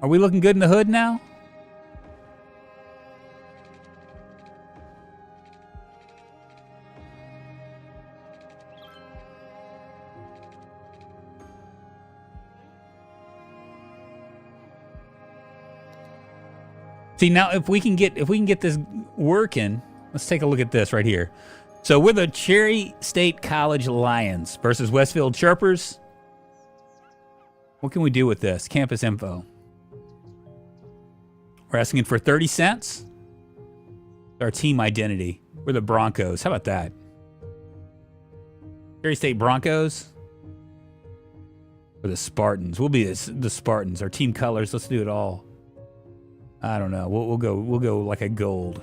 Are we looking good in the hood now? See, now if we can get this working, let's take a look at this right here. So we're the Cherry State College Lions versus Westfield Chirpers. What can we do with this? Campus info. We're asking for 30 cents. Our team identity. We're the Broncos. How about that? Cherry State Broncos. Or the Spartans. We'll be the Spartans. Our team colors. Let's do it all. I don't know. We'll go like a gold.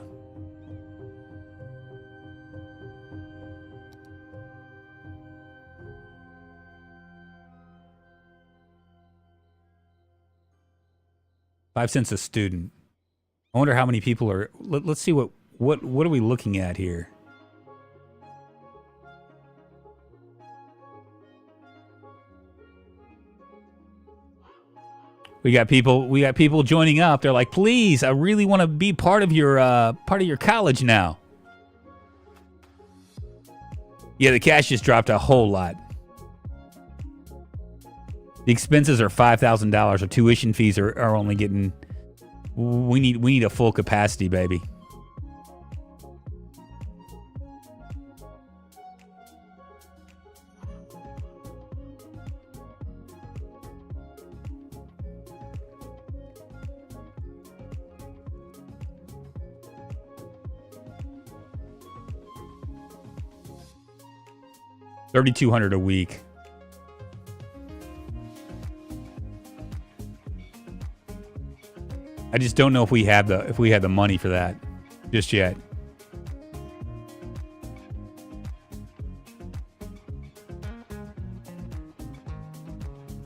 $0.05 a student. I wonder how many people are. Let's see what are we looking at here. We got people joining up. They're like, "Please, I really want to be part of your college now." Yeah, the cash just dropped a whole lot. The expenses are $5,000. Our tuition fees are only getting. We need a full capacity, baby. $3,200 a week. I just don't know if we have the money for that just yet.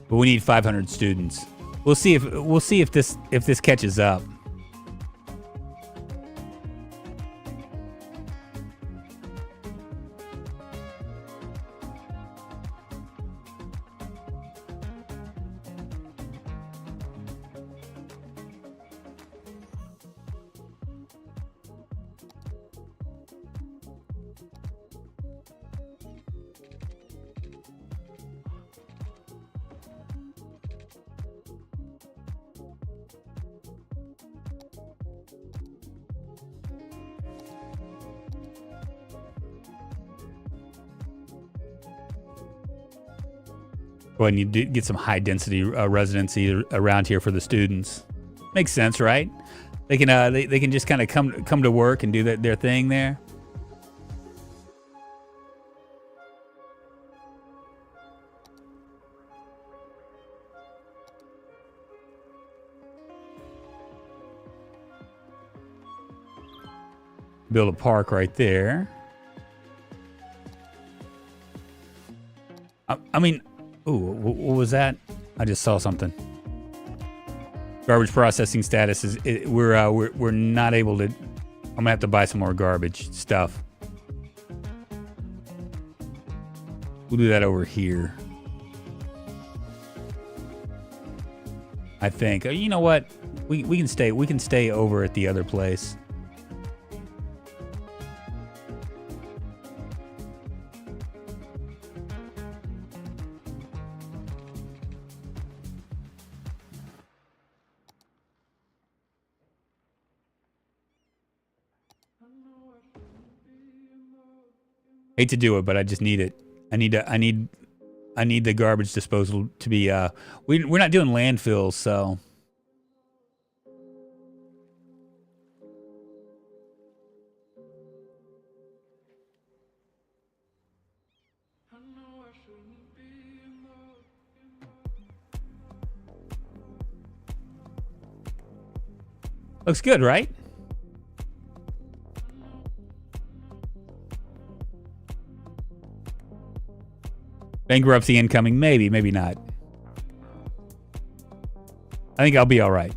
But we need 500 students. We'll see if this catches up. Go ahead and you get some high density residency around here for the students. Makes sense, right? They can just kind of come to work and do their thing there. Build a park right there. I mean, ooh, what was that? I just saw something. Garbage processing status is we're not able to. I'm gonna have to buy some more garbage stuff. We'll do that over here. I think. You know what? We can stay. We can stay over at the other place. Hate to do it, but I just need it. I need the garbage disposal to be. We're not doing landfills, so. Looks good, right? Bankruptcy incoming, maybe, maybe not. I think I'll be all right.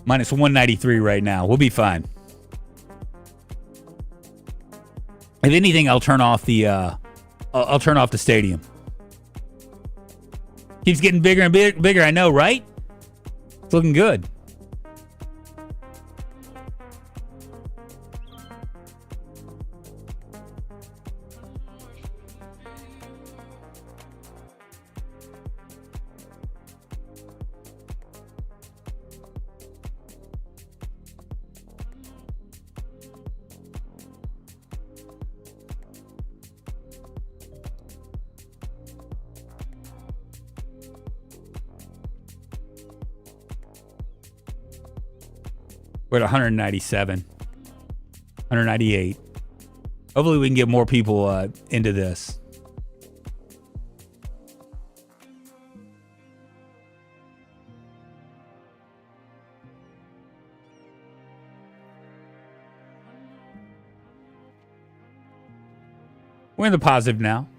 Minus 193 right now. We'll be fine. If anything, I'll turn off the I'll turn off the stadium. Keeps getting bigger and bigger, I know, right? It's looking good. We're at 197, 198. Hopefully we can get more people into this. We're in the positive now.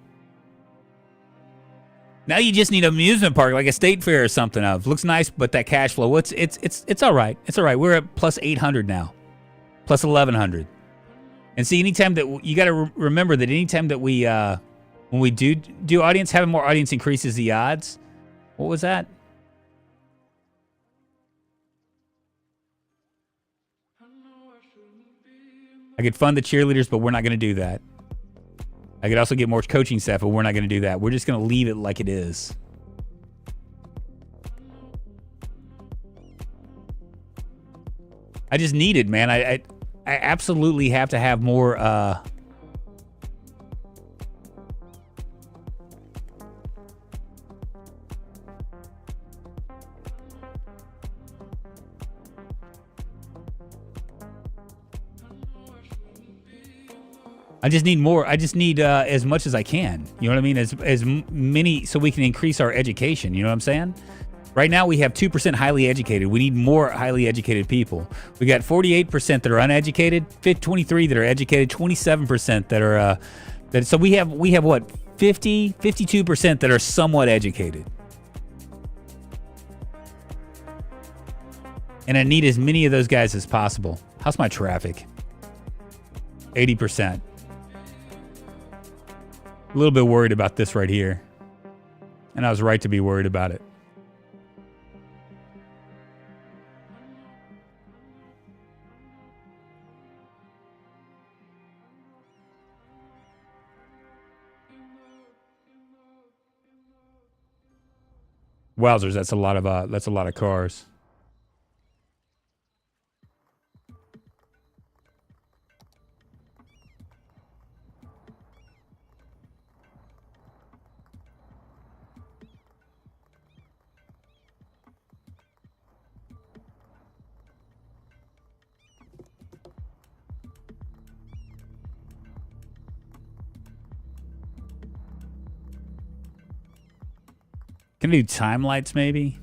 Now you just need an amusement park, like a state fair or something. Looks nice, but that cash flow, it's all right. It's all right. We're at plus 800 now, plus 1100. And see, anytime that you got to remember that anytime that we when we do audience, having more audience increases the odds. What was that? I could fund the cheerleaders, but we're not going to do that. I could also get more coaching staff, but we're not going to do that. We're just going to leave it like it is. I just need it, man. I absolutely have to have more. I just need more. I just need as much as I can. You know what I mean? As many, so we can increase our education. You know what I'm saying? Right now we have 2% highly educated. We need more highly educated people. We got 48% that are uneducated, 23 that are educated, 27% that are so we have what, 52% that are somewhat educated. And I need as many of those guys as possible. How's my traffic? 80%. A little bit worried about this right here. And I was right to be worried about it. Wowzers, that's a lot of cars. Can I do time lights maybe?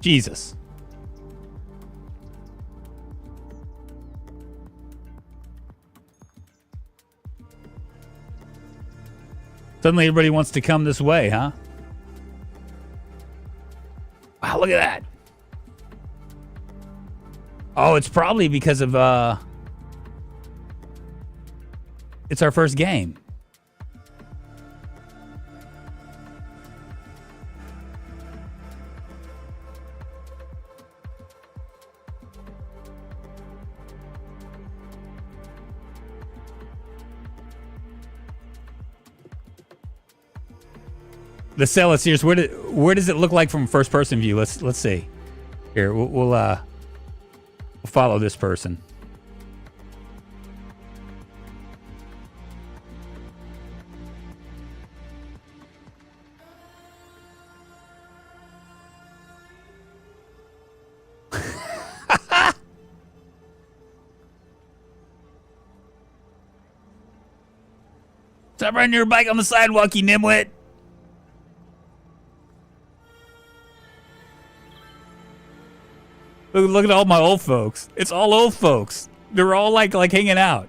Jesus. Suddenly everybody wants to come this way, huh? Wow, look at that. Oh, it's probably because of it's our first game. The cell is serious. Where does it look like from first person view? Let's see. Here, we'll follow this person. Stop riding your bike on the sidewalk, you nimwit. Look at all my old folks. It's all old folks. They're all like hanging out.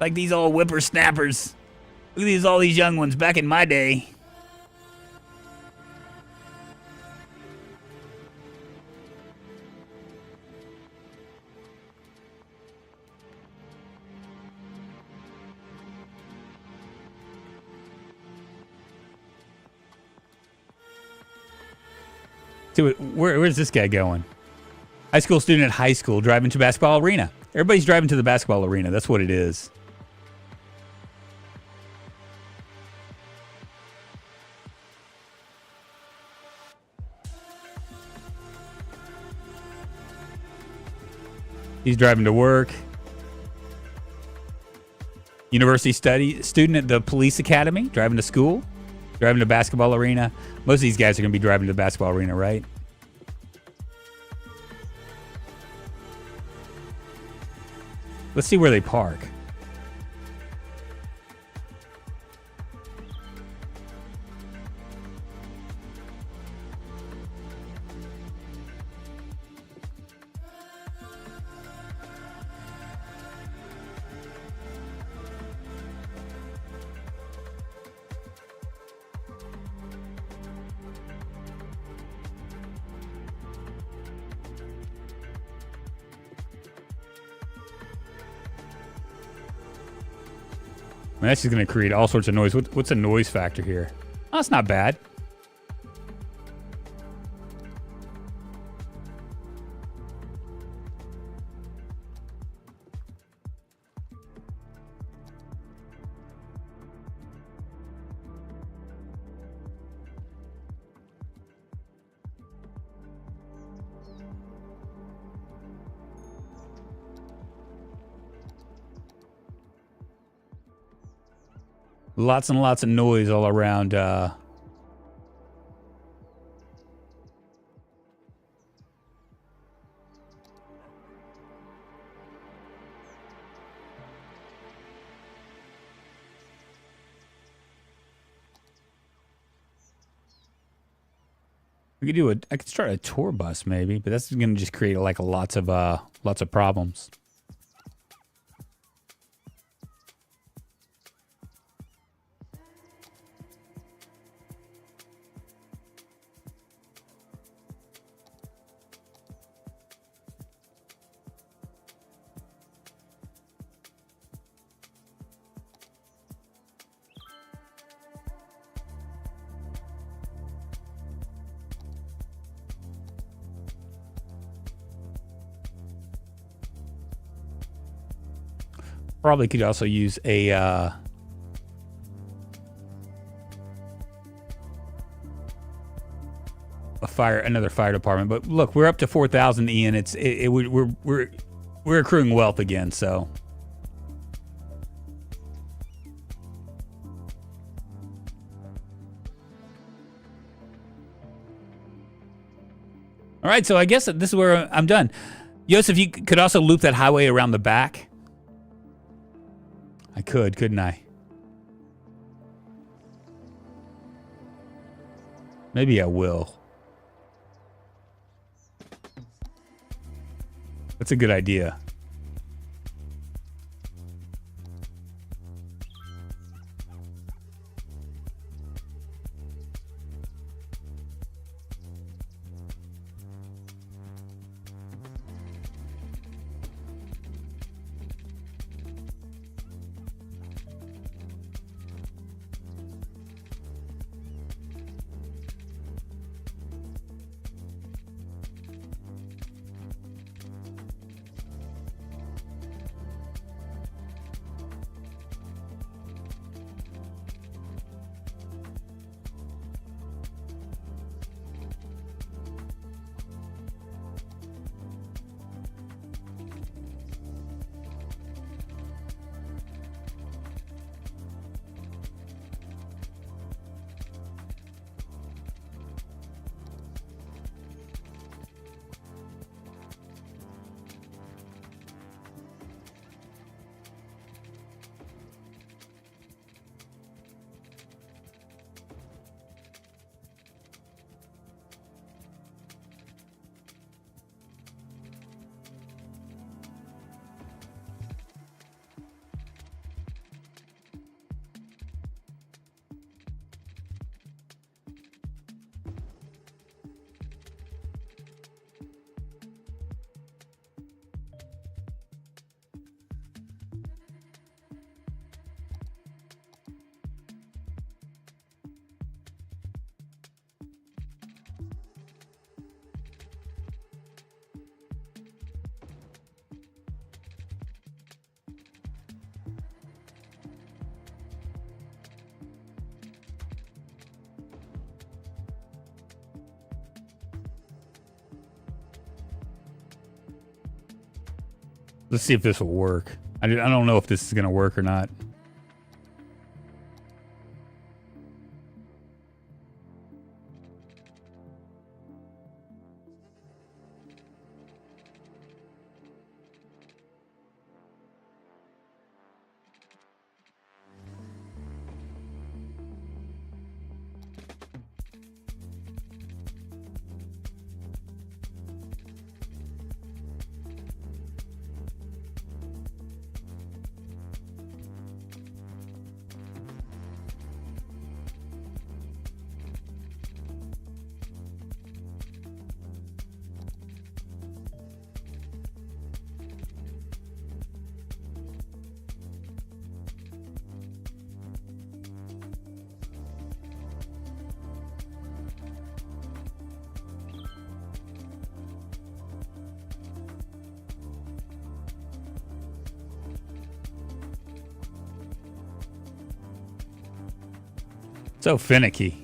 Like these old whippersnappers. Look at all these young ones back in my day. Dude, where's this guy going? High school student at high school driving to basketball arena. Everybody's driving to the basketball arena. That's what it is. He's driving to work. University student at the police academy, driving to school. Driving to basketball arena. Most of these guys are going to be driving to the basketball arena, right? Let's see where they park. That's just going to create all sorts of noise. What's the noise factor here? Oh, it's not bad. Lots and lots of noise all around. We could do I could start a tour bus maybe, but that's going to just create like lots of problems. Probably could also use another fire department. But look, we're up to 4,000, Ian. We're accruing wealth again. So. All right, so I guess this is where I'm done. Yosef, you could also loop that highway around the back. I could, couldn't I? Maybe I will. That's a good idea. Let's see if this will work. I don't know if this is going to work or not. So finicky.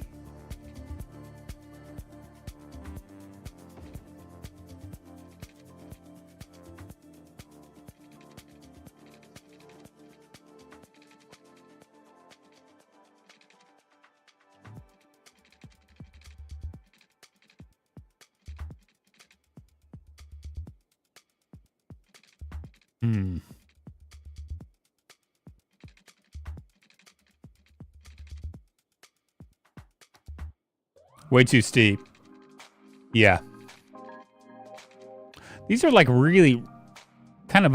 Hmm. Way too steep. Yeah. These are like really kind of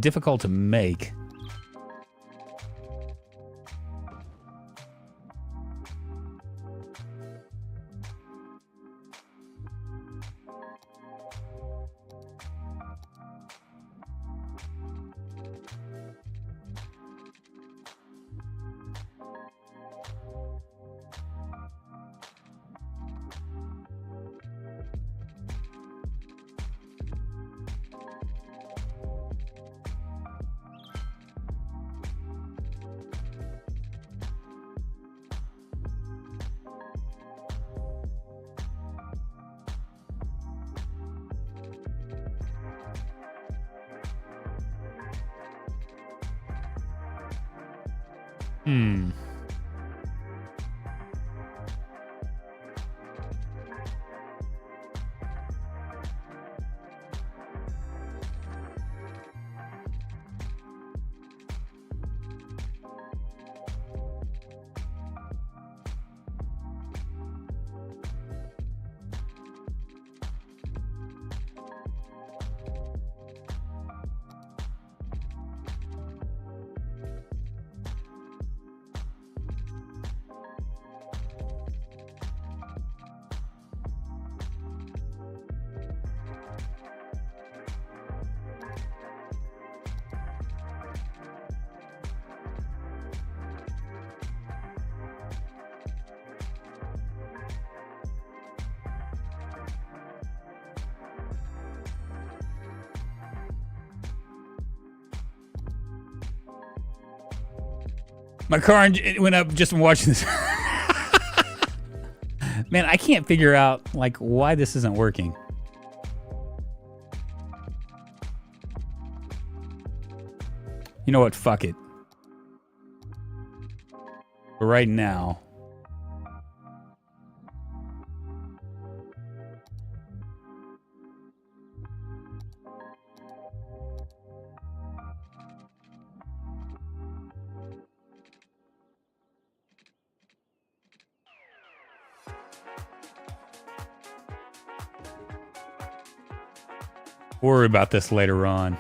difficult to make. Hmm. My car went up just from watching this. Man, I can't figure out like why this isn't working. You know what? Fuck it. But right now, worry about this later on.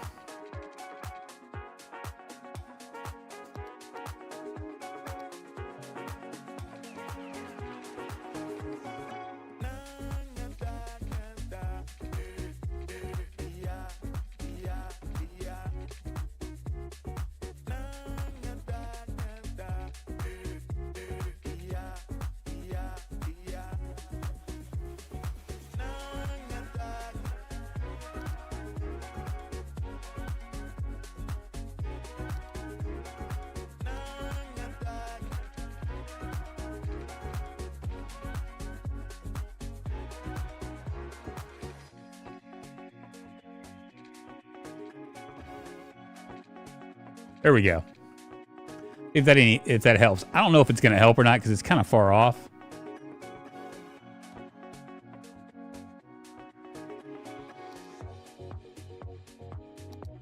There we go. If that helps. I don't know if it's going to help or not because it's kind of far off.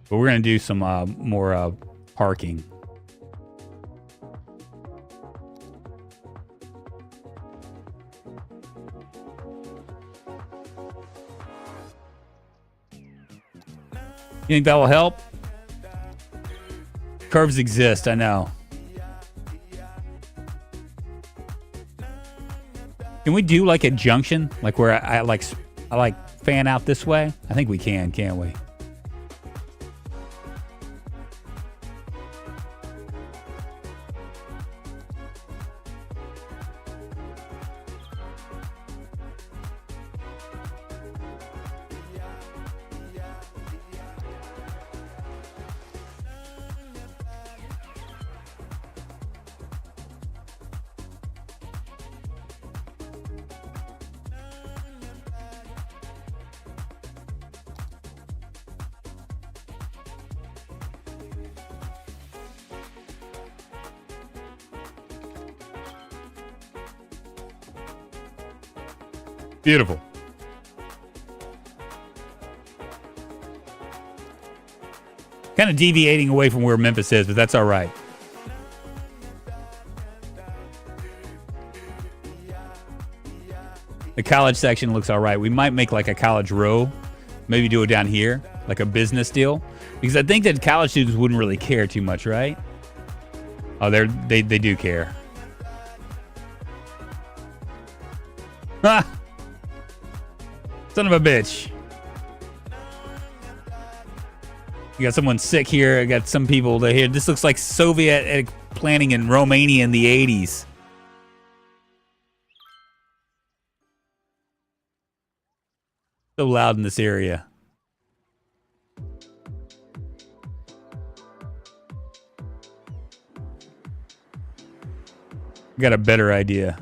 But we're going to do some more parking. You think that will help? Curves exist, I know. Can we do like a junction, like where I like fan out this way? I think we can, can't we? Beautiful. Kind of deviating away from where Memphis is, but that's all right. The college section looks all right. We might make like a college row. Maybe do it down here, like a business deal. Because I think that college students wouldn't really care too much, right? Oh, they do care. Ah! Son of a bitch. You got someone sick here. I got some people here. This looks like Soviet planning in Romania in the 80s. So loud in this area. Got a better idea.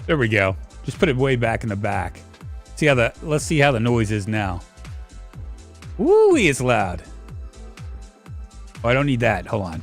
There we go. Just put it way back in the back. Let's see how the noise is now. Woo, it's loud. Oh, I don't need that. Hold on.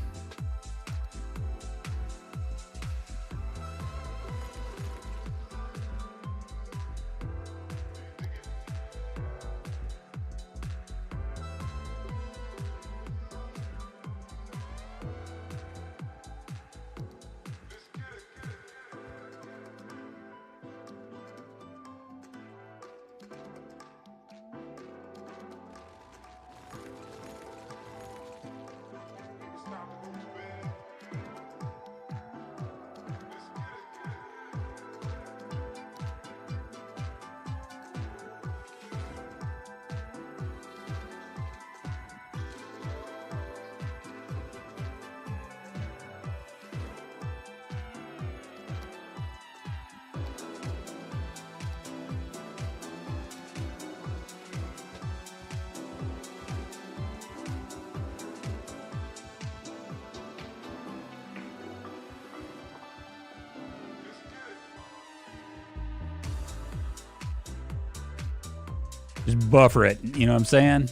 Just buffer it, you know what I'm saying?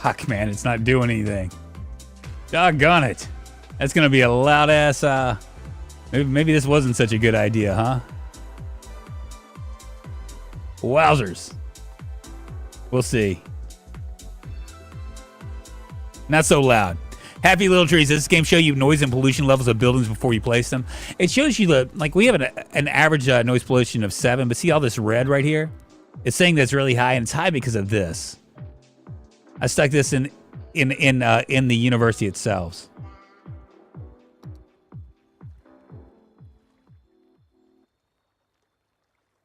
Fuck, man, it's not doing anything. Doggone it. That's going to be a loud ass, maybe this wasn't such a good idea, huh? Wowzers. We'll see. Not so loud. Happy Little Trees. Does this game show you noise and pollution levels of buildings before you place them? It shows you like we have an average noise pollution of 7, but see all this red right here? It's saying that's really high, and it's high because of this. I stuck this in the university itself.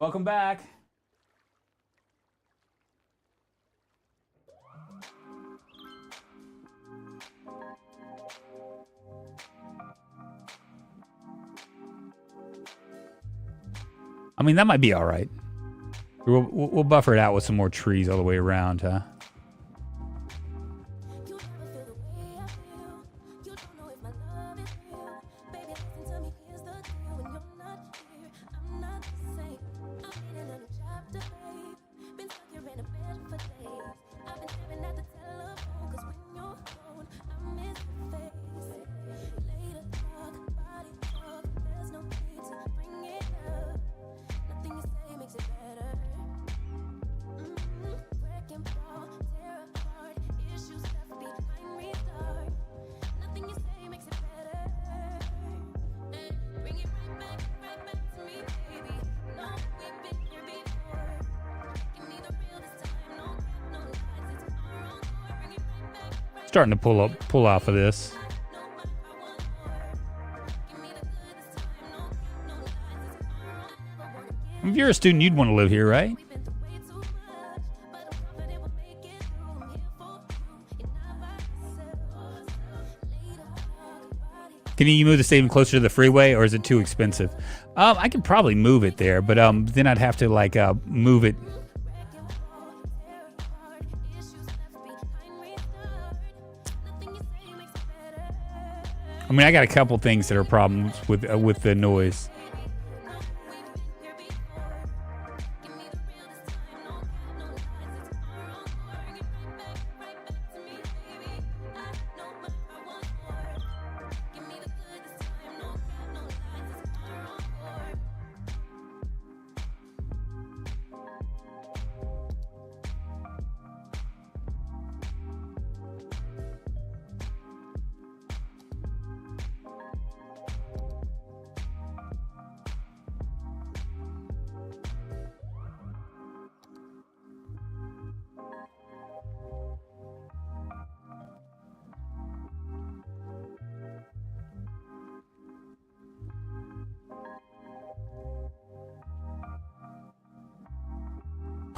Welcome back. I mean, that might be all right. We'll buffer it out with some more trees all the way around, huh? starting to pull off of this. If you're a student, you'd want to live here, right? Can you move the stadium closer to the freeway, or is it too expensive? I could probably move it there, but then I'd have to like move it. I mean, I got a couple things that are problems with the noise.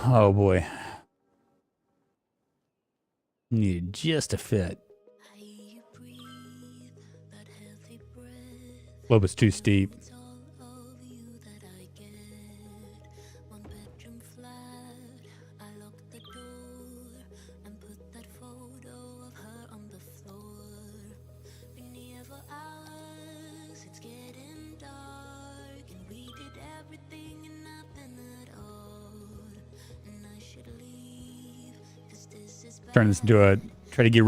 Oh boy. Needed just a fit. Slope is too steep. Turn this into try to get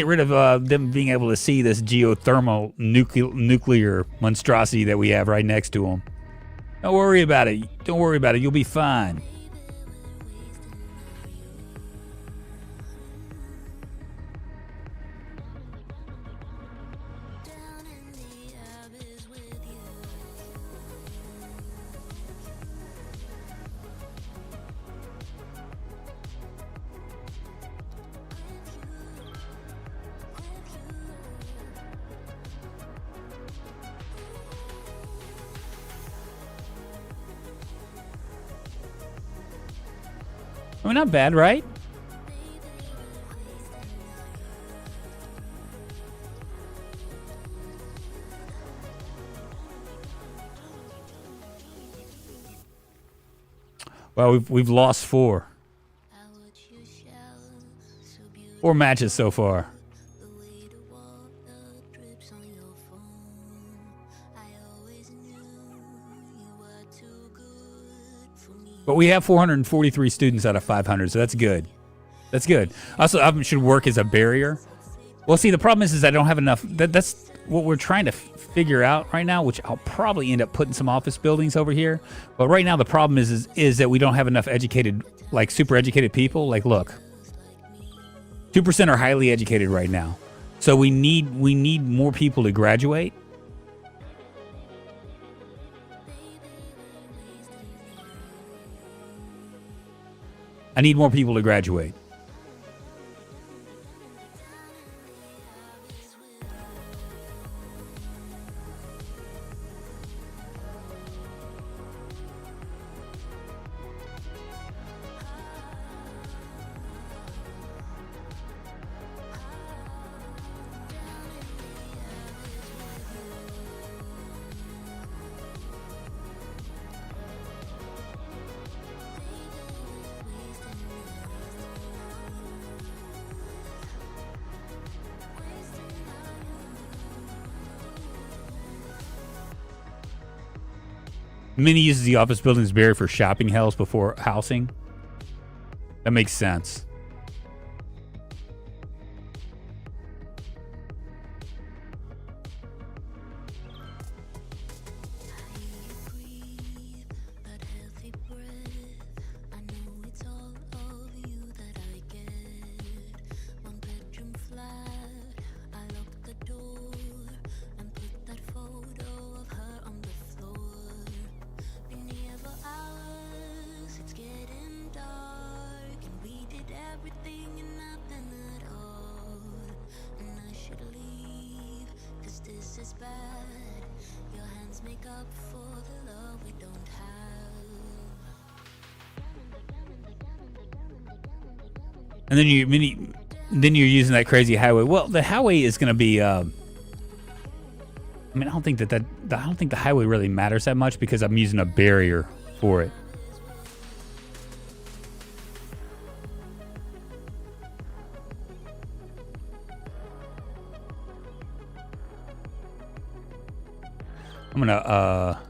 rid of them being able to see this geothermal nuclear monstrosity that we have right next to them. Don't worry about it. Don't worry about it. You'll be fine. I mean, not bad, right? Well, we've lost 4 matches so far. But we have 443 students out of 500, so that's good. That's good. Also, I should work as a barrier. Well, see, the problem is I don't have enough. That's what we're trying to figure out right now, which I'll probably end up putting some office buildings over here. But right now, the problem is that we don't have enough educated, like super educated people. Like, look, 2% are highly educated right now, so we need more people to graduate. I need more people to graduate. Many uses the office buildings barrier for shopping hells before housing. That makes sense. And then you're using that crazy highway. Well, the highway is going to be. I mean, I don't think the highway really matters that much because I'm using a barrier for it. I'm gonna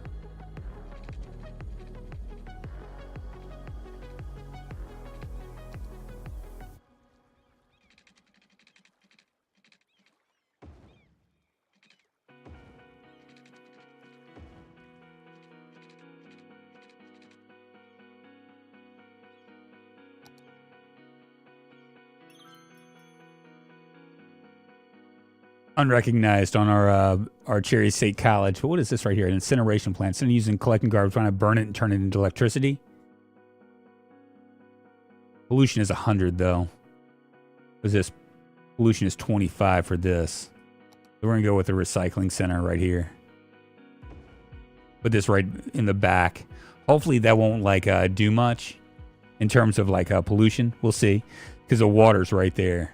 unrecognized on our Cherry State College. But what is this right here? An incineration plant. Instead of using collecting garbage, trying to burn it and turn it into electricity. Pollution is 100 though. What's this? Pollution is 25 for this. So we're gonna go with the recycling center right here. Put this right in the back. Hopefully that won't like do much in terms of like pollution. We'll see, because the water's right there.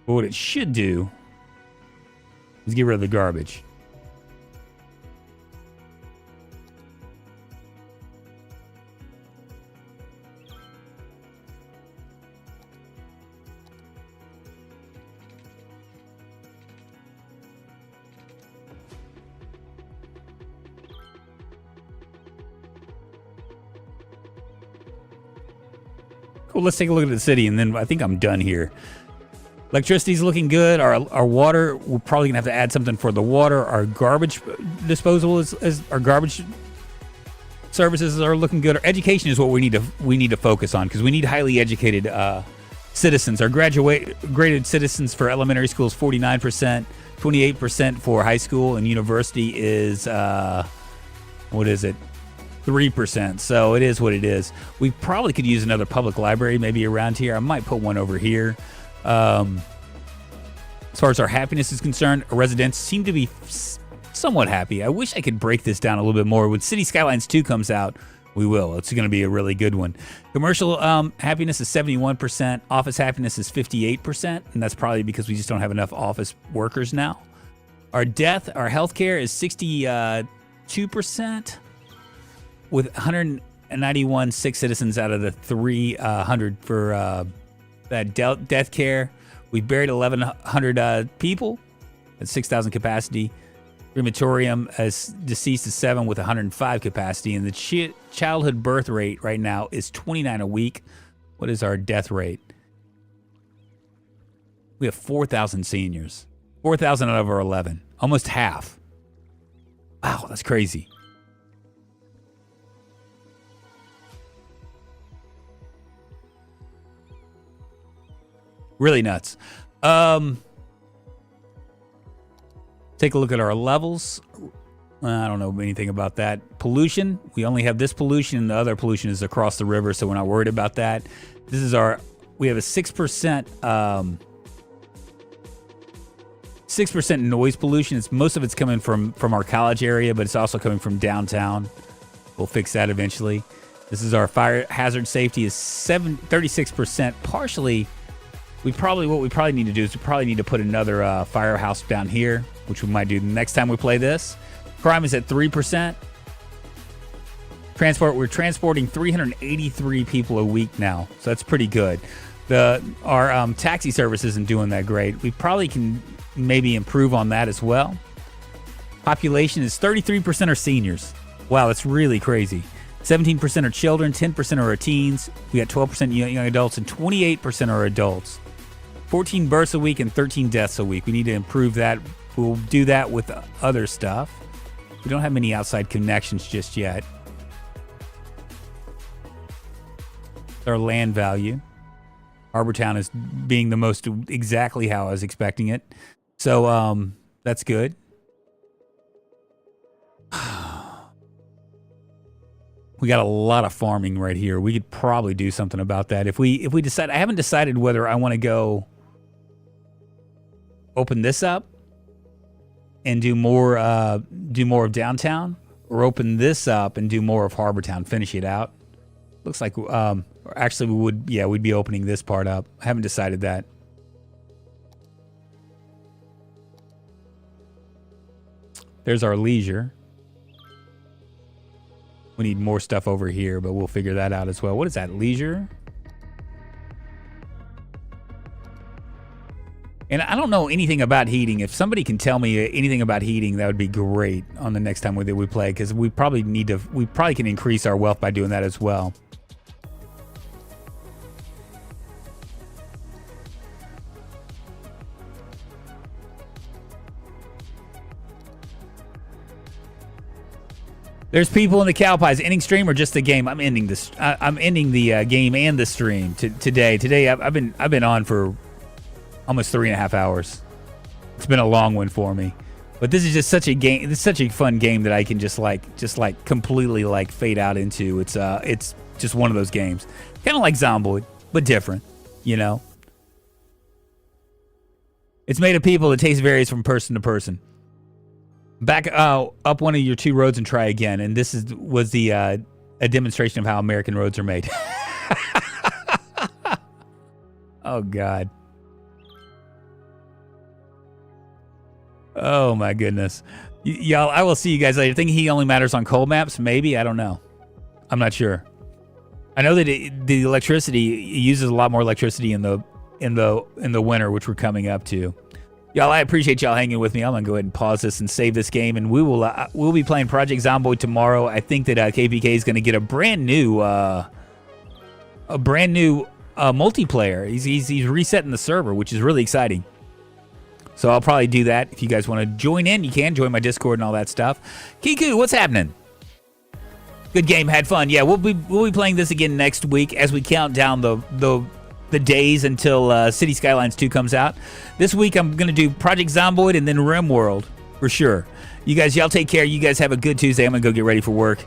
But what it should do is get rid of the garbage. Cool, let's take a look at the city, and then I think I'm done here. Electricity's looking good. Our water, we're probably gonna have to add something for the water. Our garbage disposal is our garbage services are looking good. Our education is what we need to focus on, because we need highly educated citizens. Our graded citizens for elementary school is 49%, 28% for high school, and university is what is it? 3%. So it is what it is. We probably could use another public library maybe around here. I might put one over here. As far as our happiness is concerned, our residents seem to be somewhat happy. I wish I could break this down a little bit more. When City Skylines 2 comes out, we will. It's going to be a really good one. Commercial happiness is 71%. Office happiness is 58%. And that's probably because we just don't have enough office workers now. Our healthcare is 62%, with 191 sick citizens out of the 300 for that death care. We buried 1,100 people at 6,000 capacity. Crematorium as deceased is 7 with 105 capacity. And the childhood birth rate right now is 29 a week. What is our death rate? We have 4,000 seniors. 4,000 out of our 11. Almost half. Wow, that's crazy. Really nuts. Take a look at our levels. I don't know anything about that. Pollution. We only have this pollution, and the other pollution is across the river, so we're not worried about that. This is we have a 6% 6% noise pollution. Most of it's coming from our college area, but it's also coming from downtown. We'll fix that eventually. This is our fire hazard safety is 36%. Partially, what we probably need to do is we probably need to put another firehouse down here, which we might do the next time we play this. Crime is at 3%. We're transporting 383 people a week now, so that's pretty good. Our taxi service isn't doing that great. We probably can maybe improve on that as well. Population is 33% are seniors. Wow, that's really crazy. 17% are children, 10% are teens. We got 12% young adults, and 28% are adults. 14 births a week and 13 deaths a week. We need to improve that. We'll do that with other stuff. We don't have many outside connections just yet. Our land value. Harbortown is being the most exactly how I was expecting it. So that's good. We got a lot of farming right here. We could probably do something about that. If we decide, I haven't decided whether I want to go open this up and do more of downtown, or open this up and do more of Harbortown, finish it out. Looks like actually we'd be opening this part up. I haven't decided that. There's our leisure. We need more stuff over here, but we'll figure that out as well. What is that, leisure? And I don't know anything about heating. If somebody can tell me anything about heating, that would be great on the next time we play, because we probably can increase our wealth by doing that as well. There's people in the cow pies. Ending stream or just the game? I'm ending this. I'm ending the game and the stream today. Today I've been on for almost 3.5 hours. It's been a long one for me, but this is just such a game. It's such a fun game that I can just completely fade out into. It's just one of those games, kind of like Zomboid, but different. You know, it's made of people. The taste varies from person to person. Back up one of your 2 roads and try again. And this was a demonstration of how American roads are made. Oh, God. Oh, my goodness. Y'all, I will see you guys later. I think he only matters on cold maps. Maybe. I don't know. I'm not sure. I know that the electricity uses a lot more electricity in the winter, which we're coming up to. Y'all, I appreciate y'all hanging with me. I'm gonna go ahead and pause this and save this game, and we'll be playing Project Zomboid tomorrow. I think that KPK is gonna get a brand new multiplayer. He's resetting the server, which is really exciting. So I'll probably do that. If you guys want to join in, you can join my Discord and all that stuff. Kiku, what's happening? Good game, had fun. Yeah, we'll be playing this again next week as we count down the days until City Skylines 2 comes out. This week I'm going to do Project Zomboid and then RimWorld for sure. You guys, y'all take care. You guys have a good Tuesday. I'm going to go get ready for work.